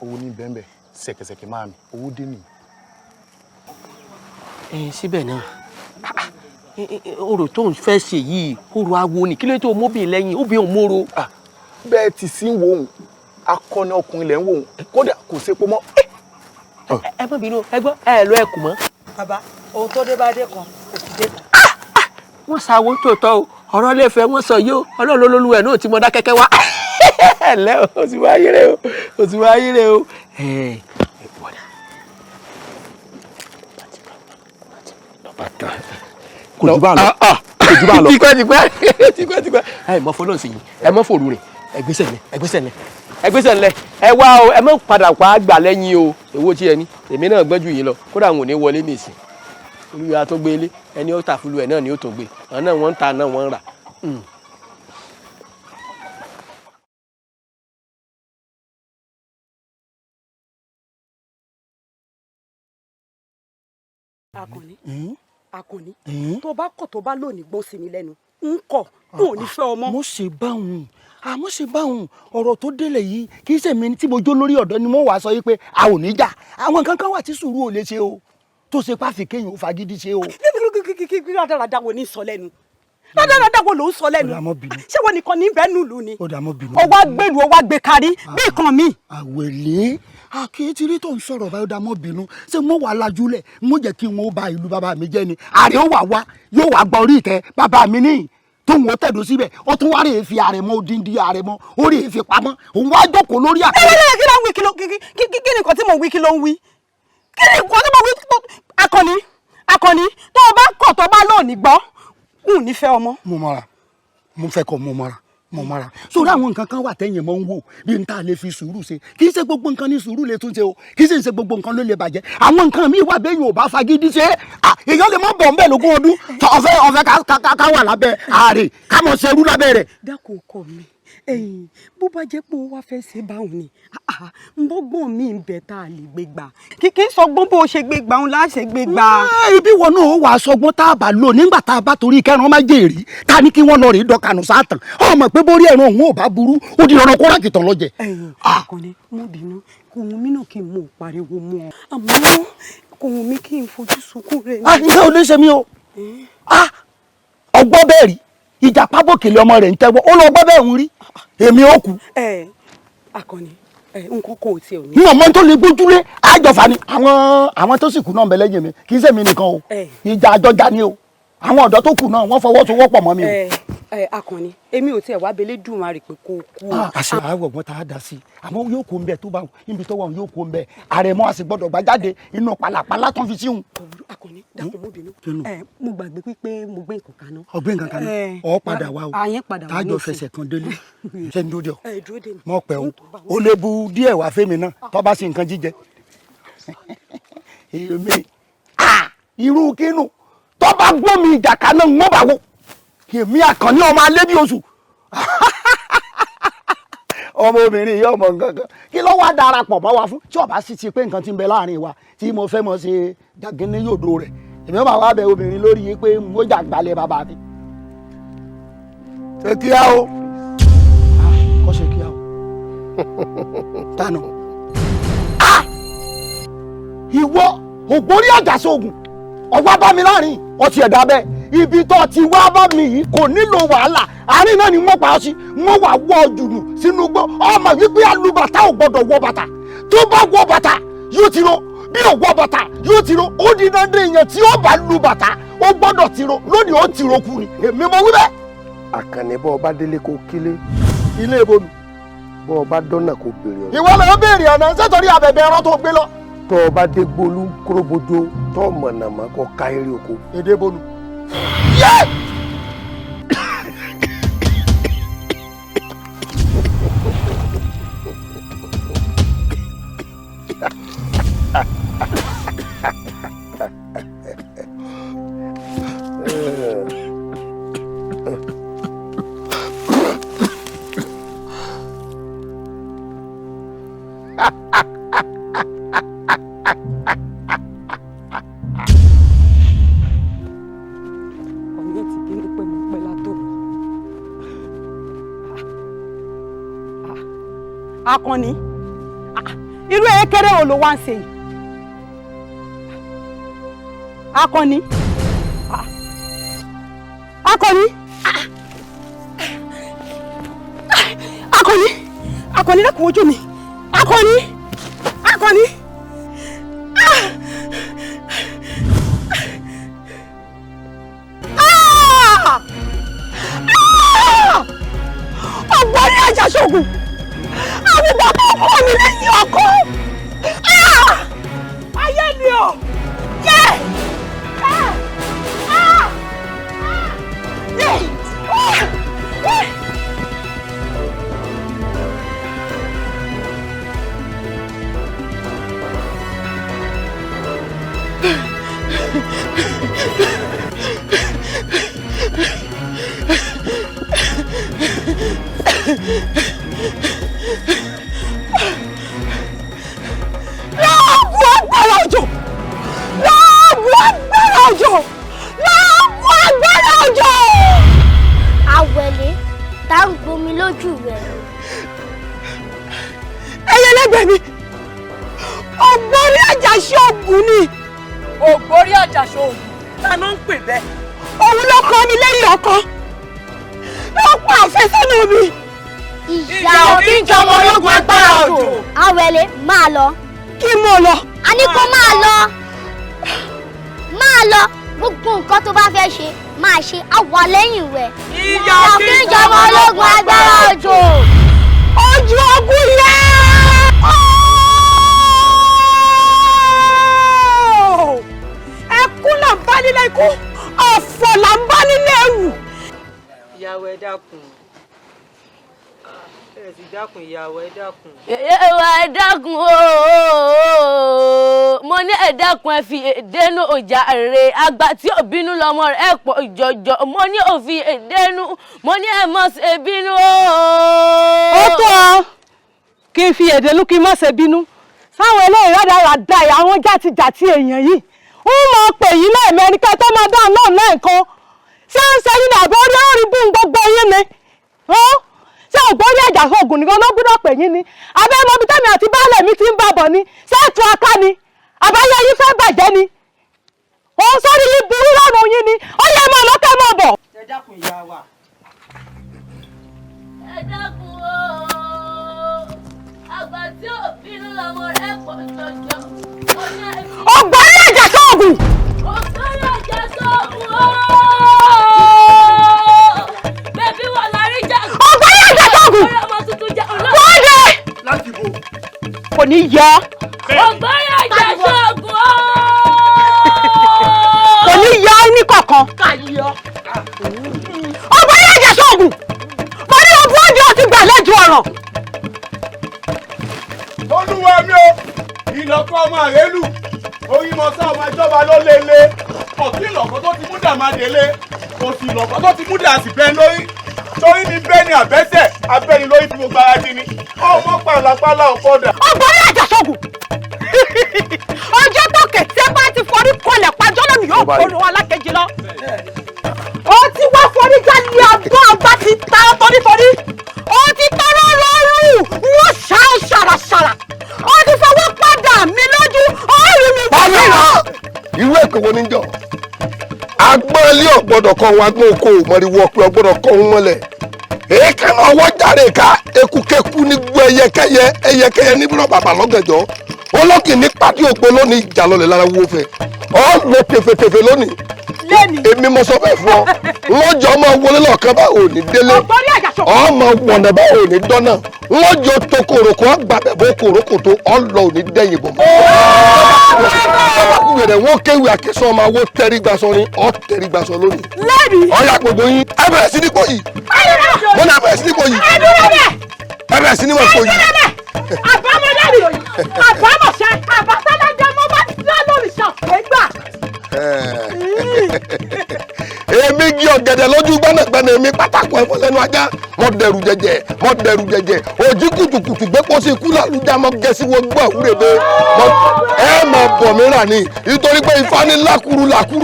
owó ní bẹ́ẹ̀ ṣẹ̀kẹ̀ṣẹ̀kẹ̀ máa mi owó dé nìyí. síbẹ̀ náà orò tó ń fẹ́ ṣe yìí orò awo ni kí ló tó móbìn lẹ́yìn obìnrin òmòrò. bẹ́ẹ̀ ti sí ń wo òun akọni ọkùnrin lẹ́ ń wo òun kódà kò sépo mọ́. ẹ má bínú ẹ gbọ́ ẹ lọ ẹ kù mọ́. bàbá ohun tó dé bá dé kan kò sì dé kan. wọ́n ṣàwọ́ tòótọ́ o ọ̀rọ̀ lè fẹ́ wọ́n sọ yìí o ọlọ́run olólùwẹ̀ náà ti mọ dá kẹ́kẹ́ wá. ẹ lẹ́ o ti wá yére o o ti wá yére o. kò jù bá lọ kò jù bá lọ. tipẹ́ ẹ mọ fọlọ́n sí yìí ẹ mọ fòrú rẹ̀ ẹgbẹ́sẹ̀ ńlẹ̀ ẹ wá o ẹ mọ padà wá gbà lẹ́yìn o èwo tí ẹ ní èmi náà gbọ́njú yìí lọ kódà àwọn ò ní wọlé mi sí olùyà tó gbé ilé ẹni ó tà fúlù ẹ náà ni ó tó gbé àwọn náà wọ́n ń ta náà wọ́n ń rà. Àkànní tó bá kọ̀ tó bá lónìí gbọ́ sí mi lẹ́nu ń kọ̀ n ò ní fẹ́ ọmọ. mo ṣe báwọn àmọ́ ṣe báwọn ọ̀rọ̀ tó délẹ̀ yìí kì í ṣe mi tí mo jó lórí ọ̀dọ́ ni mo wàá sọ yìí pé a ò ní jà àwọn nǹkan kan wà tí sùúrù ò lè ṣe o tó ṣe pàfi kéèyàn ò fagídí ṣe o. kí rádaràda wo ní sọ lẹ́nu rádaràda wo ló ń sọ lẹ́nu ṣé wọn nìkan ní bẹ́ẹ̀ nùlù ni ọwọ́ gbèrú ọwọ́ gbé kárí bí nǹkan mi. àwẹ̀lé àkíyèsí tó ń sọ̀rọ̀ báyọ̀ dá mọ́ bínú ṣé mo wà lajúlẹ̀ mo jẹ́ kí wọ́n bá ìlú bàbá mi jẹ́ ni ààrẹ ó wà wá yóò wá gba orí ìtẹ́ bàbá mi níyì tó ń wọ́n tẹ̀dó síbẹ̀ ó tún wá rèé fi ààrẹ mọ́ odindi ààrẹ mọ́ ó rèé fi pamọ́ òun wá jókòó lórí àtẹ. kí ló ń wí kí ni nǹkan tí mo wí kí ló ń wí kí ni nǹkan tí mo wí Àkànní tó o bá kọ̀ tó bá lónìí gbọ́ n ní fẹ́ ọmọ. mo fẹ́ kọ́ mo mara sórí àwọn nǹkan kan wà tẹ́yìn mọ́ ń wò bí n ta lè fi sùúrù ṣe kì í ṣe gbogbo nǹkan ní sùúrù lè tún ṣe o kì í ṣe gbogbo nǹkan ló lè bàjẹ́ àwọn nǹkan míì wà bẹ́ẹ̀ yóò bá fagídí ṣe èèyàn lè mọ́ bọ̀ ń bẹ̀ lógún ọdún ọ̀fẹ́ ká wà lábẹ́ ààrẹ ká mọ̀ ṣerú lábẹ́ rẹ̀. dákun ọkọ mi bó bá jẹ́ pé ó wá fẹ́ ṣe báwọn ni gbọ́gbọ́n mi ń bẹ tá a lè gbé gbà kí sọgbọ́n bó ṣe gbé gbà òun láṣẹ gbé gbà. ibi wọn náà wà sọgbọ́n tá a bá lò nígbà tá a bá torí kẹrin ọmọ jèrè ta ni kí wọ́n lọ rí dọkànù sátàn ọmọ pé borí ẹran òun ò bá burú ó di ọ̀rọ̀ kóra kìtàn lọ́jẹ̀. Àkànní mo bínú kò wọ́n mí náà kí n mú pariwo mọ́ ọ àmọ́ kò wọ́n mí kí n fojú sunkún rẹ̀. ìyá ò lè ṣe mí o ọgbọ́n bẹ́ẹ̀ rí ìjà pábòkèlè ọmọ rẹ̀ ń tẹ́wọ́ ó lọ gbọ́ bẹ́ẹ̀ ń rí èmi ó kú. Àkànní nǹkan kò tiẹ̀ ò ní. ní ọmọ tó lè gbójúlé àjọfà ni àwọn tó sì kú náà ń bẹ lẹ́yìn mi kì í ṣe mi nìkan o ìjà àjọjà ni o àwọn ọ̀dọ́ tó kù náà wọ́n fọwọ́sowọ́pọ̀ mọ́ mi o. Akànnì èmi ò tiẹ̀ wá belé dùn máa rè pé kó kú o. àṣẹ àárọ̀ ọ̀gbọ́n tá a dá sí i àmọ́ yóò kó ń bẹ tó bá wọn níbi tó wà wọn yóò kó ń bẹ àrẹ̀mọ àti gbọ́dọ̀ gbà jáde inú pàlàpàlà tó ń fi síhun. Akànnì dákun mọ́ bínú mo gbàgbé pípé mo gbé nǹkan kaná. ọgbẹ́ nǹkan kaná ọ padà wá o tájọ fẹsẹ̀ kan délé ṣe ń dúró dé ọ mọ̀ pẹ́ o ó lè bu díẹ̀ wá fẹ́mi náà tó bá sí nǹkan jíjẹ. èmi irú kínú tó bá gbómi ìjà kaná ń wọ́n bá wò èmi Àkànní ọmọ Alébíosù ọmọbìnrin yìí ọmọ nǹkan kan kí ló wá darapọ̀ mọ́ wa fún tí ọba sì ti pé nǹkan ti ń bẹ láàrin wa tí mo fẹ́ mọ̀ ṣe dàgínní yòdo rẹ̀ èmi máa wá bẹ obìnrin lórí yìí pé mo jà gbalẹ̀ bàbá mi. ṣé kíá o kọ́ ṣe kíá o tánà ìwọ ògbórí àjàsóògùn ọwọ́ bá mi láàrin ọtí ẹ̀dá bẹ́ẹ̀ ibi tó ti wá bá mi yìí kò nílò wàhálà àárín náà ni wọ́n pa ọ́ sí wọ́n wà wọ́ jùlù sínú gbọ́ ọmọ wípé alùbàtà ò gbọ́dọ̀ wọ bàtà tó bá wọ bàtà yóò ti ro bí ò wọ bàtà yóò ti ro ó di dandan èèyàn tí ó bá lu bàtà ó gbọ́dọ̀ ti ro lónìí ó ti ro kù ni èmi mo wí bẹ́ẹ̀. Àkànní bọ́ ọba délé kó kílé. ilé ìbonu. bọ́ ọba dọ́nà kó béèrè ọ̀nà. ìwọ lọ béèrè ọ̀nà sẹ́tọ̀rí abẹ̀bẹ̀ ẹran tó gbé lọ. tọ́ ọba dé gbolú kúróbojó tọ́ mọ̀nàmọ́ kọ́ ká eré oko. èdè bonu. Akànnì irú ekere wo ló wá ń ṣe yìí Akànnì Akànnì Akànnì Akànnì lẹ́kùn ojú mi Akànnì Akànnì ọ̀gbọ́n Àjàṣògùn àbí bàbá ọkọ mi lẹ́yìn ọkọ ayé ni o yẹ láàbù agbára òjò láàbù agbára òjò láàbù agbára òjò. Àwẹ̀lé tá ń gbomi lójú rẹ̀. ẹyẹ lẹ́gbẹ̀ẹ́ mi Ògbórí Àjàṣògùn ni. Ògbórí Àjàṣògùn ta ló ń pè bẹ́ẹ̀. òun ló kọ́ mi lẹ́yìn ọkọ ló pa àfẹ́sọ́nà mi. ìyá òbí ń jọmọ ológun agbára òjò. Àwẹ̀lé máa lọ. kí mo lọ. a ní kó máa lọ. máa lọ gbogbo nǹkan tó bá fẹ́ ṣe máa ṣe àwa lẹ́yìn rẹ̀. ìyá òbí ń jọmọ ológun agbára òjò. ojú ogun yẹ. ẹkún là ń bá nílé ikú ọ̀fọ̀ là ń bá nílé ẹ̀wù. ìyàwó ẹ dákun ẹ sì dákun ìyàwó ẹ dákun. ìyàwó ẹ dákun ooo mo ní ẹ dákun ẹ fi èdénú ọjà rè àgbà tí ò bínú lọmọ rẹ pọ̀ jọjọ mo ní òfin èdénú mo ní ẹ mọ̀ ṣe bínú ooo. ó tó ọ kí n fi èdénú kí n má ṣe bínú sáwọn eléyìí rádaràda àwọn játijàti èèyàn yìí ń mọ pè yín lẹ́ẹ̀mẹ́rin ká tó máa dáhùn náà lẹ́ẹ̀kan ṣé ń ṣe yín ní àbọ̀ orí orí bú gbogbo yín ni ṣé Ògbórí Àjàṣògùn nìkan ló gbọ́dọ̀ pè yín ni abẹ́mọbi tẹ́mi àti baálé mi ti ń bàbọ̀ ni ṣé ètò aká ni àbáyé yín fẹ́ bàjẹ́ ni òun sórí yín burú lọ́rùn yín ni ó yẹ máa lọ́kẹ́ máa bọ̀. ẹ dákun ìyá wa. ẹ dákun ooo àgbà tí ò bínú lọmọ rẹ pọ̀ jọjọ. Ògbórí Àjàṣògùn. Ògbórí Àjàṣògùn ooo. kò ní yọ. Ògbóni àjàṣọ́gun. Kò ní yọ ní kọ̀ọ̀kan. Ògbóni àjàṣọ́gun. Mo ní ogún ọjọ́ ti gbà lẹ́jọ́ ọ̀ràn. Olúwa mi o, ìlọ́kọ̀ ọmọ àrélù, oyin mọ sá ọmọ ìjọba ló lélẹ̀, ọ̀tí ìlọ́kọ̀ tó ti mú dà máa délé, òsì ìlọ́kọ̀ tó ti mú dà sì bẹ́ lórí, torí ní bẹ́ẹ̀ ni àbẹ́sẹ̀, abẹ́ni lórí fi gbogbo ara dì ní, ọmọ pàlàpàlà ọ̀pọ̀dà. Ògbóni àjàṣọ́gun. Ọjọ́ tó kẹ̀tẹ́ bá ti forí kọlẹ̀ pàjọ́ lónìí yóò kóró alákejì lọ. Ó ti wá forí jáde àgbọ̀ àgbà ti ta torítorí. Ó ti tọrọ rọrùn, wọ́n ṣá ó ṣàràṣàrà. Ó ti fọwọ́ padà mi lójú, ó rí mi bọ̀lẹ̀ lọ. Irú èkó wo ni jọ? Agbọ́n ilé ọ̀gbọ́dọ̀ kan wọn agbọ́n oko mọ̀rìwọ̀ pé ọ̀gbọ́dọ̀ kan wọn mọ́lẹ̀. Èékà náà wọ́n jáde ká ekukeku ní gbọ́ ẹyẹkẹyẹ níbi náà bàbá lọ́gànjọ́. Olókì ní pàdé òpó lónìí ìjà lọlẹ̀ lára wo fẹ́. Ọ́ lọ tẹ̀fẹ̀tẹ̀fẹ̀ lónìí. Èmi mo sọ bẹ́ẹ̀ fún ọ. Wọ́n jọ ọmọ wọlé lọ́ọ̀kan bá òní délé. Ọmọ wọ̀nà bá òní dọ́nà. Wọ́n jọ tó kòròkò ọgbàbẹ̀ bó kòròkò tó ọlọ òní dẹ́yìn bọ̀. Bàbá wọ́n kéwì àkẹ́sọ́ ọmọ awó tẹ́rígbàsọ ni ọ́ tẹ́rígbàsọ lónìí. Ọ̀yà gbogbo yín ẹ bẹ̀rẹ̀ sí ní kò yìí. Mo ní ẹ bẹ̀rẹ̀ sí ní kò yìí. Ẹ bẹ̀rẹ̀ sí ní wọ́n kò yìí. Àbámọ́lá ni àbámọ̀ṣẹ́ àbátálẹ́jẹ́ mo bá ti dá lórí ṣàpégbà. Èmi gí ọ̀gẹ̀dẹ̀ lójú gbẹ́nàgbẹ́nà èmi pátákó ẹ̀fọ́ lẹ́nu ajá mo dẹ̀rù jẹjẹ òjì kùtùkùtù gbé pósí ikú lálùjá mo gẹ̀ẹ́sì wo gbọ́ àwúrẹ́ bẹ́ẹ̀ ẹ máa bọ̀ mí rà ní nítorí pé ifá ní lákùrú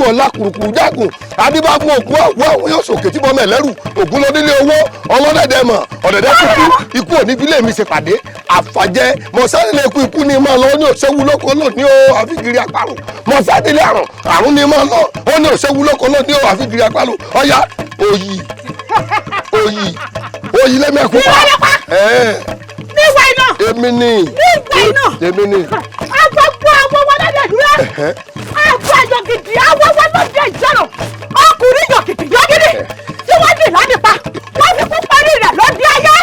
ọ̀làkùrùkùrù jágùn adébá fún òkú àwọ̀ àwọn yóò sòkè tí bọ́mẹ̀ lẹ́rù ògún ló nílé owó ọlọ́dẹ̀dẹ̀ mọ̀ ọ̀dẹ̀dẹ̀ kúkú ikú òní bílẹ̀ mi ṣe pàdé àfàjẹ́ mọ̀sálẹ̀ ikú ní máa lọ ní òṣèwú lóko lónìí ó àfigiri àparò mọ̀sálẹ̀ àrùn ní máa lọ ó ní òṣèwú lóko lónìí ó àfigiri àparò ọ̀yá òyì lẹ́mẹ̀kú pa. Níwà iná. Èmi ni. Agbọ́gbọ́ àwọn wọlé dúró. Àgbọ̀ àyọ̀ gidi àwọn wọlé ìjọ̀rọ̀. Ọkùnrin yọ̀kìtì yọ̀gìdì tí wọ́n dì lọ́dì pa. Wọ́n fi kú parí rẹ̀ lọ́dì ayé.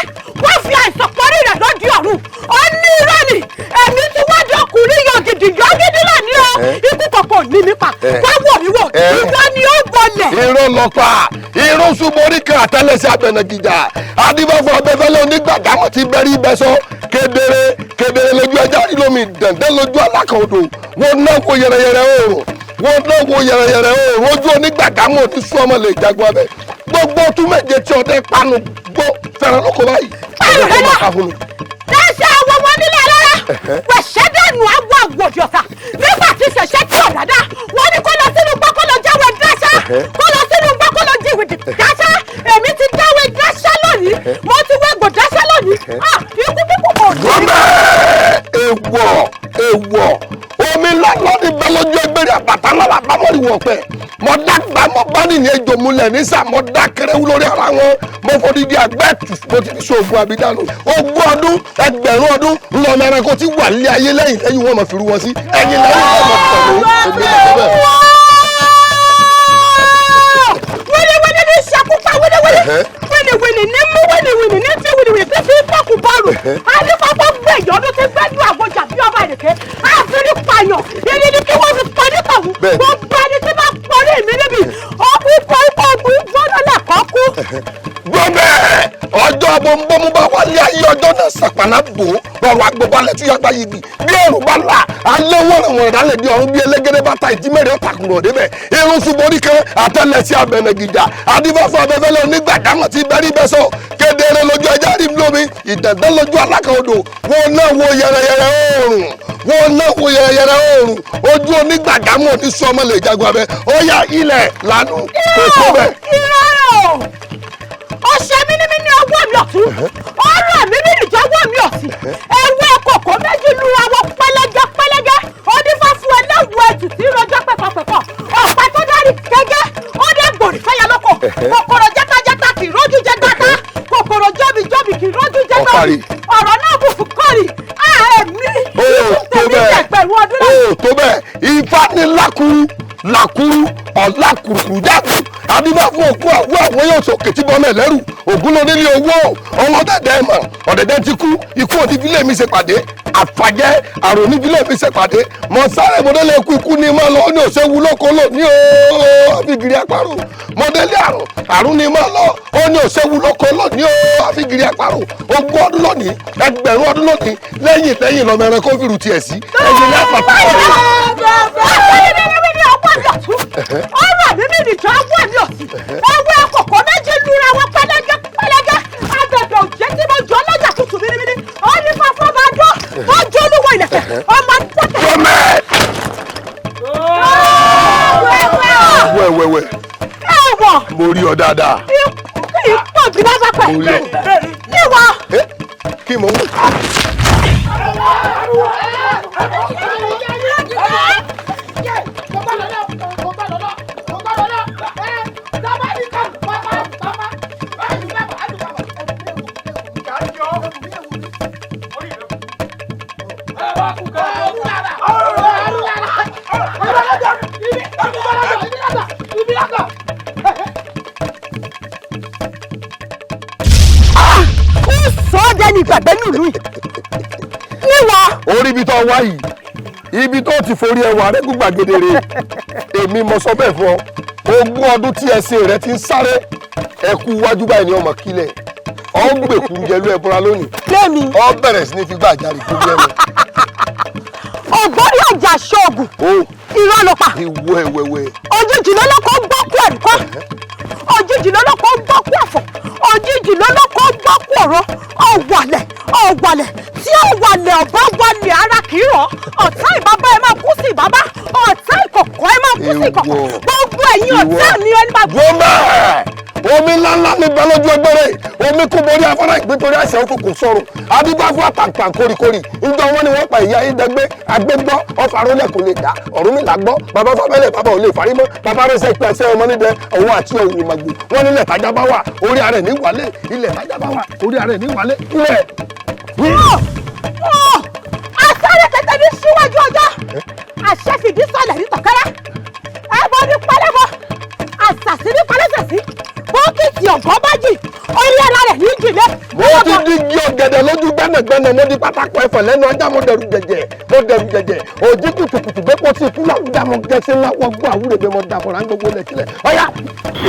Wọ́n fi àìsàn parí rẹ̀ lọ́dì ọ̀run. Ó ní irọ́ ni. Èmi tí wọ́n di ọkùnrin yọ̀gìdì yọ̀gìdì lónìí o. Ikú kọ̀ọ̀kan ní nípa. Wọ́n wọ̀ mí wọ̀. Ìwọ ni ó bọlẹ̀. Irọ́ lọ pa. Irọ́ súnmọ́rí kan àtẹ́lẹsẹ̀ abẹnagìjà. Adébáfọ̀ abẹ́fẹ́lẹ́ onígbàdámọ̀ ti bẹ̀rí ibẹ̀sọ. Kedere lójú ẹja ìlómi dandan lójú alákòódò. Wọ́n náà wo yẹrẹyẹrẹ oòrùn. Ojú onígbàdámọ̀ ti sún ọmọ lè jagun abẹ. Gbogbo tún méje tí ọdẹ panu gbó fẹ́ràn lóko báyìí. Ọdẹ máa ká fún mi. Dáṣẹ́ àwọn ọmọ nílẹ̀ rárá. Wẹ̀ṣẹ́ dànù àwọn àgbòdì ọ̀tà. Nígbà tí ṣẹ̀ṣẹ̀ tí ò dáadáa, wọ́n ní kó lọ sínú gbọ́ kó lọ jáwé dáṣá. Kó lọ sínú gbọ́ kó lọ jíwìdì dáṣá. Èmi ti jáwé dáṣá lónìí. Mo ti wẹ́gbò dáṣá lónìí. Ikú kíkú kò ní. Èwọ̀ omi lọ́lọ́dún bẹ́ẹ̀ lójú ẹgbẹ́rẹ́ àbàtà lára bámọ́rì wọ̀ pẹ́ mo dàgbà mo bá nìyẹn ejò múlẹ̀ nísà mo dá kẹrẹ́wú lórí ara wọn mo fọdídì àgbẹ̀tù mo ti fi ṣoògùn àbídànù ogún ọdún ẹgbẹ̀rún ọdún ńlọmọ ẹranko tí wà nílé ayé lẹ́yìn wọn mọ̀ fi rú wọn sí ẹ̀yìn lẹ́yìn wọn mọ̀ pọ̀ ní èmi lọ́wọ́ bẹ́ẹ̀. Wíníwíní ní ṣàkópa wíníwíní ní mú wíníwíní ní tí wíníwíní tí fi pọ́kù bọ́ọ̀lù adífọ́fọ́ gbẹ̀yìn ọdún tí gbẹ́jú àgbọ̀jà bí ọba ìrèké àfírí pààyàn ìní ni kí wọ́n fi pọ́ nítọ̀hún gbogbo ẹni tí bá pọ́ ní ìmí níbi ọkùnrin gbọ́dọ̀ lẹ́kọ̀ọ́ kú. Gbọ́mẹ̀ ọjọ́ bọ́mú bá wálé ayé ọjọ́ náà sàpànà bò rọrùn agbóbalẹ̀ tí yàgbá yìí bì bí òrùn bá là alẹ́ wọ̀rọ̀ ìdálẹ̀ bí ọ̀run bí elégédé bá ta ìjímẹ̀rẹ̀ ọ̀tàkùnrọ̀ débẹ̀ irun ṣubori kan àtẹlẹsí abẹnẹgìjà adífáfọ abẹfẹlẹ onígbàdámọ̀ tí bẹ́rí bẹ́ sọ kedere lójú ẹja rí lómi ìdẹ̀dẹ́ lójú alákàodò wọn náà wo yẹrẹyẹrẹ oòrùn ojú onígbàdámọ̀ ní sọmọ lè jagun abẹ ó yá ilẹ̀ lánàá kò tó bẹ́ẹ̀. Ọṣẹ mímí ní ọwọ́ mi ọ̀tún, ọ̀rọ̀ mímí nìjọ ọwọ́ mi ọ̀sìn, ewé kòkó méjì lu àwọn pẹlẹgẹ, onífà fún ẹlẹ́wù ẹ̀jù tí rọjọ́ pẹ̀pọ̀pẹ̀pọ̀, ọ̀pá tó dárí gẹ́gẹ́, ó dé gbòrì fẹ́yà lóko, kòkòrò játajàta kì í rójú jẹ gbàtà, kòkòrò jọ́bìjọ́bì kì í rójú jẹ gbàtà, ọ̀rọ̀ náà bù fún kọ́rì, ààmì tèmi ẹgbẹ̀rún ọdún náà. Tó bẹ́ẹ̀ ifá ní làkúrú ọ̀làkùrùkù jáde àbíbá fún òkú àwọ̀ àwọn yóò sòkè tí bọ́mẹ̀ lẹ́rù ògún ló nílé owó ọmọ dẹ̀dẹ̀ mọ̀ ọ̀dẹ̀dẹ̀ ti kú ikú òdi bílẹ̀ mi ṣe pàdé àfàjẹ́ àrùn nídìílé fi ṣèpàdé mọ sáré mọdélé ikú ní máa lọ ó ní òṣèwú lóko lò ní o àfigiri àparò mọdélé àrùn ní máa lọ ó ní òṣèwú lóko lò ní o àfigiri àparò 20 ọdún lónìí 1000 ọdún lónìí lẹ́yìn lọ́mọ ẹran kó fìrù tiẹ̀ sí ẹ̀yìn lápapọ̀ ọ̀rọ̀ mi ní ìjọ àwọn ẹ̀mí ọ̀sìn ẹwẹ́ kòkó méjì lura wọn pẹ́lẹ́gẹ́ àgbẹ̀dẹ̀ òjẹ́ tí mo jọ lọ́jà tuntun mímímí ó ní fáfọ́ máa dán ó jẹ́ olúwo ilẹ̀kẹ̀ ọmọ tẹ́tẹ̀. wẹ́wẹ́wẹ́ ẹ̀wọ̀ mo rí ọ dáadáa. ipò bí lásán pẹ̀ níwọ̀. kí mo ń. Ìgbàgbé nílùú yìí níwọ. orí ibi tó wá yìí ibi tó ti forí ẹwà rẹ gbàgede rè èmi mo sọ bẹ́ẹ̀ fún ọ 20 ọdún tí ẹsẹ̀ rẹ ti ń sáré ẹkú wájú báyìí ni ọmọ kílẹ̀ ọ ń gbèkú jẹlú ẹbúra lónìí lẹ́mi ọ bẹ̀rẹ̀ sí ní fi gbà jáde tó bí ẹnu. ọ̀gbọ́n ọjà ṣọ́ọ̀gùn irọ́ ló pa òjijì lọ́lọ́kọ̀ gbọ́kú ẹ̀kọ́ òjijì lọ́lọ́kọ̀ gbọ́kú ẹ̀fọ́ òjijì lọ́lọ́kọ̀ gbọ́kú ọ̀rọ̀ ọ̀wàlẹ̀ tí ọ̀wàlẹ̀ ọ̀bá wàlẹ̀ ara kì í rọ̀ ọ̀tá ìbábá ẹ máa kú sí ìbábá ọ̀tá ìkọ̀kọ̀ ẹ máa kú sí ìkọ̀kọ̀ gbogbo ẹ̀yin ọ̀tá mi ẹni bá gbọ́. omi ńláńlá ní bẹ lójú ẹgbẹ́rẹ́ omi kú borí afárá ìgbín torí àṣẹ òkùnkùn sọ̀rọ̀ adúgbò fún àtàǹpàǹ kórìkórì níjọ wọn ni wọn pa ìyá ìdẹgbẹ agbẹgbọ ọfà rọlẹ kò lè dá Ọ̀rúnmìlà gbọ́ bàbá fábẹ́lẹ̀ bàbá ò lè farí mọ́ bàbá rẹsẹ̀ pẹ́ ẹsẹ̀ ọmọ nídẹ òun àti òun ìmàgbò wọn nílẹ̀ tájà bá wà orí ara ẹ̀ ní wálé ilẹ̀ tájà bá wà orí ara ẹ̀ ní wálé ilẹ̀. asáré tètè ní síwájú ọjọ́ àṣẹ fìdí sọlẹ̀ ní tọ̀kẹ́rẹ́ ẹbọ ní pálẹ́bọ àṣàṣì ní pálẹ́sẹ̀sì bókìtì ọ̀gọ́ bá jì orí ara rẹ̀ ní jìlẹ̀. mo ti dígí ọ̀gẹ̀dẹ̀ lójú gbẹ́nàgbẹ́nà mo di pátákó ẹ̀fọ́ lẹ́nu ọjà mo dẹ̀rù jẹ̀jẹ̀ òjì kùtùkùtù gbẹ́pọ̀ sí ikú láwùjá mo gẹ̀ẹ́sì ńlá wọ́n gbọ́ àwúrẹ̀ bẹ́ẹ̀ mo dàbọ̀ rà ń gbogbo lẹ̀ sílẹ̀ ọ̀yá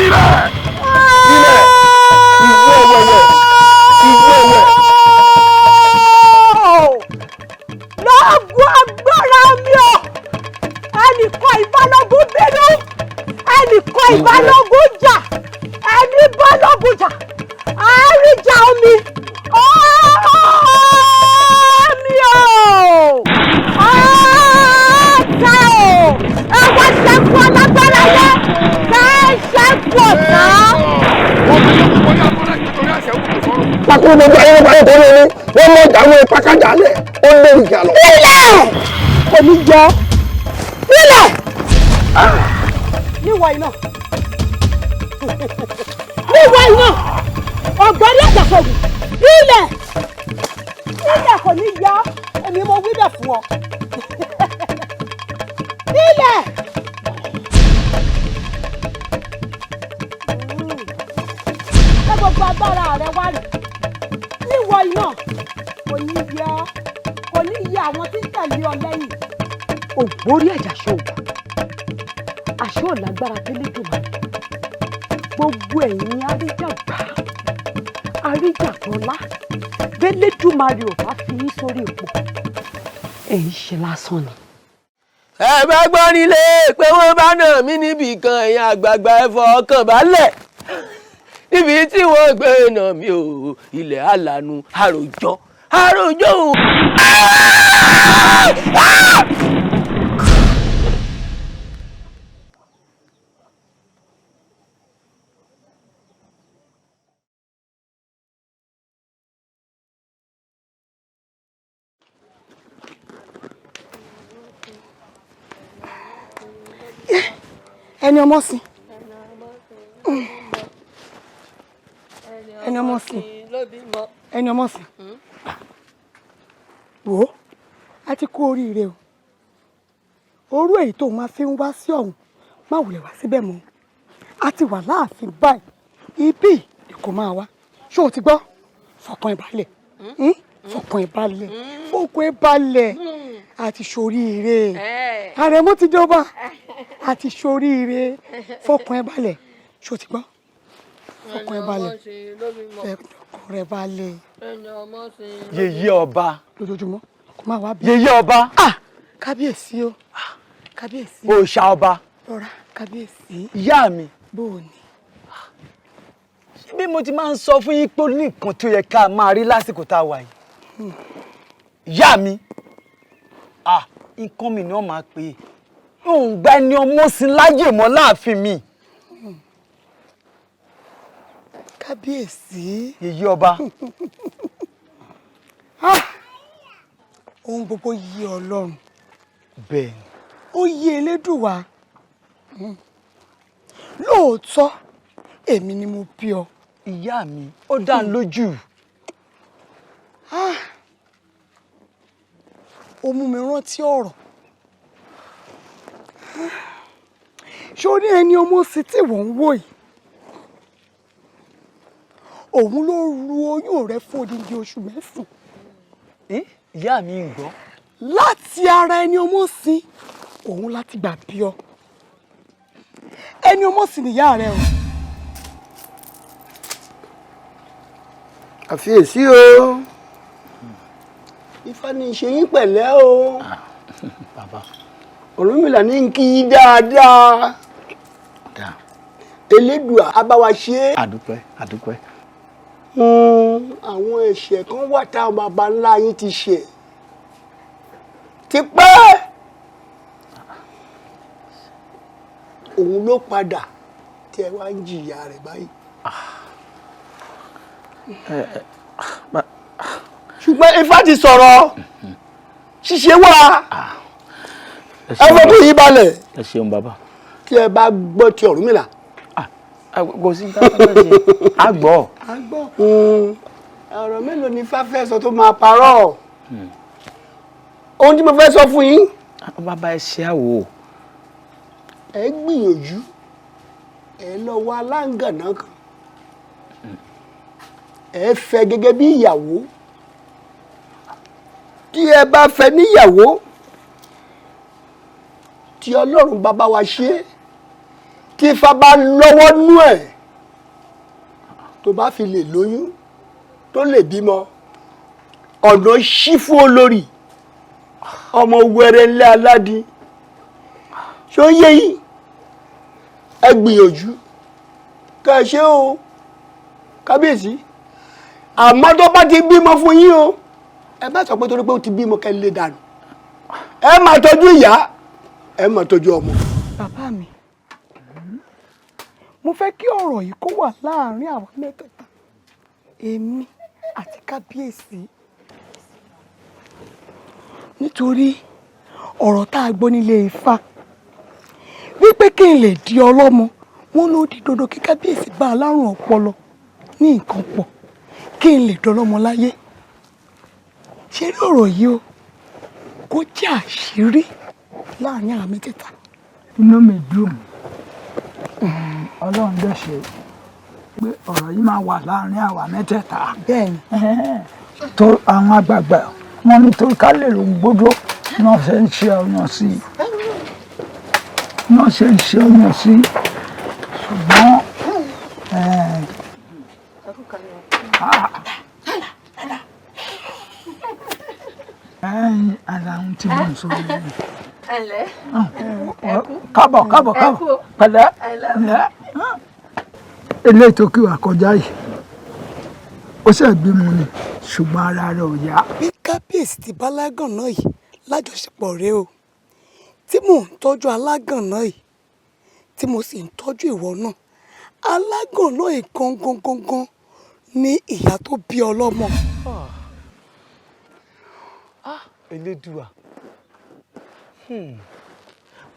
ilẹ̀ ìwé ọ̀wẹ̀wẹ̀ lọ́gùn agbára mi ò ẹnìkan ìbálògún bínú ẹnìkan ìbálògún jà ẹni bálògún jà àríjà omi mi ò ọ̀tá ò ẹwà ṣẹ́kù alágbára yẹ kẹ́ ṣẹ́kù ọ̀tá. Pàkó gbogbo ayé wáyé tó lé ní wọ́n mọ̀ dáwọn ìpàkájà lẹ̀ ó lé ìjà lọ. Ilẹ̀! Kò ní jọ. Ilẹ̀! Níwọ̀ iná. Níwọ̀ iná. Ọ̀gbọ́n àjàkọ̀wù. Ilẹ̀! Ilẹ̀ kò ní yọ. Èmi mo wí bẹ̀ fún ọ. Ilẹ̀! Ṣé gbogbo agbára rẹ wá rè? Níwọ̀ iná kò ní yọ kò ní yẹ àwọn tí ń tẹ̀lé ọ lẹ́yìn. Ògbórí ẹ̀jà ṣòwò àṣọ lágbára tẹ́lẹ̀dùnmá gbogbo ẹ̀yin àríjàgbá àríjàgbọ́lá tẹ́lẹ̀dùnmáre ò bá fi yín sórí ipò èyí ṣe lásán ni. ẹ bá gbọ́ nílé pé wọ́n bá nà mí níbì kan ẹ̀yin àgbààgbà ẹ fọkàn balẹ̀ níbi tí wọ́n gbé nà mí ò ilẹ̀ àlànà àròjọ. Ẹni ọmọ sí. Ẹni ọmọ sí. Ẹni ọmọ sí. Wò ó, a ti kú oríire o. Orú èyí tó máa fi ń wá sí ọ̀hún, má wulẹ̀ wá síbẹ̀ mọ́. A ti wà láàfin báyìí. Ibí ni kò máa wá. Ṣé o ti gbọ́? Fọkàn ìbálẹ̀. fọkàn ẹ balẹ̀ fọkàn ẹ balẹ̀ àti ṣoríire àrẹ̀mọ ti jọba àti ṣoríire fọkàn ẹ balẹ̀ ṣó ti gbọ́ fọkàn ẹ balẹ̀ fọkàn rẹ balẹ̀. yèyé ọba lójoojúmọ́ kò má wá bí. yèyé ọba. kábíyèsí o kábíyèsí. òòṣà ọba. rọra kábíyèsí. ìyá mi. bó o ní. bí mo ti máa ń sọ fún yín pé ó ní nǹkan tó yẹ ká máa rí lásìkò tá a wà yìí. ìyá mi nǹkan mi náà máa pè é òun gba ẹni ọmọ sí láyè mọ́ láàfin mi. kábíyèsí. yèyé ọba. ohun gbogbo yí ọlọ́run. bẹ́ẹ̀ ni. ó yí elédùwà. lóòótọ́ èmi ni mo bí ọ. ìyá mi ó dá ń lójú. ó mú mi rántí ọ̀rọ̀. ṣé o ní ẹni ọmọ sí tí wọ́n ń wò yìí? òun ló ru oyún rẹ fún odindi oṣù mẹ́sàn-án. ìyá mi ń gbọ́. láti ara ẹni ọmọ sí òun láti gbà bí ọ. ẹni ọmọ sí nìyá rẹ o. àfiyèsí o ifá ní ṣe yín pẹ̀lẹ́ o Ọ̀rúnmìlà ní kí yín dáadáa elédùà á bá wa ṣe. àdúpẹ́ àdúpẹ́. àwọn ẹ̀ṣẹ̀ kan wà táwọn baba ńlá yín ti ṣẹ̀ tipẹ́ òun ló padà tí ẹ wá ń jìyà rẹ̀ báyìí. ṣùgbọ́n ifá ti sọ̀rọ̀ ṣíṣe wà ẹ fọ́ tó yí balẹ̀. ẹ ṣeun bàbá. tí ẹ bá gbọ́ ti Ọ̀rúnmìlà. kò sí a gbọ́. ọ̀rọ̀ mélòó ni ifá fẹ́ sọ tó máa parọ́ ohun tí mo fẹ́ sọ fún yín. bàbá ẹ ṣe àwò. ẹ gbìyànjú ẹ lọ wá aláǹgànà kan ẹ fẹ́ gẹ́gẹ́ bí ìyàwó tí ẹ bá fẹ́ níyàwó tí Ọlọ́run bá bá wa ṣe tí ifá bá lọ́wọ́ nú ẹ̀ tó bá fi lè lóyún tó lè bímọ ọ̀nà ṣí fún olórí ọmọ wẹrẹ ńlẹ́ aládìí ṣó yé yìí ẹ gbìyànjú ká ẹ ṣe o kábíyèsí àmọ́ tó bá ti bímọ fún yín o ẹ bá sọ pé torí pé ó ti bímọ kẹ́ lè dànù ẹ máa tọ́jú ìyá ẹ máa tọ́jú ọmọ. bàbá mi mo fẹ́ kí ọ̀rọ̀ yìí kó wà láàárín àwọn mẹ́tẹ̀ẹ̀ta èmi àti kábíyèsí nítorí ọ̀rọ̀ tá a gbọ́ nílé Ifá wípé kí n lè di ọlọ́mọ wọn ló di dandan kí kábíyèsí bá alárùn ọpọlọ ní nǹkan pọ̀ kí n lè dọlọ́mọ láyé ṣé rí ọ̀rọ̀ yìí o kó jẹ́ àṣírí láàárín àwọn mẹ́tẹ̀ẹ̀ta. inú mi dùn ọlọ́run dẹ̀ ṣe pé ọ̀rọ̀ yìí máa wà láàárín àwa mẹ́tẹ̀ẹ̀ta. bẹ́ẹ̀ni. tó àwọn àgbààgbà wọn ní torí ká lè lòun gbódò náà ṣe ń ṣe ọyàn sí náà ṣe ń ṣe ọyàn sí ṣùgbọ́n ara ohun tí mo ń sọ yìí. kábọ̀ pẹ̀lẹ́ eléyìí tó kí wà kọjá yìí ó ṣe bímọ ni ṣùgbọ́n ara rẹ̀ ò yá. bí kábíyèsí ti bá alágànná yìí lájọṣepọ̀ rẹ o tí mò ń tọ́jú alágànná yìí tí mo sì ń tọ́jú ìwọ náà alágànná yìí gangan ní ìyá tó bí ọlọ́mọ. Elédùà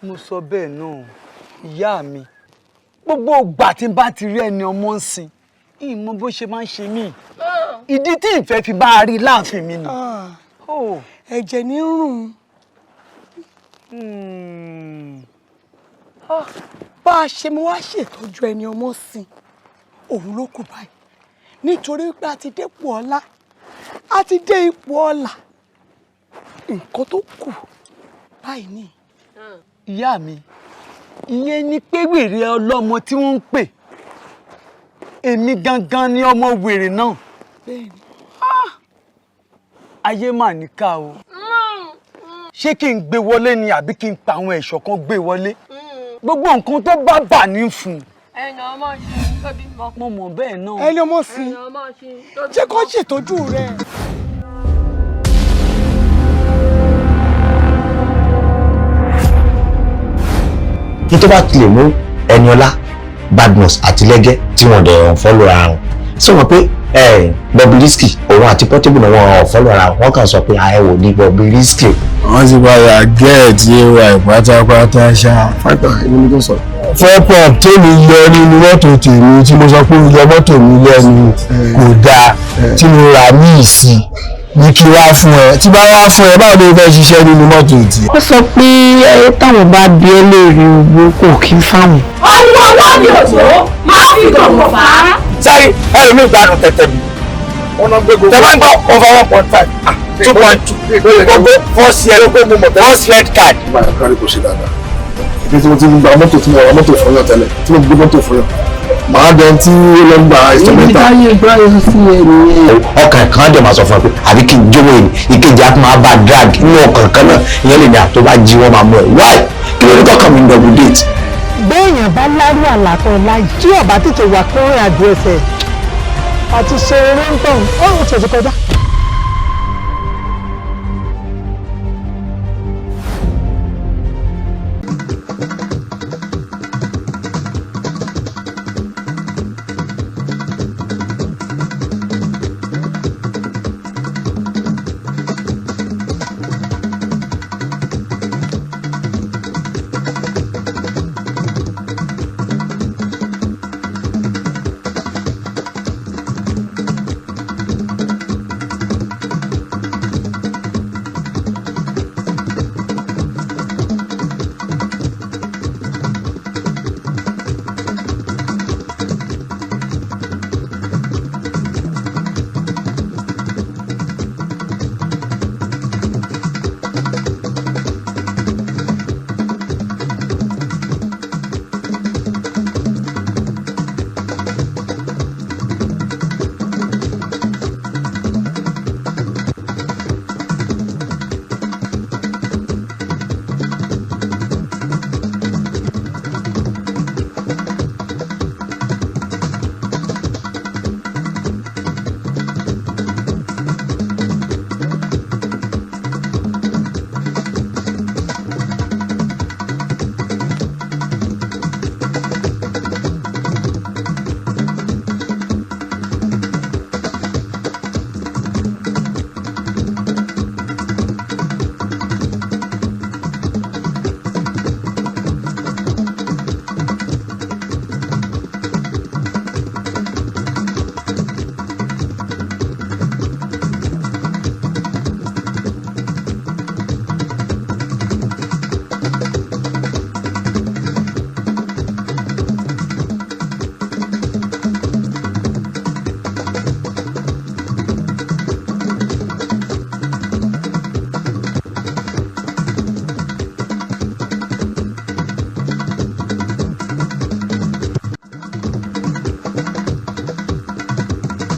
mo sọ bẹ́ẹ̀ náà ìyá mi gbogbo ìgbà tí n bá ti rí ẹni ọmọ ń sìn ìmọ̀ bó ṣe máa ń ṣe mí ìdí tí ìfẹ́ fi bá a rí láàfin mi ni. ẹ̀jẹ̀ ní rùn bá a ṣe mo wá ṣètọ́jú ẹni ọmọ sìn òun ló kù báyìí nítorí pé a ti dépò ọlá a ti dé ipò ọlà nǹkan tó kù báyìí ni. ìyá mi ìyẹn ni pé wèrè ọlọ́mọ tí wọ́n ń pè èmi gangan ni ọmọ wèrè náà. ayé mà níkà o ṣé kí n gbé wọlé ni àbí kí n pa àwọn ẹ̀ṣọ́ kan gbé wọlé gbogbo nǹkan tó bá bà ní fún un. ẹ̀yìn ọmọ ṣe tóbi mọ́. mo mọ̀ bẹ́ẹ̀ náà. ẹni ọmọ sí jẹ́ kó ṣètọ́jú rẹ̀. ní tó bá tilẹ̀ mú Eniola Badmus àti Lẹ́gẹ́ tí wọ́n dẹ̀ fọ́lọ́ ara wọn sọ wọn pé Bobrisky òun àti Portable náà wọ́n fọ́lọ́ ara wọn kàn sọ pé àẹ̀wò ní Bobrisky. wọ́n ti padà gẹ́ẹ̀tì ay pátápátá ṣá. fáìtà èmi ni tó sọ. fọ́pọ̀ tèmi yọ nínú mọ́tò tèmi tí mo sọ pé yọ mọ́tò mi lẹ́nu kò dáa tí mo rà ní ìsì ní kí wá fún ẹ tí bá wá fún ẹ báwo ló fẹ́ ṣiṣẹ́ nínú mọ́tò tí. ó sọ pé táwọn bá bí ẹ léèrè owó kò kí ń fáwọn. ọwọ́ ọwọ́ mi ò tó máa fi gbọ̀ngàn fà á. sáré ẹlòmíì gbádùn tẹ̀tẹ̀ mi tẹ̀wọ́n gbọ́ over 1.5 2.2 gbogbo first year gbogbo mo first red card. báyọ̀ kárí kò ṣe dáadáa ibi tí mo ti ń gba mọ́tò tí mo ra mọ́tò fún yàn tẹ́lẹ̀ tí mo gbé mọ́tò fún yàn màá dẹ̀ tí ó lọ gba instrumental. ọkàn kan dẹ̀ máa sọ fún ẹ pé àbí kí n jówó ìkejì á máa bá drag inú ọkàn kan náà ìyẹn lè ní àtọ́ bá jí wọ́n máa mú ẹ wáì kí ló ní kọ́kàn mi ń double date. béèyàn bá lárú àlàtọ̀ láì tí ọ̀bá tètè wà kórè àdúrẹ́sẹ̀ àti ṣe eré ń tàn ó ń ṣèṣe kọjá.